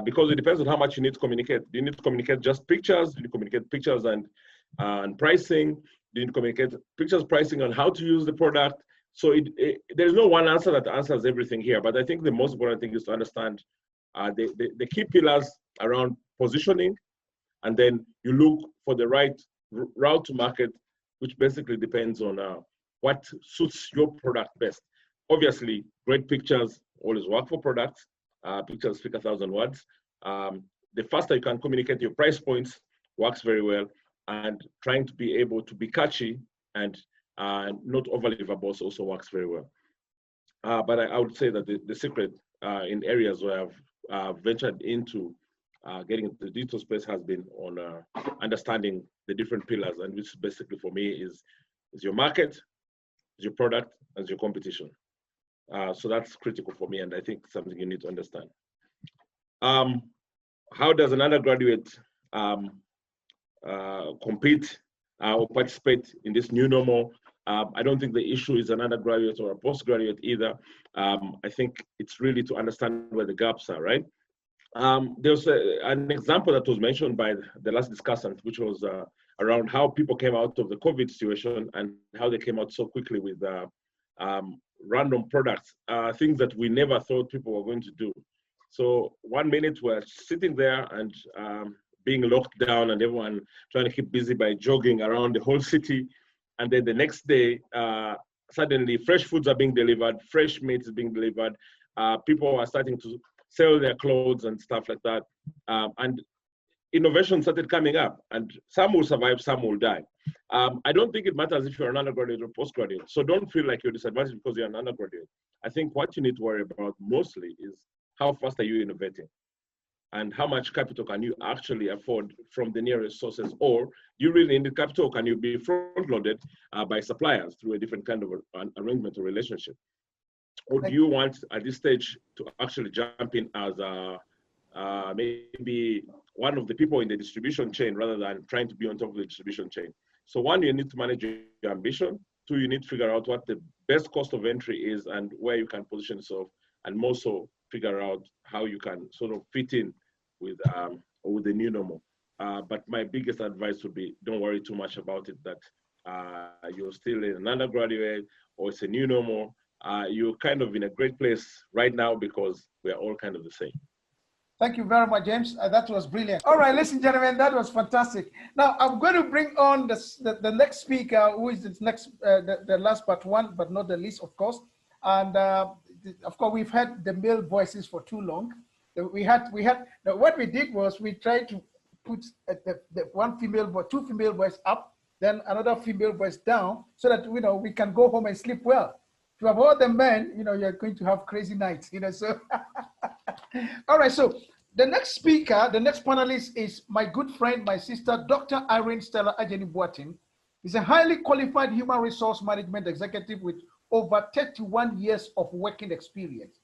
because it depends on how much you need to communicate. Do you need to communicate just pictures? Do you communicate pictures and pricing? Do you need to communicate pictures, pricing, on how to use the product? So there's no one answer that answers everything here, but I think the most important thing is to understand the key pillars around positioning, and then you look for the right route to market, which basically depends on what suits your product best. Obviously, great pictures always work for products. Pictures speak 1,000 words. The faster you can communicate your price points works very well, and trying to be able to be catchy and not overly verbose also works very well. But I would say that the secret in areas where I've ventured into getting into the digital space has been on understanding the different pillars, and which basically for me is your market, is your product, and your competition. So that's critical for me, and I think something you need to understand. How does an undergraduate compete or participate in this new normal? I don't think the issue is an undergraduate or a postgraduate either. I think it's really to understand where the gaps are, right? There's an example that was mentioned by the last discussant, which was around how people came out of the COVID situation and how they came out so quickly with random products, things that we never thought people were going to do. So 1 minute we're sitting there and being locked down and everyone trying to keep busy by jogging around the whole city. And then the next day, suddenly fresh foods are being delivered, fresh meat is being delivered. People are starting to sell their clothes and stuff like that. And innovation started coming up, and some will survive, some will die. I don't think it matters if you're an undergraduate or postgraduate. So don't feel like you're disadvantaged because you're an undergraduate. I think what you need to worry about mostly is how fast are you innovating, and how much capital can you actually afford from the nearest sources, or do you really need capital? Can you be front-loaded by suppliers through a different kind of an arrangement or relationship? Or do you want at this stage to actually jump in as maybe one of the people in the distribution chain rather than trying to be on top of the distribution chain? So one, you need to manage your ambition. Two, you need to figure out what the best cost of entry is and where you can position yourself, and more so figure out how you can sort of fit in with the new normal. But my biggest advice would be, don't worry too much about it, that you're still an undergraduate or it's a new normal. you're kind of in a great place right now because we are all kind of the same. Thank you very much, James. That was brilliant. All right, ladies and gentlemen, that was fantastic. Now, I'm going to bring on the next speaker, who is the next, the last but one, but not the least, of course. And of course, we've had the male voices for too long. Now what we did was we tried to put the one female voice, two female voice up, then another female voice down, so that we can go home and sleep well. If you have all the men, you're going to have crazy nights, so. All right, so the next speaker, the next panelist is my good friend, my sister, Dr. Irene Stella Ajeni-Boateng. He's a highly qualified human resource management executive with over 31 years of working experience.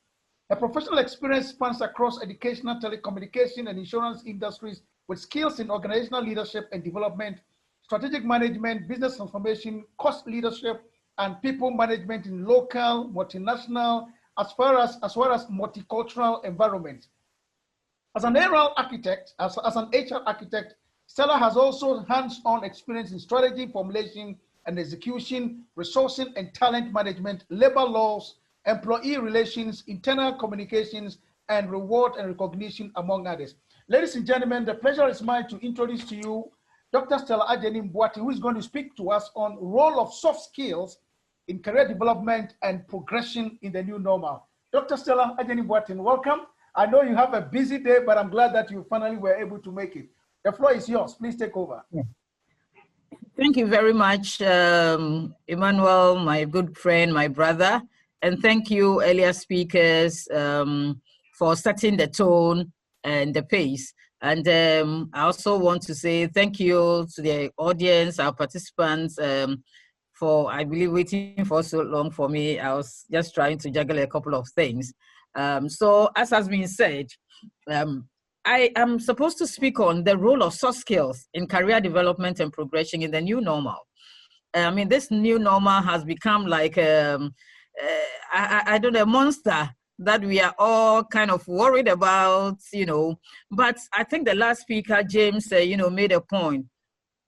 Her professional experience spans across educational, telecommunication, and insurance industries with skills in organizational leadership and development, strategic management, business transformation, cost leadership, and people management in local, multinational, as well as multicultural environments. As an HR architect, Stella has also hands-on experience in strategy formulation and execution, resourcing and talent management, labor laws, employee relations, internal communications, and reward and recognition, among others. Ladies and gentlemen, the pleasure is mine to introduce to you Dr. Stella Ajeni-Boateng, who is going to speak to us on role of soft skills in career development and progression in the new normal. Dr. Stella Ajeni-Boateng, welcome. I know you have a busy day, but I'm glad that you finally were able to make it. The floor is yours. Please take over. Thank you very much, Emmanuel, my good friend, my brother. And thank you, earlier speakers, for setting the tone and the pace. And I also want to say thank you to the audience, our participants, for, I believe, waiting for so long for me. I was just trying to juggle a couple of things. So as has been said, I am supposed to speak on the role of soft skills in career development and progression in the new normal. I mean, this new normal has become like, I don't know, a monster that we are all kind of worried about, but I think the last speaker, James, made a point.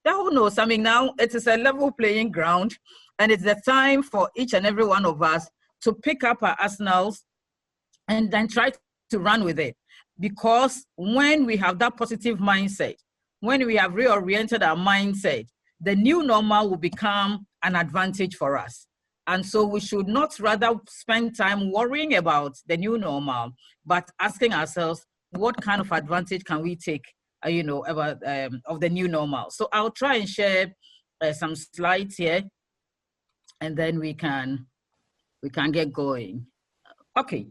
Who knows? I mean, now it is a level playing ground, and it's the time for each and every one of us to pick up our arsenals and then try to run with it. Because when we have that positive mindset, when we have reoriented our mindset, the new normal will become an advantage for us. And so we should not rather spend time worrying about the new normal, but asking ourselves, what kind of advantage can we take about of the new normal. So I'll try and share some slides here, and then we can get going. Okay,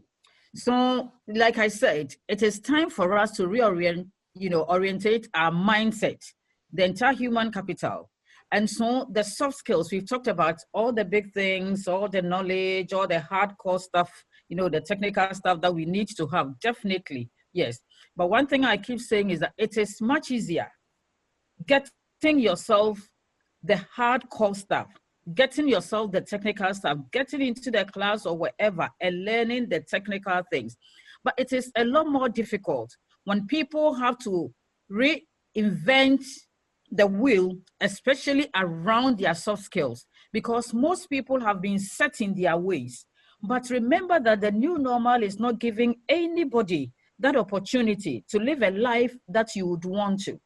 so like I said, it is time for us to orientate our mindset, the entire human capital. And so the soft skills, we've talked about all the big things, all the knowledge, all the hardcore stuff, the technical stuff that we need to have, definitely, yes. But one thing I keep saying is that it is much easier getting yourself the hardcore stuff, getting yourself the technical stuff, getting into the class or wherever and learning the technical things. But it is a lot more difficult when people have to reinvent the wheel, especially around their soft skills, because most people have been set in their ways. But remember that the new normal is not giving anybody that opportunity to live a life that you would want to.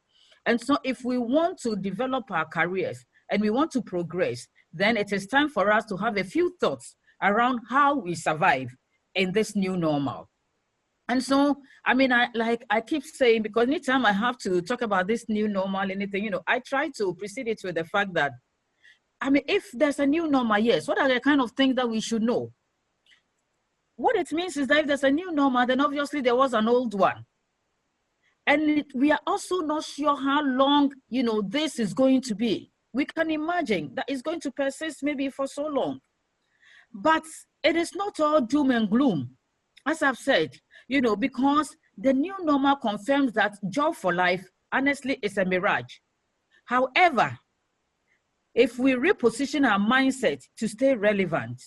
And so if we want to develop our careers and we want to progress, then it is time for us to have a few thoughts around how we survive in this new normal. And so, I mean, I keep saying, because anytime I have to talk about this new normal, anything, I try to precede it with the fact that, I mean, if there's a new normal, yes, what are the kind of things that we should know? What it means is that if there's a new normal, then obviously there was an old one. And we are also not sure how long, this is going to be. We can imagine that it's going to persist maybe for so long. But it is not all doom and gloom, as I've said, because the new normal confirms that job for life, honestly, is a mirage. However, if we reposition our mindset to stay relevant,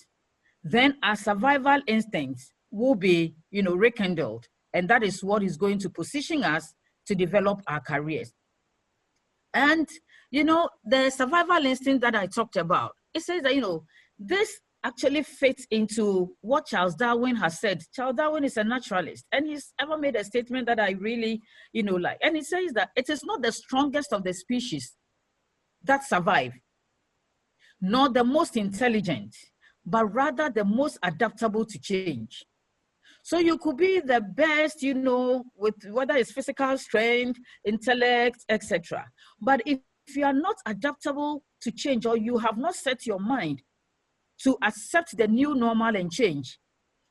then our survival instincts will be, rekindled. And that is what is going to position us to develop our careers. And, the survival instinct that I talked about, it says that, this actually fits into what Charles Darwin has said. Charles Darwin is a naturalist, and he's ever made a statement that I really, like. And he says that it is not the strongest of the species that survive, nor the most intelligent, but rather the most adaptable to change. So you could be the best, with whether it's physical strength, intellect, etc. But if you are not adaptable to change, or you have not set your mind to accept the new normal and change,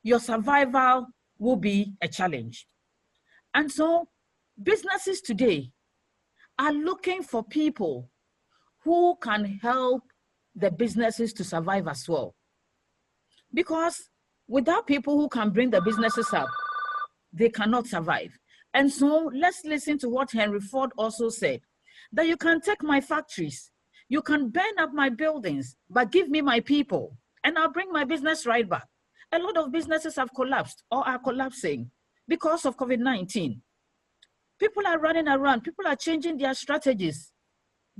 your survival will be a challenge. And so businesses today are looking for people who can help the businesses to survive as well. Because without people who can bring the businesses up, they cannot survive. And so let's listen to what Henry Ford also said, that you can take my factories, you can burn up my buildings, but give me my people, and I'll bring my business right back. A lot of businesses have collapsed or are collapsing because of COVID-19. People are running around, people are changing their strategies.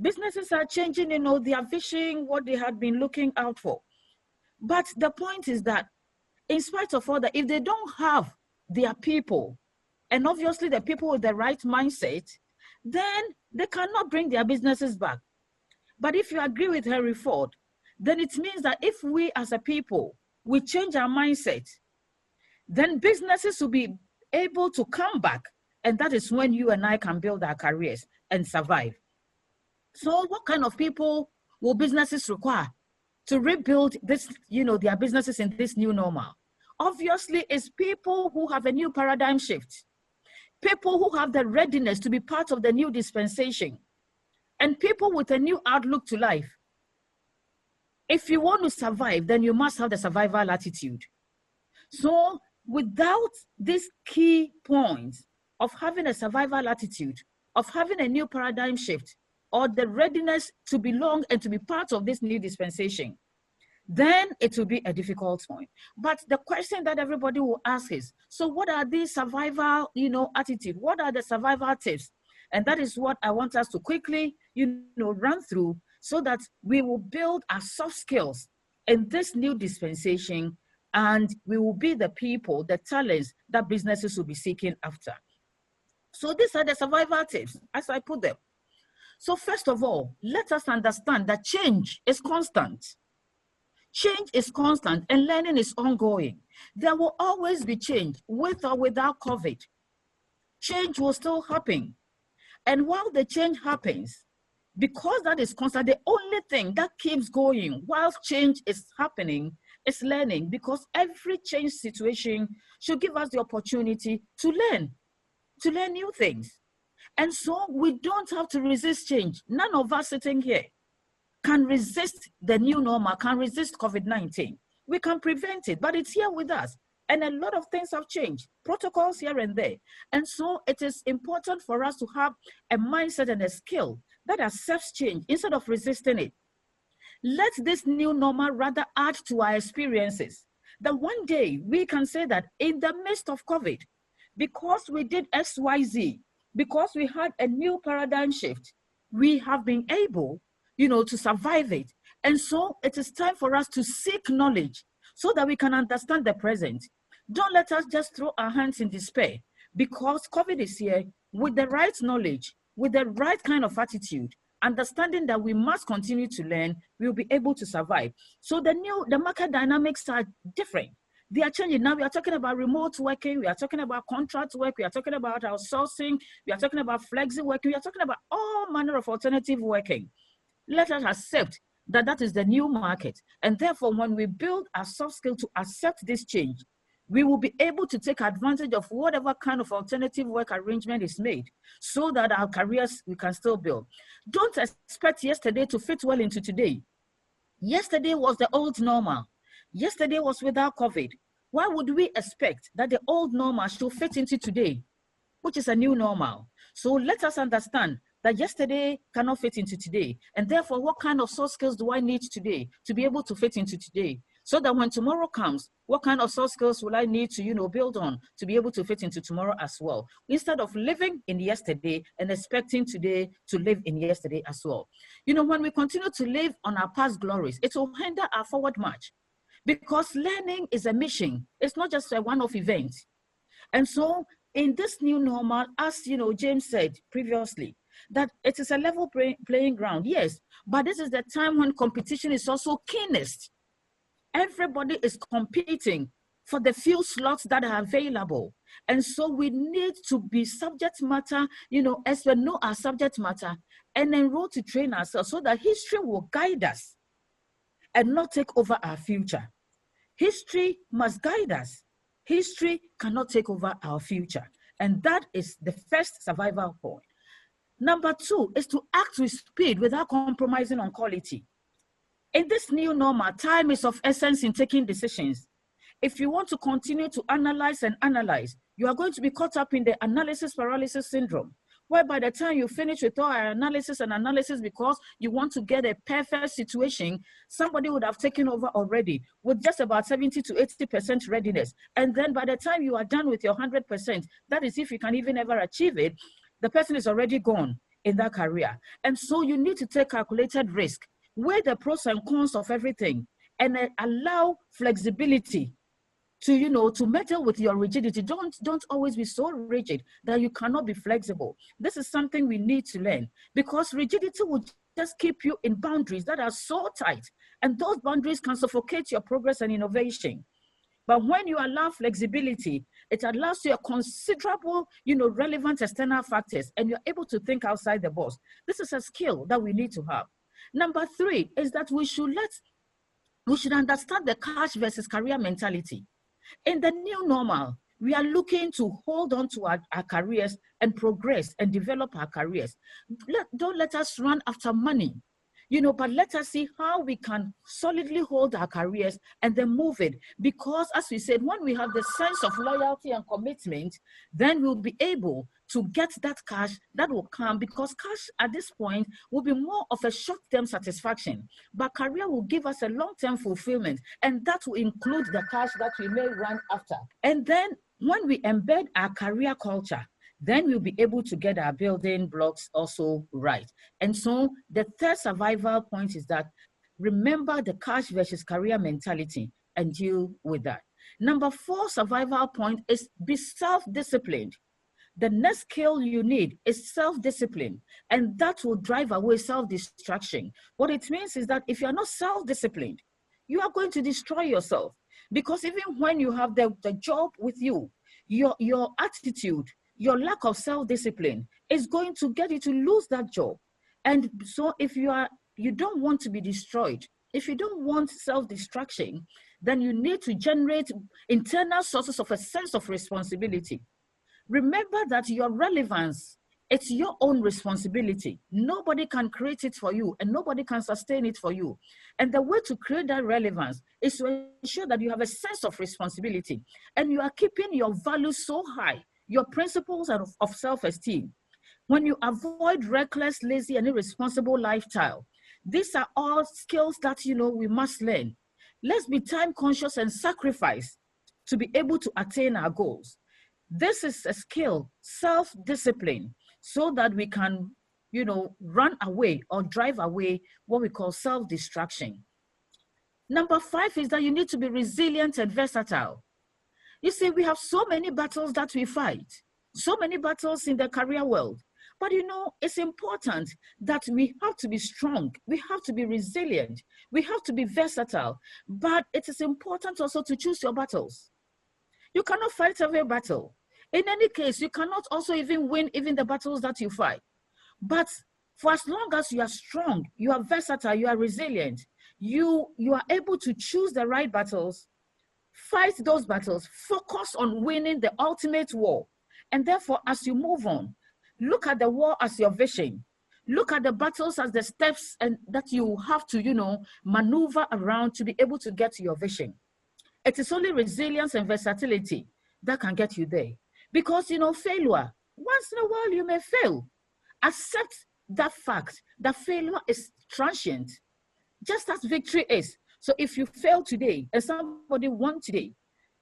Businesses are changing, their vision, what they had been looking out for. But the point is that in spite of all that, if they don't have their people, and obviously the people with the right mindset, then they cannot bring their businesses back. But if you agree with Henry Ford, then it means that if we as a people, we change our mindset, then businesses will be able to come back. And that is when you and I can build our careers and survive. So what kind of people will businesses require to rebuild this, their businesses in this new normal? Obviously, it's people who have a new paradigm shift, people who have the readiness to be part of the new dispensation, and people with a new outlook to life. If you want to survive, then you must have the survival attitude. So without these key points of having a survival attitude, of having a new paradigm shift, or the readiness to belong and to be part of this new dispensation, then it will be a difficult point. But the question that everybody will ask is, so what are these survival, attitude? What are the survival tips? And that is what I want us to quickly, run through, so that we will build our soft skills in this new dispensation, and we will be the people, the talents that businesses will be seeking after. So these are the survival tips, as I put them. So first of all, let us understand that change is constant. Change is constant and learning is ongoing. There will always be change, with or without COVID. Change will still happen. And while the change happens, because that is constant, the only thing that keeps going whilst change is happening is learning, because every change situation should give us the opportunity to learn new things. And so we don't have to resist change. None of us sitting here can resist the new normal, can resist COVID-19. We can prevent it, but it's here with us. And a lot of things have changed, protocols here and there. And so it is important for us to have a mindset and a skill that accepts change instead of resisting it. Let this new normal rather add to our experiences, that one day we can say that in the midst of COVID, because we did XYZ, because we had a new paradigm shift, we have been able, to survive it. And so it is time for us to seek knowledge so that we can understand the present. Don't let us just throw our hands in despair, because COVID is here. With the right knowledge, with the right kind of attitude, understanding that we must continue to learn, we'll be able to survive. So the market dynamics are different. They are changing. Now we are talking about remote working, we are talking about contract work, we are talking about outsourcing, we are talking about flexi working, we are talking about all manner of alternative working. Let us accept that that is the new market. And therefore, when we build a soft skill to accept this change, we will be able to take advantage of whatever kind of alternative work arrangement is made, so that our careers we can still build. Don't expect yesterday to fit well into today. Yesterday was the old normal. Yesterday was without COVID. Why would we expect that the old normal should fit into today, which is a new normal? So let us understand that yesterday cannot fit into today. And therefore, what kind of soft skills do I need today to be able to fit into today? So that when tomorrow comes, what kind of soft skills will I need to, build on to be able to fit into tomorrow as well? Instead of living in yesterday and expecting today to live in yesterday as well. When we continue to live on our past glories, it will hinder our forward march. because learning is a mission. It's not just a one-off event. And so in this new normal, as you know, James said previously, that it is a level playing ground, yes, but this is the time when competition is also keenest. Everybody is competing for the few slots that are available. And so we need to be subject matter, you know, as we know our subject matter, and enroll to train ourselves so that history will guide us and not take over our future. History must guide us. History cannot take over our future. And that is the first survival point. Number two is to act with speed without compromising on quality. In this new normal, time is of essence in taking decisions. If you want to continue to analyze and analyze, you are going to be caught up in the analysis paralysis syndrome, where by the time you finish with all our analysis and analysis because you want to get a perfect situation, somebody would have taken over already with just about 70 to 80% readiness. And then by the time you are done with your 100%, that is if you can even ever achieve it, the person is already gone in that career. And so you need to take calculated risk, weigh the pros and cons of everything, and allow flexibility to, you know, to meddle with your rigidity. Don't always be so rigid that you cannot be flexible. This is something we need to learn, because rigidity will just keep you in boundaries that are so tight, and those boundaries can suffocate your progress and innovation. But when you allow flexibility, it allows you a considerable, you know, relevant external factors, and you're able to think outside the box. This is a skill that we need to have. Number three is that we should understand the cash versus career mentality. In the new normal, we are looking to hold on to our careers and progress and develop our careers. Don't let us run after money, you know, but let us see how we can solidly hold our careers and then move it. Because as we said, when we have the sense of loyalty and commitment, then we'll be able to get that cash that will come, because cash at this point will be more of a short-term satisfaction, but career will give us a long-term fulfillment, and that will include the cash that we may run after. And then when we embed our career culture, then we'll be able to get our building blocks also right. And so the third survival point is that remember the cash versus career mentality and deal with that. Number four survival point is be self-disciplined. The next skill you need is self-discipline, and that will drive away self-distraction. What it means is that if you're not self-disciplined, you are going to destroy yourself, because even when you have the job with you, your attitude, your lack of self-discipline is going to get you to lose that job. And so if you don't want to be destroyed, if you don't want self-distraction, then you need to generate internal sources of a sense of responsibility. Remember that your relevance, it's your own responsibility. Nobody can create it for you, and nobody can sustain it for you. And the way to create that relevance is to ensure that you have a sense of responsibility, and you are keeping your values so high, your principles of self-esteem. When you avoid reckless, lazy, and irresponsible lifestyle, these are all skills that, you know, we must learn. Let's be time conscious and sacrifice to be able to attain our goals. This is a skill, self-discipline, so that we can, you know, run away or drive away what we call self-distraction. Number five is that you need to be resilient and versatile. You see, we have so many battles that we fight, so many battles in the career world. But you know, it's important that we have to be strong, we have to be resilient, we have to be versatile, but it is important also to choose your battles. You cannot fight every battle. In any case, you cannot also even win even the battles that you fight. But for as long as you are strong, you are versatile, you are resilient, you are able to choose the right battles, fight those battles, focus on winning the ultimate war. And therefore, as you move on, look at the war as your vision. Look at the battles as the steps and that you have to, you know, maneuver around to be able to get to your vision. It is only resilience and versatility that can get you there. Because, you know, failure, once in a while you may fail. Accept that fact, that failure is transient, just as victory is. So if you fail today and somebody won today,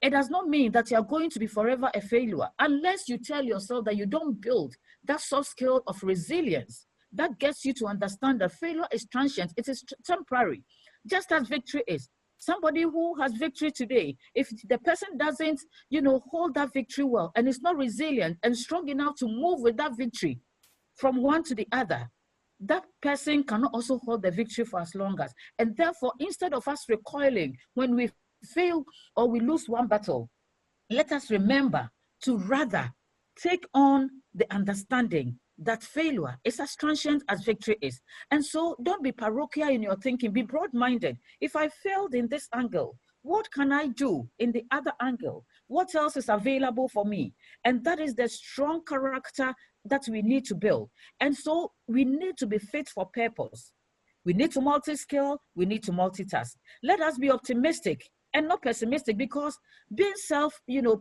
it does not mean that you are going to be forever a failure, unless you tell yourself that you don't build that soft skill of resilience that gets you to understand that failure is transient, it is temporary, just as victory is. Somebody who has victory today, if the person doesn't, hold that victory well and is not resilient and strong enough to move with that victory from one to the other, that person cannot also hold the victory for as long as. And therefore, instead of us recoiling when we fail or we lose one battle, let us remember to rather take on the understanding that failure is as transient as victory is. And so don't be parochial in your thinking, be broad-minded. If I failed in this angle, what can I do in the other angle? What else is available for me? And that is the strong character that we need to build. And so we need to be fit for purpose. We need to multi-skill, we need to multitask. Let us be optimistic and not pessimistic, because being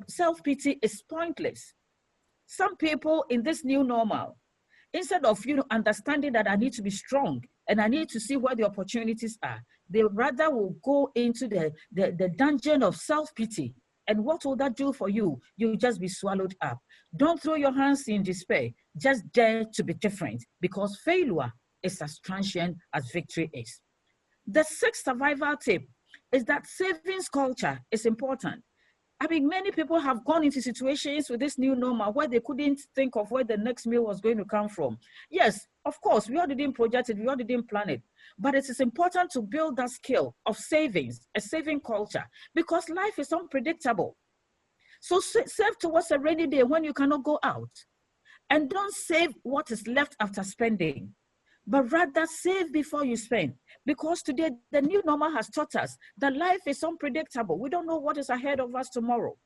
self-pity is pointless. Some people in this new normal, instead of understanding that I need to be strong and I need to see where the opportunities are, they rather will go into the dungeon of self-pity. And what will that do for you? You'll just be swallowed up. Don't throw your hands in despair. Just dare to be different, because failure is as transient as victory is. The sixth survival tip is that savings culture is important. I mean, many people have gone into situations with this new normal where they couldn't think of where the next meal was going to come from. Yes, of course, we all didn't project it, we all didn't plan it. But it is important to build that skill of savings, a saving culture, because life is unpredictable. So save towards a rainy day when you cannot go out. And don't save what is left after spending, but rather save before you spend. Because today, the new normal has taught us that life is unpredictable. We don't know what is ahead of us tomorrow.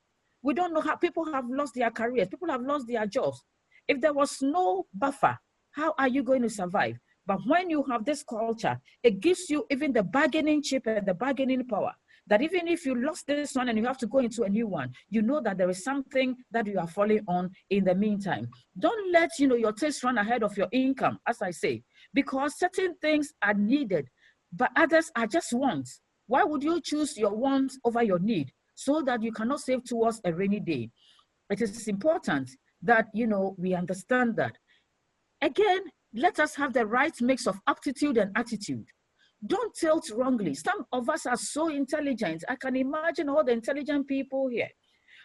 We don't know how people have lost their careers. People have lost their jobs. If there was no buffer, how are you going to survive? But when you have this culture, it gives you even the bargaining chip and the bargaining power, that even if you lost this one and you have to go into a new one, you know that there is something that you are falling on in the meantime. Don't let your taste run ahead of your income, as I say, because certain things are needed, but others are just wants. Why would you choose your wants over your need so that you cannot save towards a rainy day? It is important that we understand that. Again, let us have the right mix of aptitude and attitude. Don't tilt wrongly. Some of us are so intelligent. I can imagine all the intelligent people here.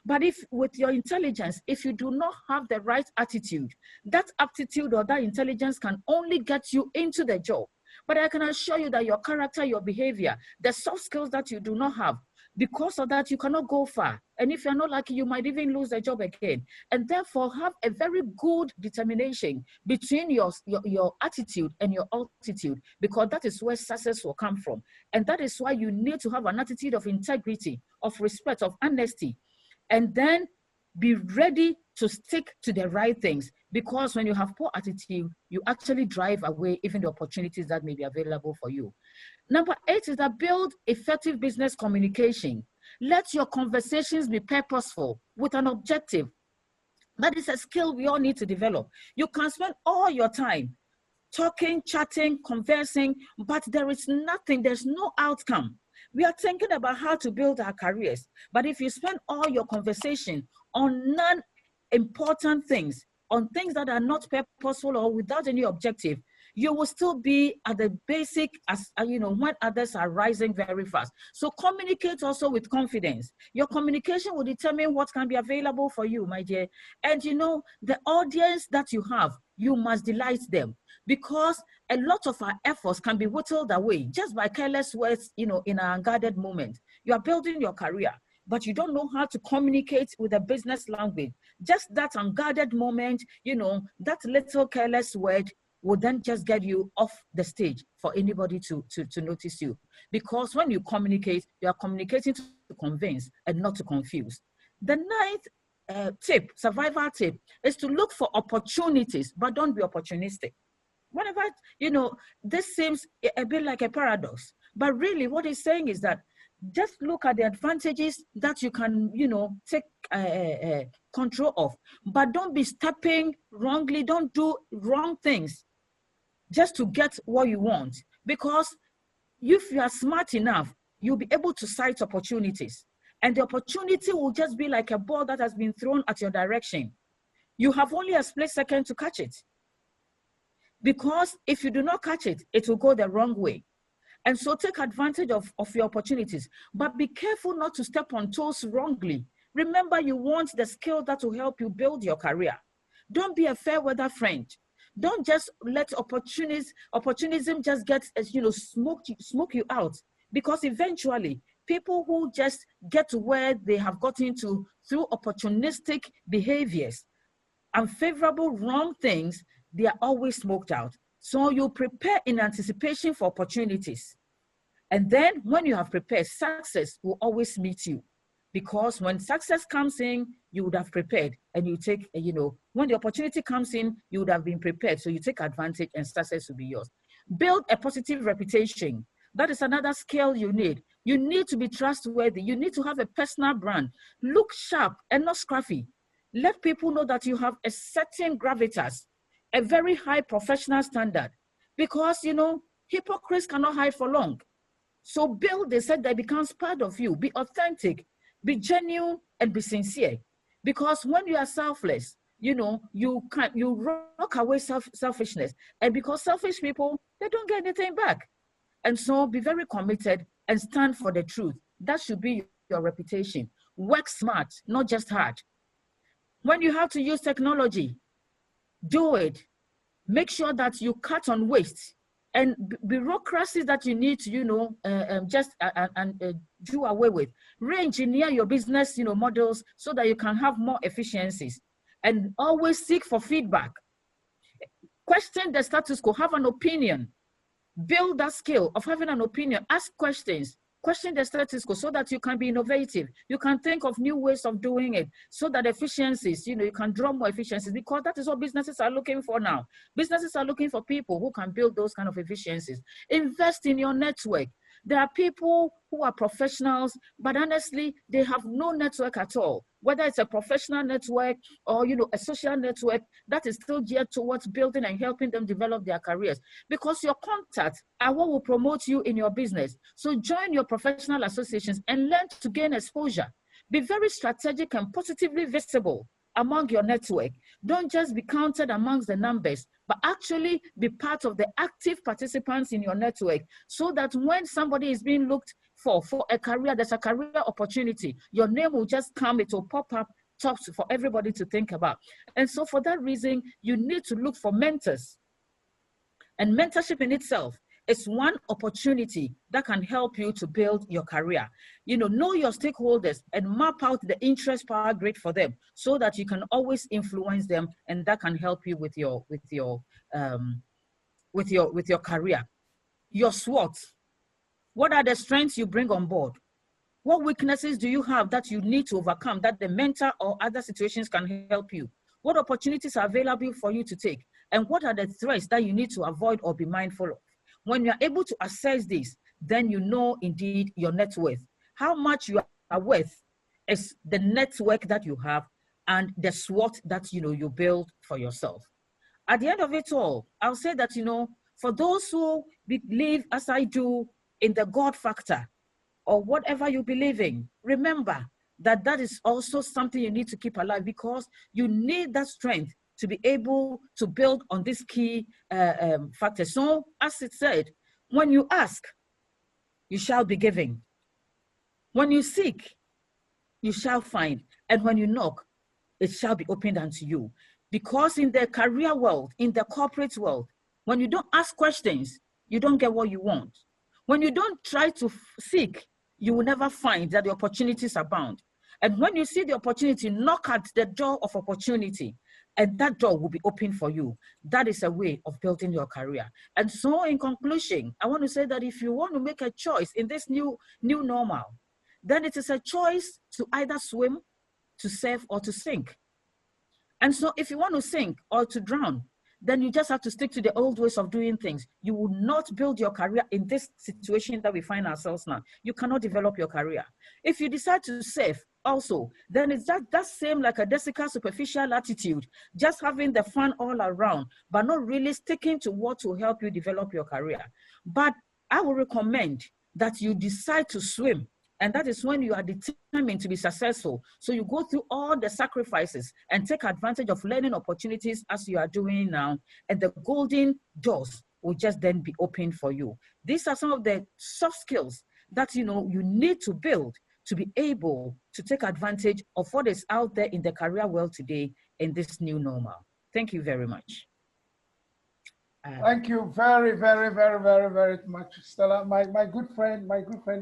But if with your intelligence, if you do not have the right attitude, that aptitude or that intelligence can only get you into the job. But I can assure you that your character, your behavior, the soft skills that you do not have, because of that, you cannot go far. And if you're not lucky, you might even lose the job again. And therefore, have a very good determination between your attitude and your altitude, because that is where success will come from. And that is why you need to have an attitude of integrity, of respect, of honesty, and then be ready to stick to the right things. Because when you have poor attitude, you actually drive away even the opportunities that may be available for you. Number 8 is that build effective business communication. Let your conversations be purposeful with an objective. That is a skill we all need to develop. You can spend all your time talking, chatting, conversing, but there is nothing, there's no outcome. We are thinking about how to build our careers, but if you spend all your conversation on non-important things, on things that are not purposeful or without any objective, you will still be at the basic as when others are rising very fast. So communicate also with confidence. Your communication will determine what can be available for you, my dear. And the audience that you have, you must delight them, because a lot of our efforts can be whittled away just by careless words, in an unguarded moment. You are building your career, but you don't know how to communicate with a business language. Just that unguarded moment, that little careless word will then just get you off the stage for anybody to notice you. Because when you communicate, you are communicating to convince and not to confuse. The ninth survival tip, is to look for opportunities, but don't be opportunistic. Whenever, this seems a bit like a paradox, but really what he's saying is that just look at the advantages that you can, take control of, but don't be stepping wrongly, don't do wrong things just to get what you want. Because if you are smart enough, you'll be able to sight opportunities, and the opportunity will just be like a ball that has been thrown at your direction. You have only a split second to catch it, because if you do not catch it, it will go the wrong way. And so take advantage of your opportunities, but be careful not to step on toes wrongly. Remember, you want the skill that will help you build your career. Don't be a fair weather friend. Don't just let opportunism just get, smoke you out, because eventually people who just get to where they have gotten to through opportunistic behaviors, unfavorable, wrong things, they are always smoked out. So you prepare in anticipation for opportunities. And then when you have prepared, success will always meet you. Because when success comes in, you would have prepared, and you take, when the opportunity comes in, you would have been prepared. So you take advantage and success will be yours. Build a positive reputation. That is another skill you need. You need to be trustworthy. You need to have a personal brand. Look sharp and not scruffy. Let people know that you have a certain gravitas, a very high professional standard, because, hypocrites cannot hide for long. So build a set that becomes part of you. Be authentic, be genuine, and be sincere. Because when you are selfless, you rock away selfishness. And because selfish people, they don't get anything back. And so be very committed and stand for the truth. That should be your reputation. Work smart, not just hard. When you have to use technology, do it. Make sure that you cut on waste and bureaucracy that you need to, do away with. Re-engineer your business, models so that you can have more efficiencies. And always seek for feedback. Question the status quo, have an opinion. Build that skill of having an opinion. Ask questions. Question the status quo so that you can be innovative. You can think of new ways of doing it so that efficiencies, you can draw more efficiencies, because that is what businesses are looking for now. Businesses are looking for people who can build those kind of efficiencies. Invest in your network. There are people who are professionals, but honestly, they have no network at all. Whether it's a professional network or, a social network, that is still geared towards building and helping them develop their careers. Because your contacts are what will promote you in your business. So join your professional associations and learn to gain exposure. Be very strategic and positively visible among your network. Don't just be counted amongst the numbers, but actually be part of the active participants in your network, so that when somebody is being looked for a career, there's a career opportunity, your name will just come, it will pop up top for everybody to think about. And so for that reason, you need to look for mentors. And mentorship in itself is one opportunity that can help you to build your career. Know your stakeholders and map out the interest power grid for them so that you can always influence them, and that can help you with your career. Your SWOT. What are the strengths you bring on board? What weaknesses do you have that you need to overcome that the mentor or other situations can help you? What opportunities are available for you to take? And what are the threats that you need to avoid or be mindful of? When you're able to assess this, then you know indeed your net worth. How much you are worth is the network that you have and the SWOT that you build for yourself. At the end of it all, I'll say that for those who believe, as I do, in the God factor or whatever you believe in, remember that is also something you need to keep alive, because you need that strength to be able to build on this key factor. So as it said, when you ask, you shall be given. When you seek, you shall find. And when you knock, it shall be opened unto you. Because in the career world, in the corporate world, when you don't ask questions, you don't get what you want. When you don't try to seek, you will never find that the opportunities abound. And when you see the opportunity, knock at the door of opportunity, and that door will be open for you. That is a way of building your career. And so in conclusion, I want to say that if you want to make a choice in this new normal, then it is a choice to either swim, to surf, or to sink. And so if you want to sink or to drown, then you just have to stick to the old ways of doing things. You will not build your career in this situation that we find ourselves now. You cannot develop your career. If you decide to surf also, then it's that same like a Jessica superficial attitude, just having the fun all around, but not really sticking to what will help you develop your career. But I would recommend that you decide to swim. And that is when you are determined to be successful. So you go through all the sacrifices and take advantage of learning opportunities as you are doing now. And the golden doors will just then be open for you. These are some of the soft skills that, you know, you need to build to be able to take advantage of what is out there in the career world today in this new normal. Thank you very much. Thank you very, very, very, very, very much, Stella. My good friend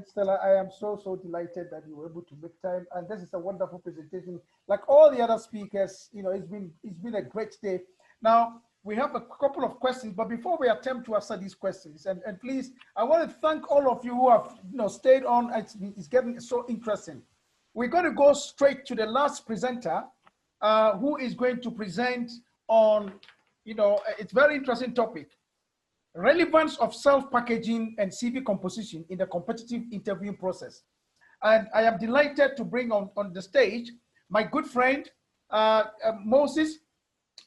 Stella, I am so delighted that you were able to make time. And this is a wonderful presentation. Like all the other speakers, you know, it's been a great day. Now we have a couple of questions, but before we attempt to answer these questions, and please, I want to thank all of you who have, you know, stayed on. It's getting so interesting. We're going to go straight to the last presenter, who is going to present on, you know, it's very interesting topic. Relevance of self-packaging and CV composition in the competitive interviewing process. And I am delighted to bring on the stage my good friend, Moses,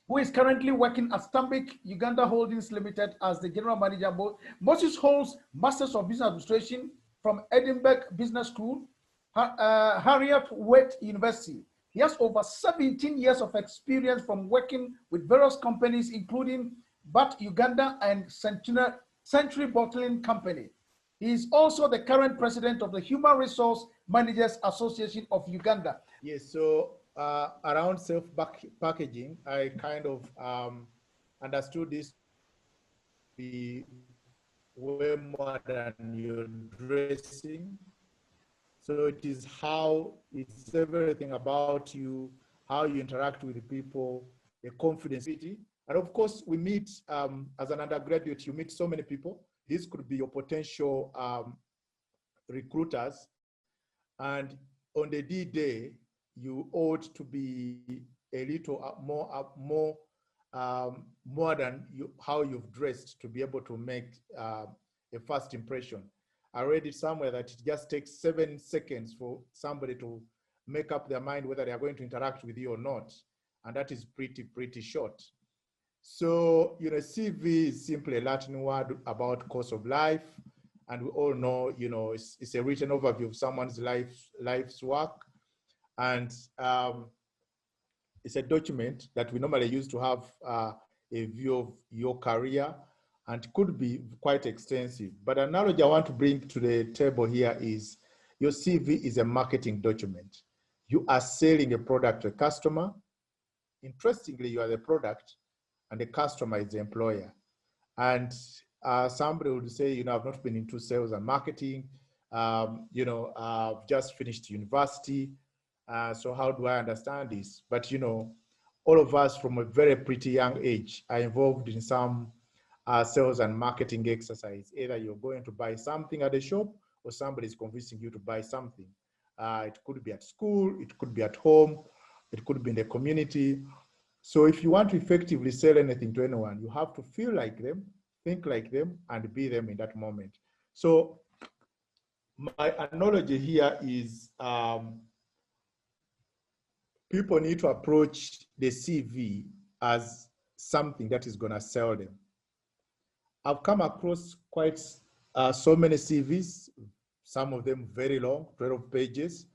who is currently working at Stanbic Uganda Holdings Limited as the general manager. Moses holds Masters of Business Administration from Edinburgh Business School, Harriet Waite University. He has over 17 years of experience from working with various companies, including BAT Uganda and Century Bottling Company. He is also the current president of the Human Resource Managers Association of Uganda. Yes, so around self-packaging, I kind of understood this to be way more than your dressing. So it's everything about you, how you interact with the people, the confidence. And of course, we meet, as an undergraduate, you meet so many people. This could be your potential recruiters. And on the D-Day, you ought to be a little more than how you've dressed to be able to make a first impression. I read it somewhere that it just takes 7 seconds for somebody to make up their mind whether they are going to interact with you or not. And that is pretty short. So, you know, CV is simply a Latin word about course of life. And we all know, you know, it's a written overview of someone's life's work. And it's a document that we normally use to have a view of your career, and could be quite extensive. But an analogy I want to bring to the table here is your CV is a marketing document. You are selling a product to a customer. Interestingly, you are the product and the customer is the employer. And somebody would say, you know, I've not been into sales and marketing. You know, I've just finished university. So how do I understand this? But, you know, all of us from a very pretty young age are involved in some sales and marketing exercise. Either you're going to buy something at a shop or somebody's convincing you to buy something. It could be at school, it could be at home, it could be in the community. So if you want to effectively sell anything to anyone, you have to feel like them, think like them, and be them in that moment. So my analogy here is people need to approach the CV as something that is going to sell them. I've come across quite so many CVs, some of them very long, 12 pages,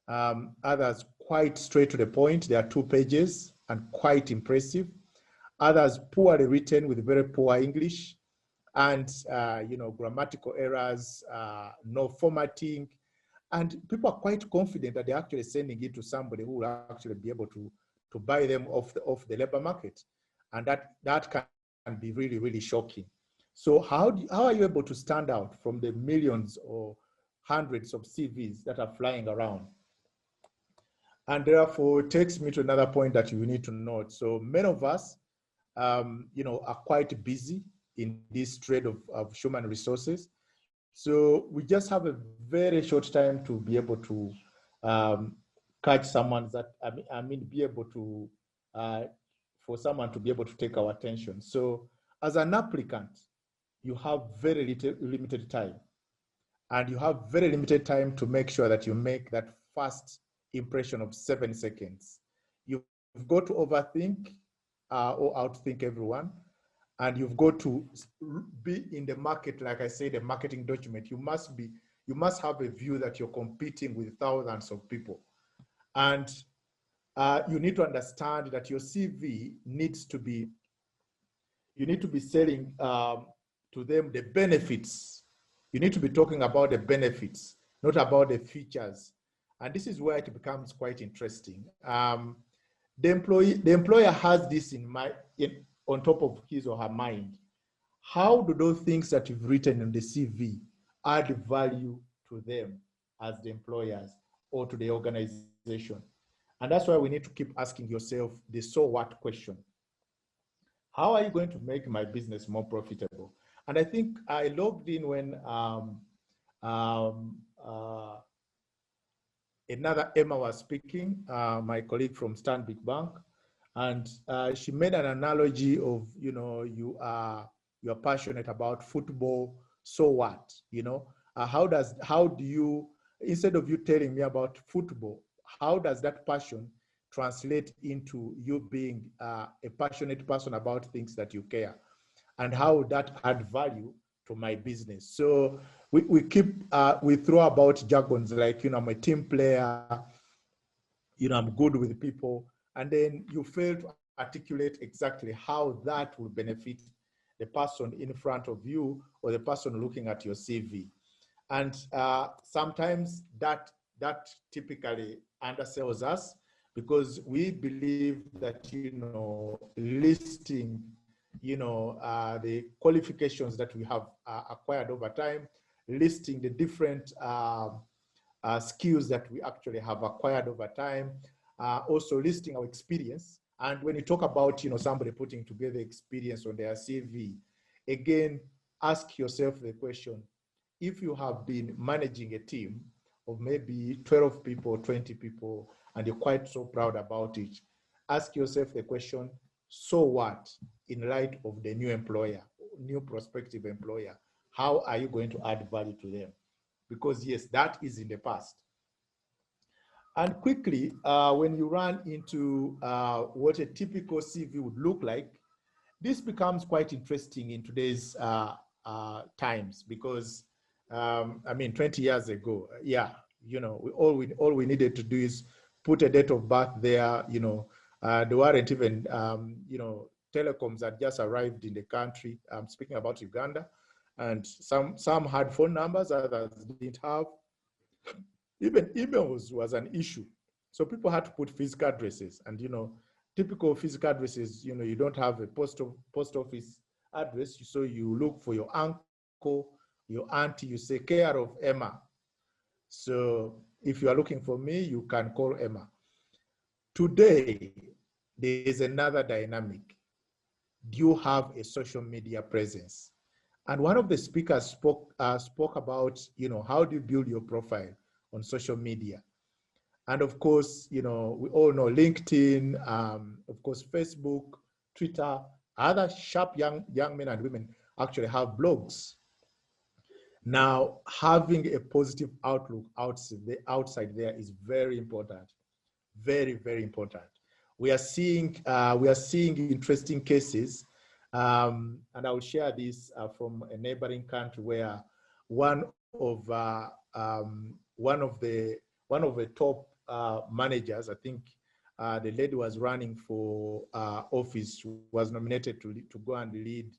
others quite straight to the point. They are 2 pages and quite impressive. Others poorly written with very poor English and you know, grammatical errors, no formatting. And people are quite confident that they're actually sending it to somebody who will actually be able to buy them off the labor market. And that can be really, really shocking. So how are you able to stand out from the millions or hundreds of CVs that are flying around? And therefore, it takes me to another point that you need to note. So many of us, you know, are quite busy in this trade of human resources. So we just have a very short time to be able to catch someone that, be able to, for someone to be able to take our attention. So as an applicant, you have very limited time, and you have very limited time to make sure that you make that first impression of 7 seconds. You've got to overthink or outthink everyone, and you've got to be in the market. Like I said, the marketing document, you must have a view that you're competing with thousands of people. And you need to understand that your CV needs to be you need to be selling to them the benefits. You need to be talking about the benefits, not about the features. And this is where it becomes quite interesting. The employer has this on top of his or her mind. How do those things that you've written in the CV add value to them as the employers or to the organization? And that's why we need to keep asking yourself the so what question. How are you going to make my business more profitable? And I think I logged in when another Emma was speaking, my colleague from Stanbic Bank, and she made an analogy of, you're passionate about football, so what? How do you, instead of you telling me about football, how does that passion translate into you being a passionate person about things that you care? And how would that add value to my business? So we throw about jargons like, I'm a team player, I'm good with people, and then you fail to articulate exactly how that will benefit the person in front of you or the person looking at your CV. And sometimes that typically undersells us, because we believe that, listing, the qualifications that we have acquired over time, listing the different skills that we actually have acquired over time, also listing our experience. And when you talk about, somebody putting together experience on their CV, again, ask yourself the question, if you have been managing a team of maybe 12 people, 20 people, and you're quite so proud about it, ask yourself the question, so what, in light of the new employer, new prospective employer, how are you going to add value to them? Because yes, that is in the past. And quickly, when you run into what a typical CV would look like, this becomes quite interesting in today's times, because 20 years ago, all we needed to do is put a date of birth there. There weren't even, telecoms had just arrived in the country. I'm speaking about Uganda, and some had phone numbers, others didn't have. Even emails was an issue. So people had to put physical addresses, and typical physical addresses, you don't have a post office address, so you look for your uncle, your auntie, you say care of Emma. So if you are looking for me, you can call Emma. Today, there is another dynamic. Do you have a social media presence? And one of the speakers spoke about, how do you build your profile on social media? And of course, we all know LinkedIn, of course, Facebook, Twitter, other sharp young men and women actually have blogs. Now, having a positive outlook outside there is very important, very, very important. We are seeing interesting cases, and I will share this from a neighboring country where one of the top managers, I think the lady was running for office, was nominated to go and lead,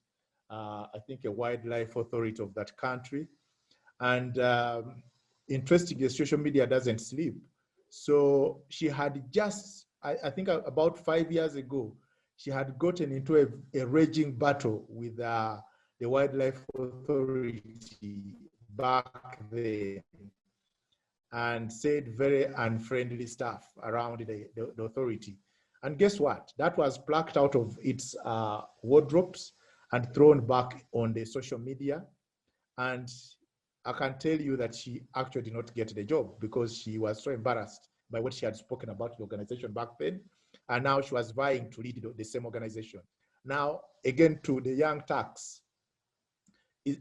I think, a wildlife authority of that country. And interestingly, social media doesn't sleep. So she had just, I think about 5 years ago, she had gotten into a raging battle with the wildlife authority back then, and said very unfriendly stuff around the authority. And guess what? That was plucked out of its wardrobes and thrown back on the social media. And I can tell you that she actually did not get the job, because she was so embarrassed by what she had spoken about the organization back then. And now she was vying to lead the same organization. Now, again, to the young tax,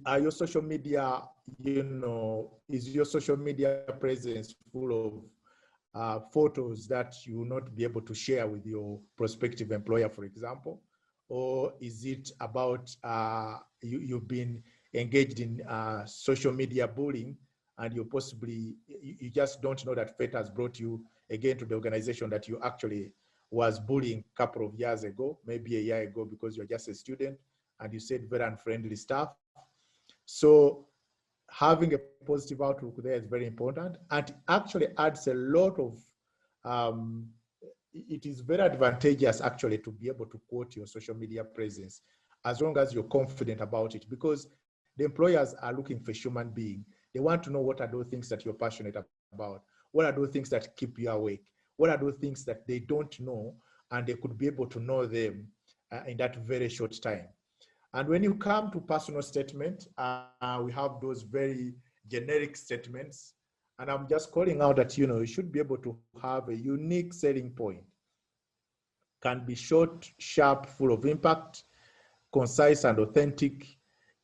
are your social media, is your social media presence full of photos that you will not be able to share with your prospective employer, for example? Or is it about you've been engaged in social media bullying, and you just don't know that fate has brought you again to the organization that you actually was bullying a couple of years ago, maybe a year ago, because you're just a student, and you said very unfriendly stuff. So having a positive outlook there is very important, and actually adds a lot of, it is very advantageous actually to be able to quote your social media presence as long as you're confident about it, because the employers are looking for a human being. They want to know what are those things that you're passionate about, what are those things that keep you awake, what are those things that they don't know, and they could be able to know them in that very short time. And when you come to personal statement, we have those very generic statements. And I'm just calling out that, you should be able to have a unique selling point. Can be short, sharp, full of impact, concise and authentic.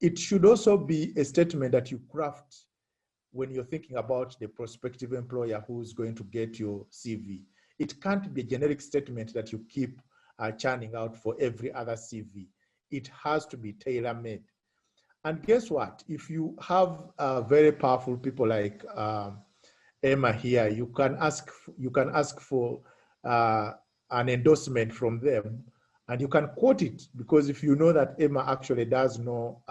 It should also be a statement that you craft when you're thinking about the prospective employer who's going to get your CV. It can't be a generic statement that you keep churning out for every other CV. It has to be tailor-made. And guess what? If you have very powerful people like Emma here, you can ask for an endorsement from them, and you can quote it, because if you know that Emma actually does know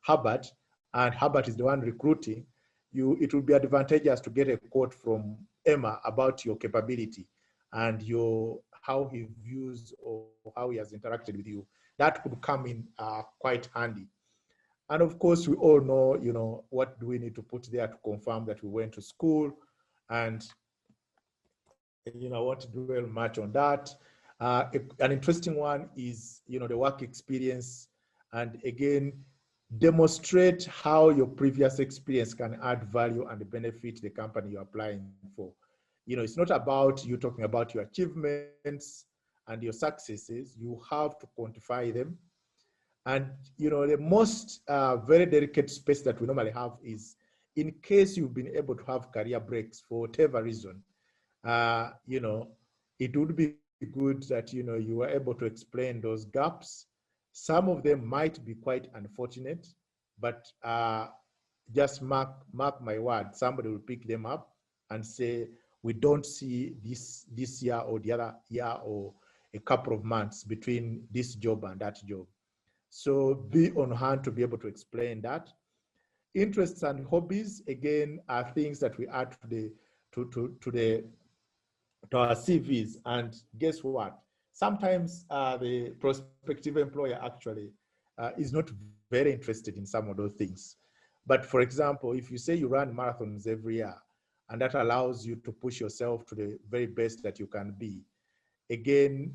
Herbert, and Herbert is the one recruiting, it will be advantageous to get a quote from Emma about your capability and how he views or how he has interacted with you. That could come in quite handy. And of course, we all know, what do we need to put there to confirm that we went to school, and I want to dwell much on that. An interesting one is, the work experience, and again, demonstrate how your previous experience can add value and benefit the company you're applying for. It's not about you talking about your achievements and your successes. You have to quantify them. And, the most very delicate space that we normally have is, in case you've been able to have career breaks for whatever reason, it would be good that, you were able to explain those gaps. Some of them might be quite unfortunate, but just mark my word, somebody will pick them up and say, we don't see this year or the other year or a couple of months between this job and that job. So be on hand to be able to explain that. Interests and hobbies, again, are things that we add to our CVs. And guess what? Sometimes the prospective employer actually is not very interested in some of those things. But for example, if you say you run marathons every year, and that allows you to push yourself to the very best that you can be, again,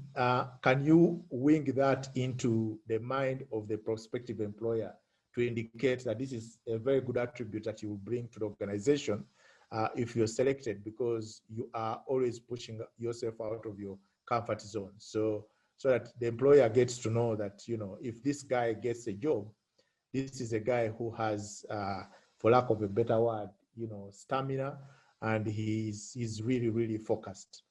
can you wing that into the mind of the prospective employer to indicate that this is a very good attribute that you will bring to the organization if you're selected, because you are always pushing yourself out of your comfort zone. So that the employer gets to know that, if this guy gets a job, this is a guy who has, for lack of a better word, stamina, and he's really, really focused.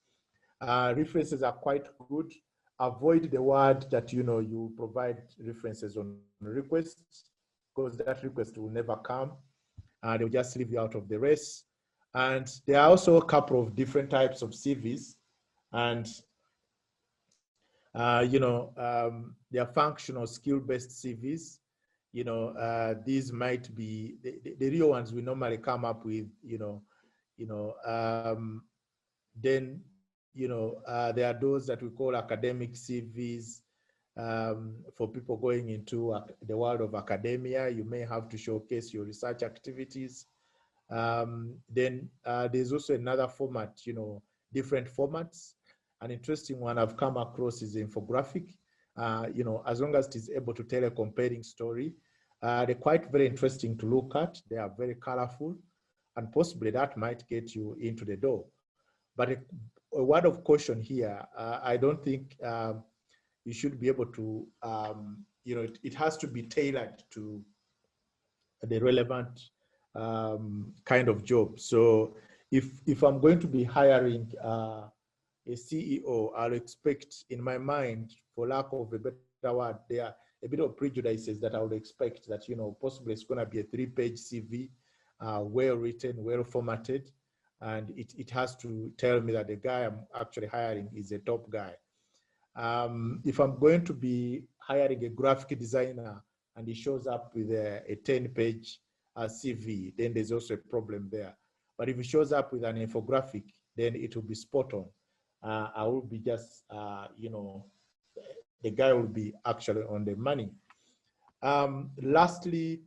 References are quite good. Avoid the word that, you provide references on requests, because that request will never come. They'll just leave you out of the race. And there are also a couple of different types of CVs, and they are functional, skill-based CVs. These might be the real ones we normally come up with. Then there are those that we call academic CVs. For people going into the world of academia, you may have to showcase your research activities. Then there's also another format, different formats. An interesting one I've come across is infographic. As long as it is able to tell a compelling story, they're quite very interesting to look at. They are very colorful, and possibly that might get you into the door. But a word of caution here, I don't think you should be able to, it has to be tailored to the relevant kind of job. So if I'm going to be hiring a CEO, I'll expect, in my mind, for lack of a better word, there are a bit of prejudices that I would expect that, possibly it's going to be a 3-page CV, well written, well formatted, and it has to tell me that the guy I'm actually hiring is a top guy. If I'm going to be hiring a graphic designer and he shows up with a 10-page CV, then there's also a problem there. But if he shows up with an infographic, then it will be spot on. I will be just, you know, the guy will be actually on the money. Lastly,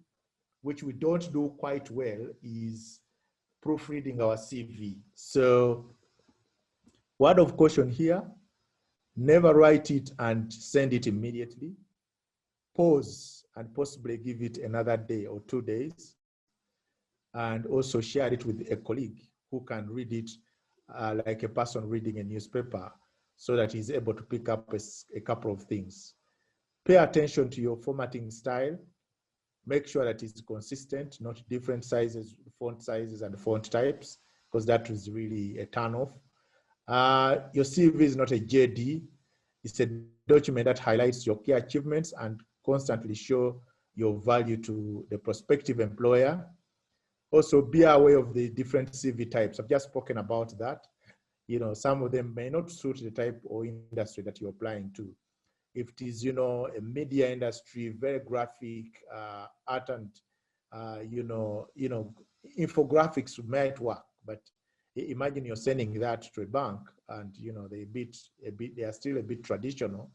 which we don't do quite well, is proofreading our CV. So, word of caution here, never write it and send it immediately. Pause and possibly give it another day or 2 days, and also share it with a colleague who can read it like a person reading a newspaper, so that he's able to pick up a couple of things. Pay attention to your formatting style. Make sure that it's consistent, not different sizes, font sizes and font types, because that is really a turnoff. Your CV is not a JD. It's a document that highlights your key achievements and constantly show your value to the prospective employer. Also, be aware of the different CV types. I've just spoken about that. You know, some of them may not suit the type or industry that you're applying to. If it is, you know, a media industry, very graphic, art and, you know, infographics might work. But imagine you're sending that to a bank, and you know they are still a bit traditional,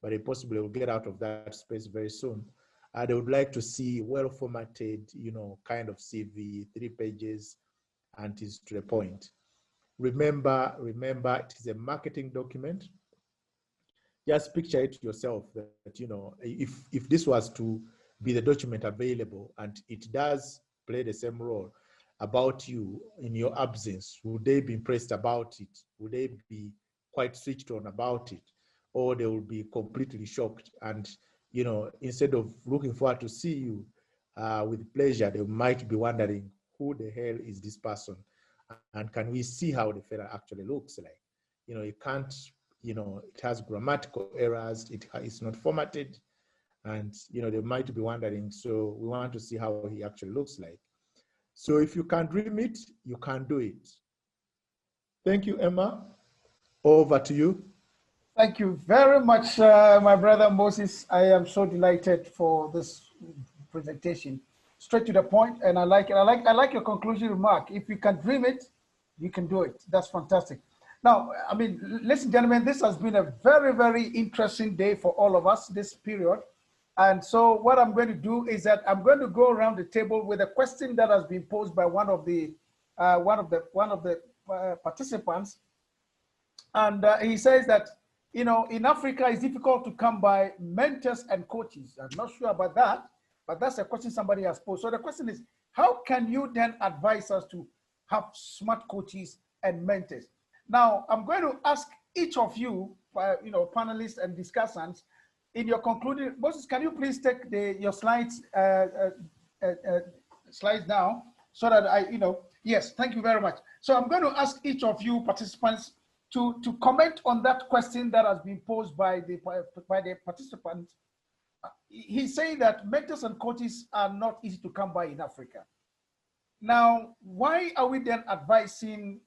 but they possibly will get out of that space very soon. They would like to see well-formatted, you know, kind of CV, 3 pages, and is to the point. Remember, it is a marketing document. Just picture it yourself that, you know, if this was to be the document available, and it does play the same role about you in your absence, would they be impressed about it? Would they be quite switched on about it? Or they will be completely shocked, and, you know, instead of looking forward to see you with pleasure, they might be wondering, who the hell is this person? And can we see how the fella actually looks like? You know, it can't, you know, it has grammatical errors, it's not formatted, and, you know, they might be wondering, so we want to see how he actually looks like. So if you can dream it, you can do it. Thank you, Emma. Over to you. Thank you very much, my brother Moses. I am so delighted for this presentation. Straight to the point, and I like it. I like your conclusion remark. If you can dream it, you can do it. That's fantastic. Now, I mean, ladies and gentlemen, this has been a very, very interesting day for all of us, this period. And so what I'm going to do is that I'm going to go around the table with a question that has been posed by one of the participants. And he says that, you know, in Africa, it's difficult to come by mentors and coaches. I'm not sure about that, but that's a question somebody has posed. So the question is, how can you then advise us to have smart coaches and mentors? Now, I'm going to ask each of you, you know, panelists and discussants, in your concluding, Moses, can you please take your slides now, so that you know, yes, thank you very much. So I'm going to ask each of you participants to comment on that question that has been posed by the participant. He's saying that mentors and coaches are not easy to come by in Africa. Now, why are we then advising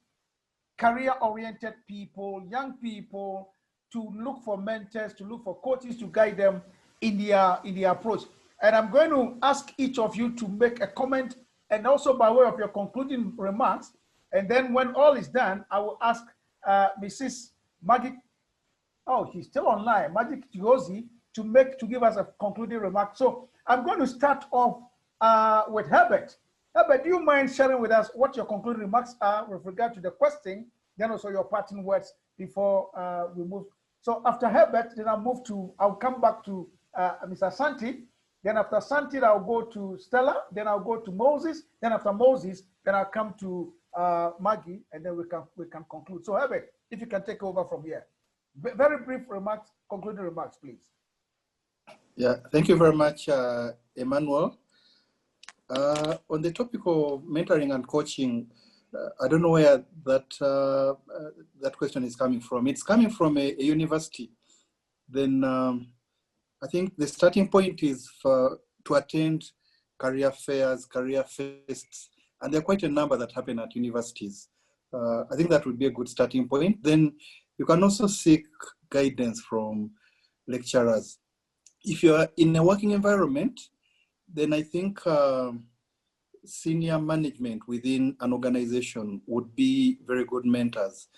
career-oriented people, young people, to look for mentors, to look for coaches to guide them in their approach? And I'm going to ask each of you to make a comment, and also by way of your concluding remarks. And then when all is done, I will ask Mrs. Magic, oh, she's still online, Magic Chiozi, to give us a concluding remark. So I'm going to start off with Herbert. Herbert, do you mind sharing with us what your concluding remarks are with regard to the question, then also your parting words before we move? So after Herbert, then I'll come back to Mr. Santi. Then after Santi, I'll go to Stella. Then I'll go to Moses. Then after Moses, then I'll come to Maggie, and then we can conclude. So Herbert, if you can take over from here. Very brief remarks, concluding remarks, please. Yeah, thank you very much, Emmanuel. On the topic of mentoring and coaching, I don't know where that question is coming from. It's coming from a university. Then I think the starting point is to attend career fairs, career fests, and there are quite a number that happen at universities. I think that would be a good starting point. Then you can also seek guidance from lecturers. If you're in a working environment, then I think senior management within an organization would be very good mentors.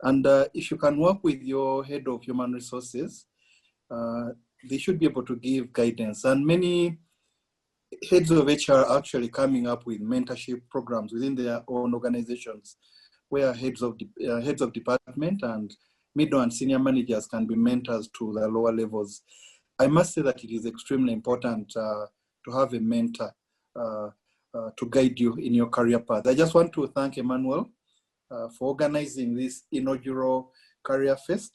And if you can work with your head of human resources, they should be able to give guidance. And many heads of HR are actually coming up with mentorship programs within their own organizations, where heads of department and middle and senior managers can be mentors to the lower levels. I must say that it is extremely important to have a mentor to guide you in your career path. I just want to thank Emmanuel for organizing this inaugural Careerfest,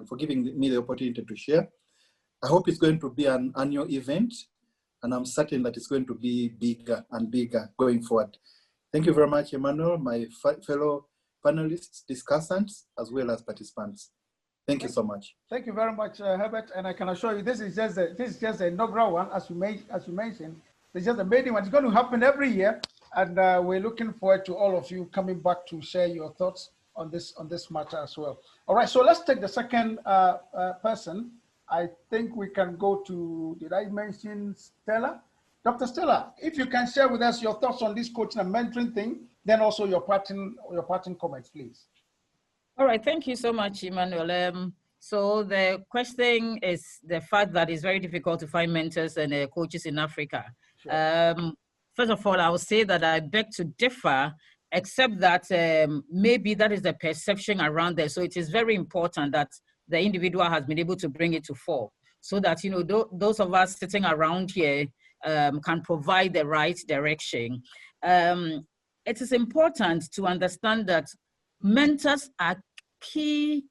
for giving me the opportunity to share. I hope it's going to be an annual event, and I'm certain that it's going to be bigger and bigger going forward. Thank you very much, Emmanuel, my fellow panelists, discussants, as well as participants. Thank you so much. Thank you very much, Herbert. And I can assure you, this is just the inaugural one, as you mentioned. It's just a maiden one. It's going to happen every year, and we're looking forward to all of you coming back to share your thoughts on this matter as well. All right, so let's take the second person. I think we can go to, did I mention Stella? Dr. Stella, if you can share with us your thoughts on this coaching and mentoring thing, then also your parting comments, please. All right, thank you so much, Emmanuel. So the question is the fact that it's very difficult to find mentors and coaches in Africa. Sure. First of all, I will say that I beg to differ, except that maybe that is the perception around there. So it is very important that the individual has been able to bring it to fore, so that, you know, those of us sitting around here can provide the right direction. It is important to understand that mentors are key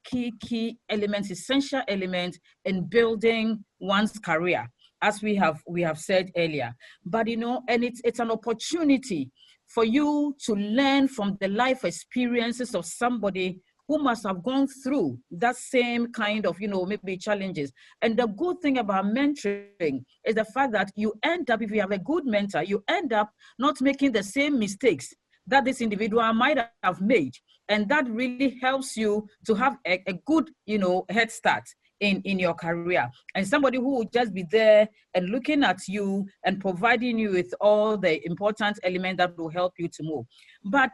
elements, essential elements in building one's career, as we have said earlier. But, you know, and it's an opportunity for you to learn from the life experiences of somebody who must have gone through that same kind of, you know, maybe challenges. And the good thing about mentoring is the fact that you end up, if you have a good mentor, you end up not making the same mistakes that this individual might have made. And that really helps you to have a good, you know, head start in your career. And somebody who will just be there and looking at you and providing you with all the important elements that will help you to move. But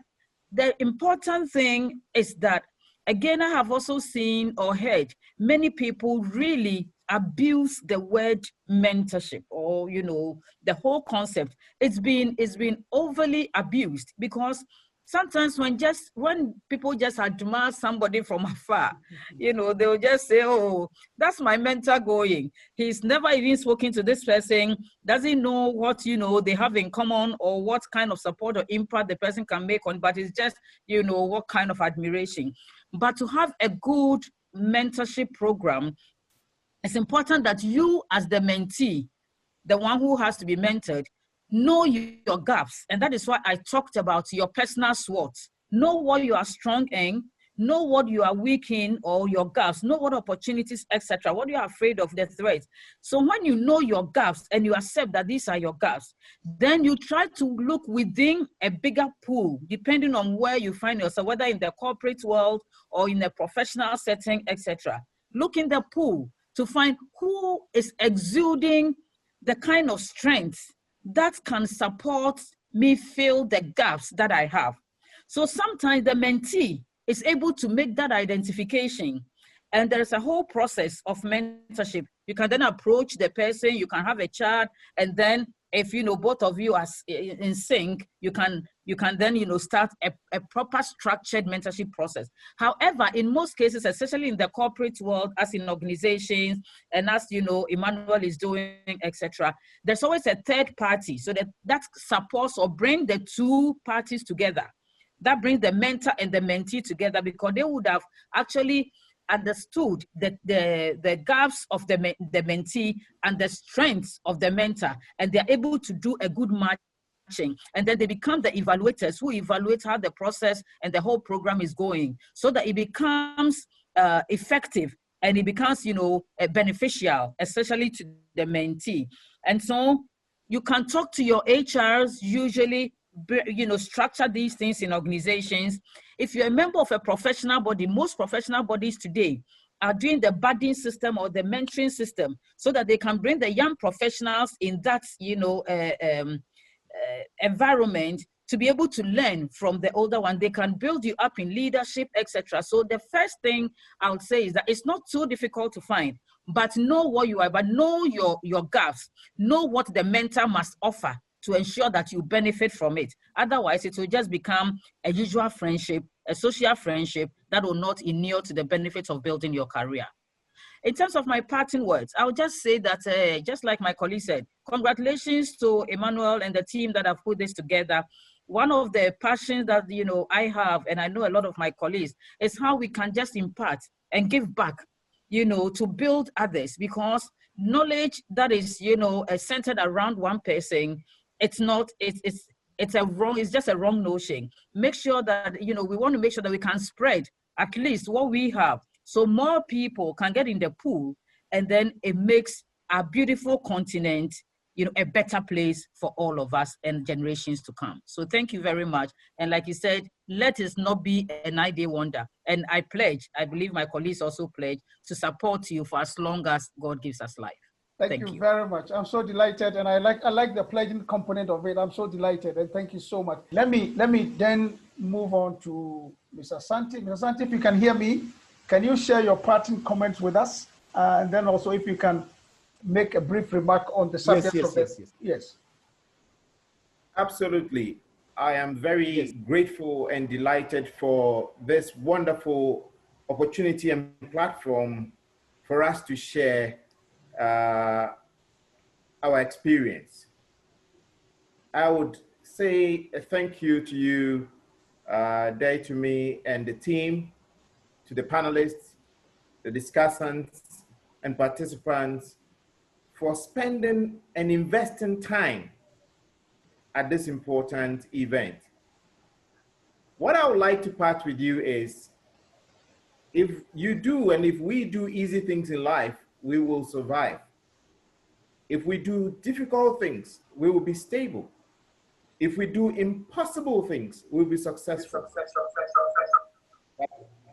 the important thing is that, again, I have also seen or heard many people really abuse the word mentorship, or, you know, the whole concept. It's been overly abused, because sometimes when people just admire somebody from afar, you know, they'll just say, oh, that's my mentor going. He's never even spoken to this person, doesn't know what, you know, they have in common, or what kind of support or impact the person can make on, but it's just, you know, what kind of admiration. But to have a good mentorship program, it's important that you, as the mentee, the one who has to be mentored, know your gaps. And that is why I talked about your personal SWOT. Know what you are strong in, know what you are weak in, or your gaps, know what opportunities, etc., what you are afraid of, the threats. So when you know your gaps and you accept that these are your gaps, then you try to look within a bigger pool, depending on where you find yourself, whether in the corporate world or in a professional setting, etc. Look in the pool to find who is exuding the kind of strength that can support me fill the gaps that I have. So sometimes the mentee is able to make that identification, and there's a whole process of mentorship. You can then approach the person, you can have a chat, and then if, you know, both of you are in sync, you can then, you know, start a proper structured mentorship process. However, in most cases, especially in the corporate world, as in organizations, and as, you know, Emmanuel is doing, etc., there's always a third party, so that supports or bring the two parties together. That brings the mentor and the mentee together, because they would have actually understood the gaps of the mentee and the strengths of the mentor, and they're able to do a good matching. And then they become the evaluators who evaluate how the process and the whole program is going, so that it becomes effective and it becomes, you know, beneficial, especially to the mentee. And so you can talk to your HRs, usually, you know, structure these things in organizations. If you're a member of a professional body, most professional bodies today, are doing the budding system or the mentoring system so that they can bring the young professionals in that, environment to be able to learn from the older one. They can build you up in leadership, etc. So the first thing I would say is that it's not too difficult to find, but know what you are, but know your gaps, know what the mentor must offer to ensure that you benefit from it. Otherwise, it will just become a usual friendship, a social friendship that will not inure to the benefits of building your career. In terms of my parting words, I'll just say that, just like my colleague said, congratulations to Emmanuel and the team that have put this together. One of the passions that, I have, and I know a lot of my colleagues, is how we can just impart and give back, to build others, because knowledge that is, centered around one person, it's just a wrong notion. Make sure that, we want to make sure that we can spread at least what we have, so more people can get in the pool, and then it makes our beautiful continent, a better place for all of us and generations to come. So thank you very much. And like you said, let it not be an idea wonder. And I believe my colleagues also pledge to support you for as long as God gives us life. Thank you very much. I'm so delighted, and I like the pledging component of it. I'm so delighted, and thank you so much. Let me then move on to Mr. Santi. Mr. Santi, if you can hear me, can you share your parting comments with us? And then also if you can make a brief remark on the subject of this. Yes. Absolutely. I am very grateful and delighted for this wonderful opportunity and platform for us to share our experience. I would say a thank you to you, Day to me and the team, to the panelists, the discussants, and participants for spending and investing time at this important event. What I would like to part with you is, if you do and if we do easy things in life, we will survive. If we do difficult things, we will be stable. If we do impossible things, we'll be successful.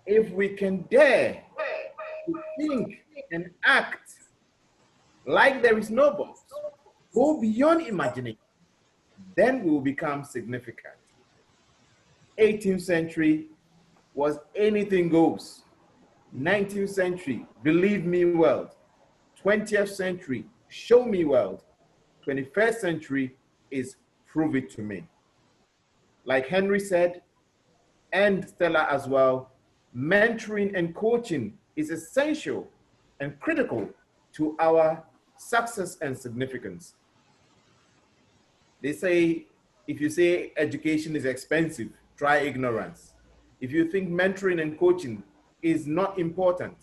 If we can dare to think and act like there is no box, go beyond imagination, then we will become significant. 18th century was anything goes. 19th century, believe me world. 20th century, show me world. 21st century is prove it to me. Like Henry said, and Stella as well, mentoring and coaching is essential and critical to our success and significance. They say, if you say education is expensive, try ignorance. If you think mentoring and coaching is not important,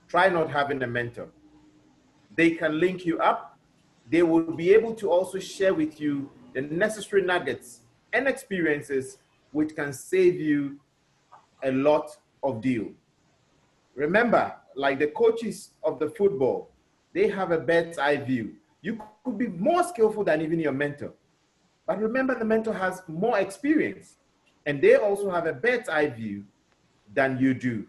try not having a mentor. They can link you up. They will be able to also share with you the necessary nuggets and experiences which can save you a lot of deal. Remember, like the coaches of the football, they have a bird's eye view. You could be more skillful than even your mentor. But remember, the mentor has more experience, and they also have a bird's eye view than you do.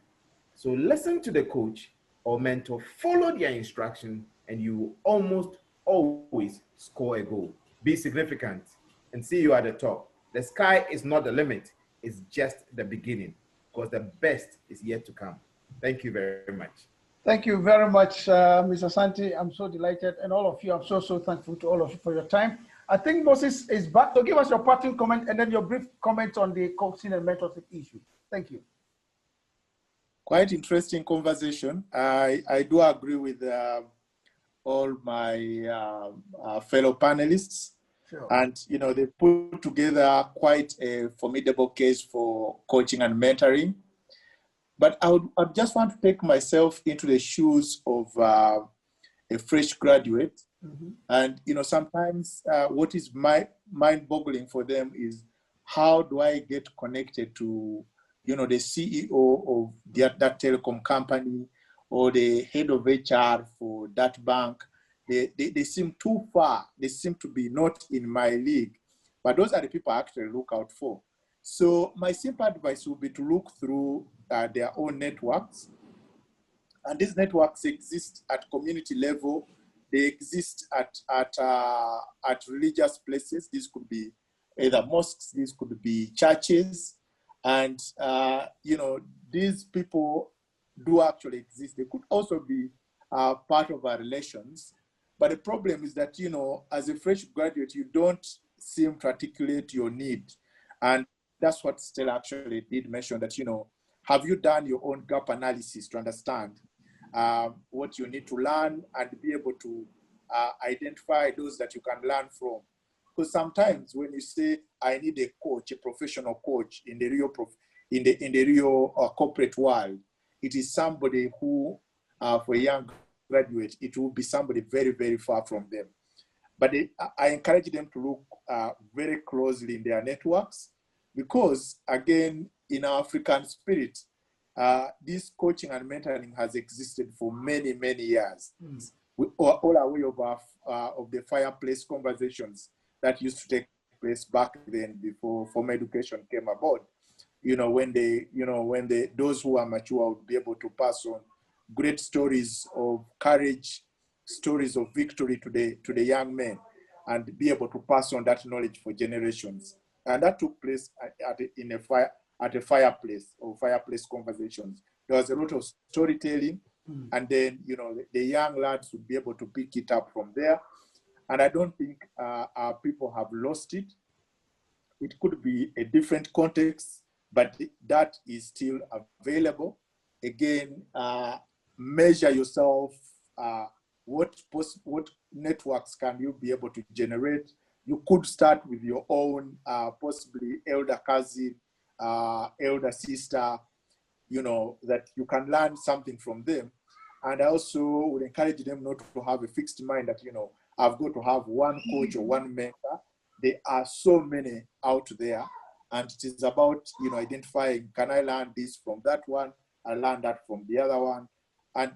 So listen to the coach or mentor, follow their instruction, and you will almost always score a goal. Be significant and see you at the top. The sky is not the limit, it's just the beginning, because the best is yet to come. Thank you very much. Thank you very much, Mr. Santi. I'm so delighted, and all of you, I'm so thankful to all of you for your time. I think Moses is back, so give us your parting comment and then your brief comment on the coaching and mentorship issue. Thank you. Quite interesting conversation. I do agree with all my fellow panelists. Sure. And, they put together quite a formidable case for coaching and mentoring. But I just want to take myself into the shoes of a fresh graduate. Mm-hmm. And, sometimes what is mind-boggling for them is, how do I get connected to, the CEO of that telecom company or the head of HR for that bank? They seem too far. They seem to be not in my league. But those are the people I actually look out for. So my simple advice would be to look through their own networks And these networks exist at community level. They exist at religious places. These could be either mosques, these could be churches. And, these people do actually exist. They could also be part of our relations. But the problem is that, as a fresh graduate, you don't seem to articulate your need. And that's what Stella actually did mention, that, have you done your own gap analysis to understand what you need to learn and be able to identify those that you can learn from? Because sometimes when you say, I need a coach, a professional coach in the real corporate world, it is somebody who, for a young graduate, it will be somebody very, very far from them. But I encourage them to look very closely in their networks, because again, in our African spirit, this coaching and mentoring has existed for many, many years. We are all aware of the fireplace conversations that used to take place back then, before formal education came aboard. When those who are mature would be able to pass on great stories of courage, stories of victory to the young men, and be able to pass on that knowledge for generations. And that took place at a fireplace, or fireplace conversations. There was a lot of storytelling, and then the young lads would be able to pick it up from there. And I don't think our people have lost it. It could be a different context, but that is still available. Again, measure yourself. What networks can you be able to generate? You could start with your own, possibly elder cousin, elder sister, that you can learn something from them. And I also would encourage them not to have a fixed mind that, I've got to have one coach or one mentor. There are so many out there. And it is about, identifying, can I learn this from that one? I learn that from the other one. And,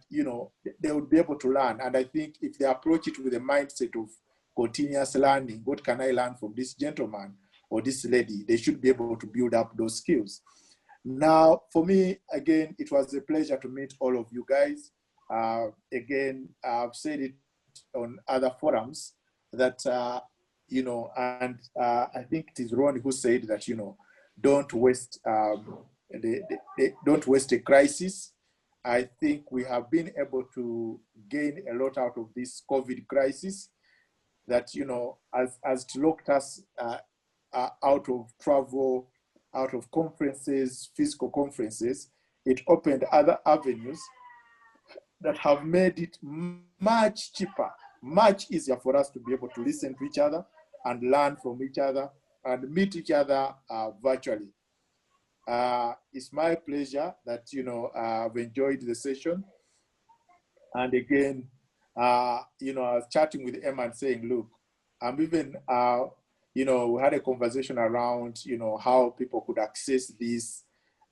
they would be able to learn. And I think if they approach it with a mindset of continuous learning, what can I learn from this gentleman or this lady? They should be able to build up those skills. Now, for me, again, it was a pleasure to meet all of you guys. Again, I've said it on other forums that, and I think it is Ron who said that, don't waste, don't waste a crisis. I think we have been able to gain a lot out of this COVID crisis, that, as it locked us out of travel, out of conferences, physical conferences, it opened other avenues that have made it much cheaper, much easier for us to be able to listen to each other and learn from each other and meet each other virtually. It's my pleasure that, I've enjoyed the session. And again, I was chatting with Emma and saying, look, I'm even, we had a conversation around, how people could access this.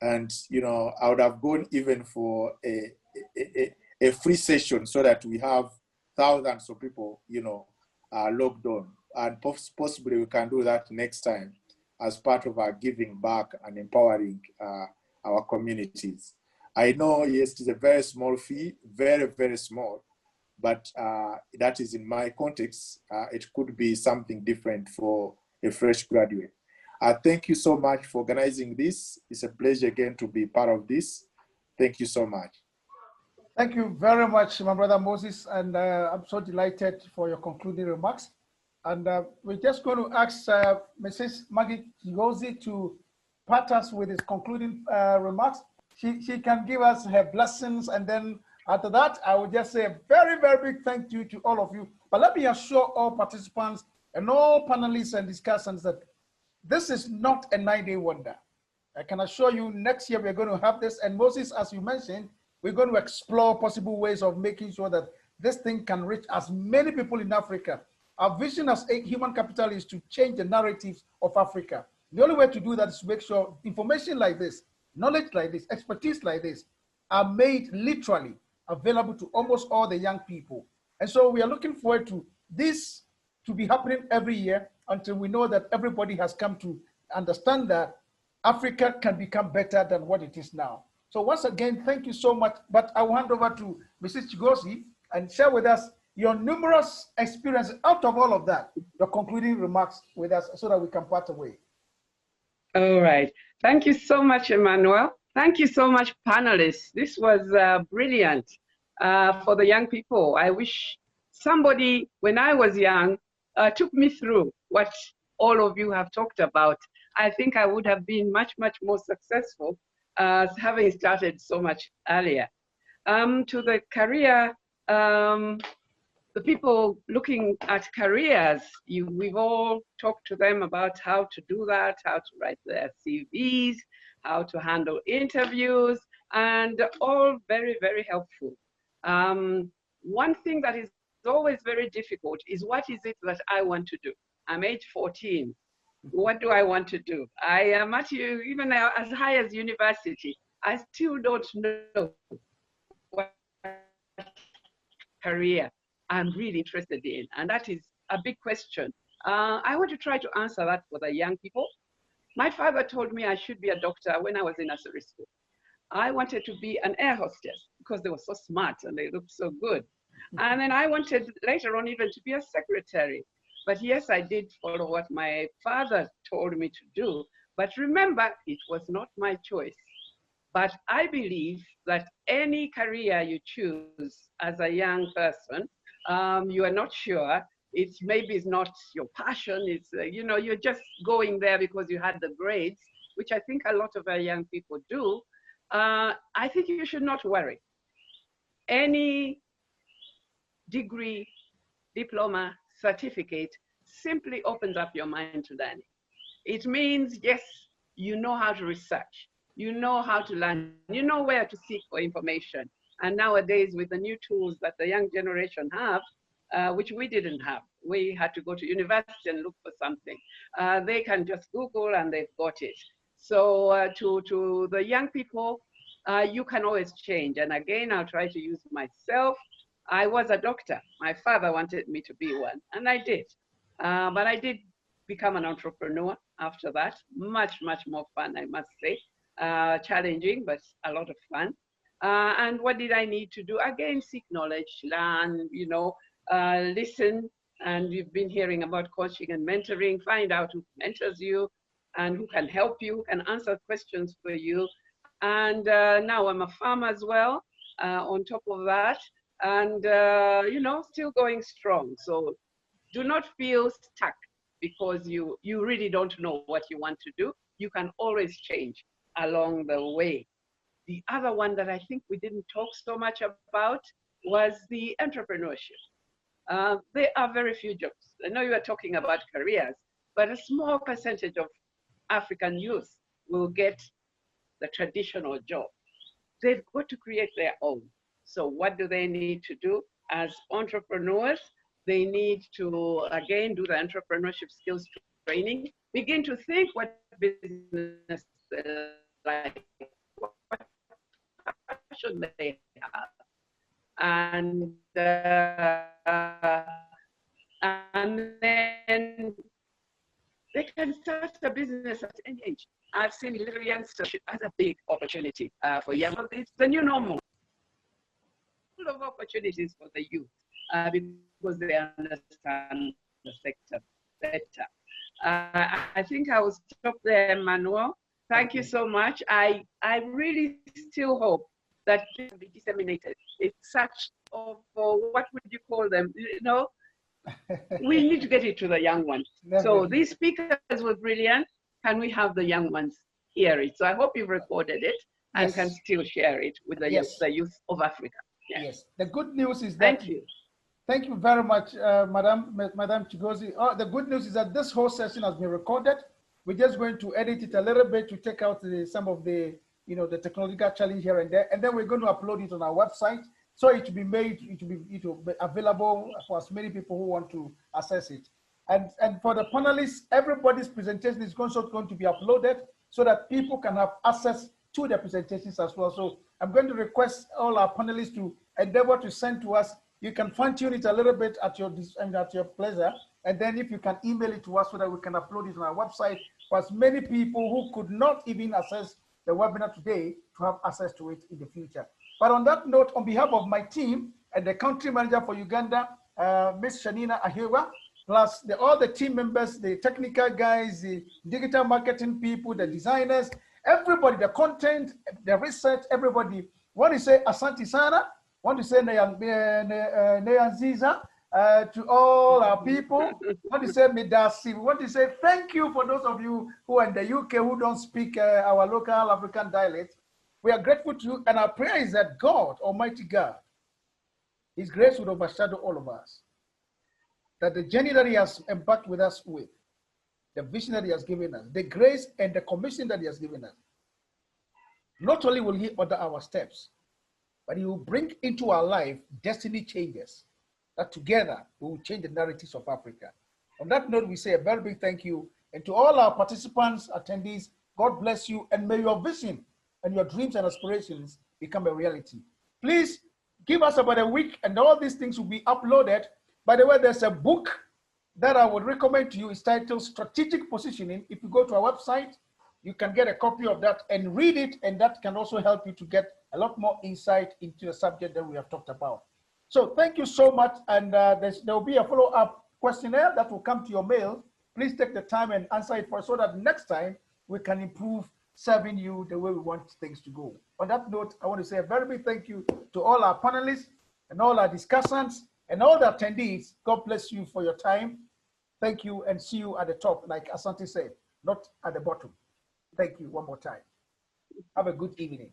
And, I would have gone even for a free session so that we have thousands of people, logged on. And possibly we can do that next time as part of our giving back and empowering our communities. I know, yes, it is a very small fee, very, very small, but that is in my context. It could be something different for a fresh graduate. Thank you so much for organizing this. It's a pleasure again to be part of this. Thank you so much. Thank you very much, my brother Moses, and I'm so delighted for your concluding remarks. And we're just going to ask Mrs. Maggie Kigozi to part us with his concluding remarks. She can give us her blessings, and then after that, I will just say a very, very big thank you to all of you. But let me assure all participants and all panelists and discussants that this is not a 9-day wonder. I can assure you next year we're going to have this. And Moses, as you mentioned, we're going to explore possible ways of making sure that this thing can reach as many people in Africa. Our vision as a human capital is to change the narratives of Africa. The only way to do that is to make sure information like this, knowledge like this, expertise like this are made literally available to almost all the young people. And so we are looking forward to this to be happening every year until we know that everybody has come to understand that Africa can become better than what it is now. So once again, thank you so much. But I will hand over to Mrs. Chigozie and share with us your numerous experiences out of all of that, your concluding remarks with us so that we can part away. All right. Thank you so much, Emmanuel. Thank you so much, panelists. This was brilliant for the young people. I wish somebody, when I was young, took me through what all of you have talked about. I think I would have been much, much more successful having started so much earlier. To the career, the people looking at careers, we've all talked to them about how to do that, how to write their CVs, how to handle interviews, and all very, very helpful. One thing that is always very difficult is, what is it that I want to do? I'm age 14. What do I want to do? I am at even as high as university. I still don't know what career I'm really interested in, and that is a big question. I want to try to answer that for the young people. My father told me I should be a doctor when I was in nursery school. I wanted to be an air hostess because they were so smart and they looked so good. And then I wanted later on even to be a secretary. But yes, I did follow what my father told me to do. But remember, it was not my choice. But I believe that any career you choose as a young person, you are not sure, maybe it's not your passion, it's, you're just going there because you had the grades, which I think a lot of our young people do. I think you should not worry. Any degree, diploma, certificate simply opens up your mind to learning. It means, yes, you know how to research, you know how to learn, you know where to seek for information. And nowadays, with the new tools that the young generation have, which we didn't have, we had to go to university and look for something. They can just Google and they've got it. So to the young people, you can always change. And again, I'll try to use myself. I was a doctor. My father wanted me to be one, and I did. But I did become an entrepreneur after that. Much, much more fun, I must say. Challenging, but a lot of fun. And what did I need to do? Again, seek knowledge, learn, listen. And you've been hearing about coaching and mentoring. Find out who mentors you and who can help you, who can answer questions for you. And now I'm a farmer as well, on top of that. And, still going strong. So do not feel stuck because you really don't know what you want to do. You can always change along the way. The other one that I think we didn't talk so much about was the entrepreneurship. There are very few jobs. I know you are talking about careers, but a small percentage of African youth will get the traditional job. They've got to create their own. So what do they need to do as entrepreneurs? They need to, again, do the entrepreneurship skills training, begin to think what business they like, what should they have, and then they can start a business at any age. I've seen little youngsters as a big opportunity for young people. It's the new normal. Full of opportunities for the youth because they understand the sector better. I think I will stop there, Emmanuel. Thank you so much. I really still hope that this will be disseminated. It's such of, what would you call them? We need to get it to the young ones. So these speakers were brilliant. Can we have the young ones hear it? So I hope you've recorded it and can still share it with the youth of Africa. Yes. The good news is that. Thank you very much, Madam Chigozie. The good news is that this whole session has been recorded. We're just going to edit it a little bit to take out some of the, the technological challenge here and there, and then we're going to upload it on our website. So it will be made, it will be available for as many people who want to access it. And for the panelists, everybody's presentation is also going to be uploaded so that people can have access to the presentations as well. So I'm going to request all our panelists to endeavor to send to us. You can fine tune it a little bit at your pleasure. And then if you can email it to us so that we can upload it on our website for as many people who could not even access the webinar today to have access to it in the future. But on that note, on behalf of my team and the country manager for Uganda, Ms. Shanina Ahewa, plus all the team members, the technical guys, the digital marketing people, the designers, everybody, the content, the research, everybody. Want to say Asante Sana, want to say Neyanziza to all our people. Want to say Midasi. We want to say thank you for those of you who are in the UK who don't speak our local African dialect. We are grateful to you, and our prayer is that God, Almighty God, His grace would overshadow all of us. That the journey that He has embarked with us with, the vision that He has given us, the grace and the commission that He has given us, not only will He order our steps, but He will bring into our life destiny changes that together we will change the narratives of Africa. On that note, we say a very big thank you. And to all our participants, attendees, God bless you, and may your vision and your dreams and aspirations become a reality. Please give us about a week and all these things will be uploaded. By the way, there's a book that I would recommend to you. It's titled Strategic Positioning. If you go to our website, you can get a copy of that and read it, and that can also help you to get a lot more insight into the subject that we have talked about. So thank you so much, and there will be a follow-up questionnaire that will come to your mail. Please take the time and answer it so that next time we can improve serving you the way we want things to go. On that note, I want to say a very big thank you to all our panelists and all our discussants and all the attendees. God bless you for your time. Thank you, and see you at the top, like Asante said, not at the bottom. Thank you one more time. Have a good evening.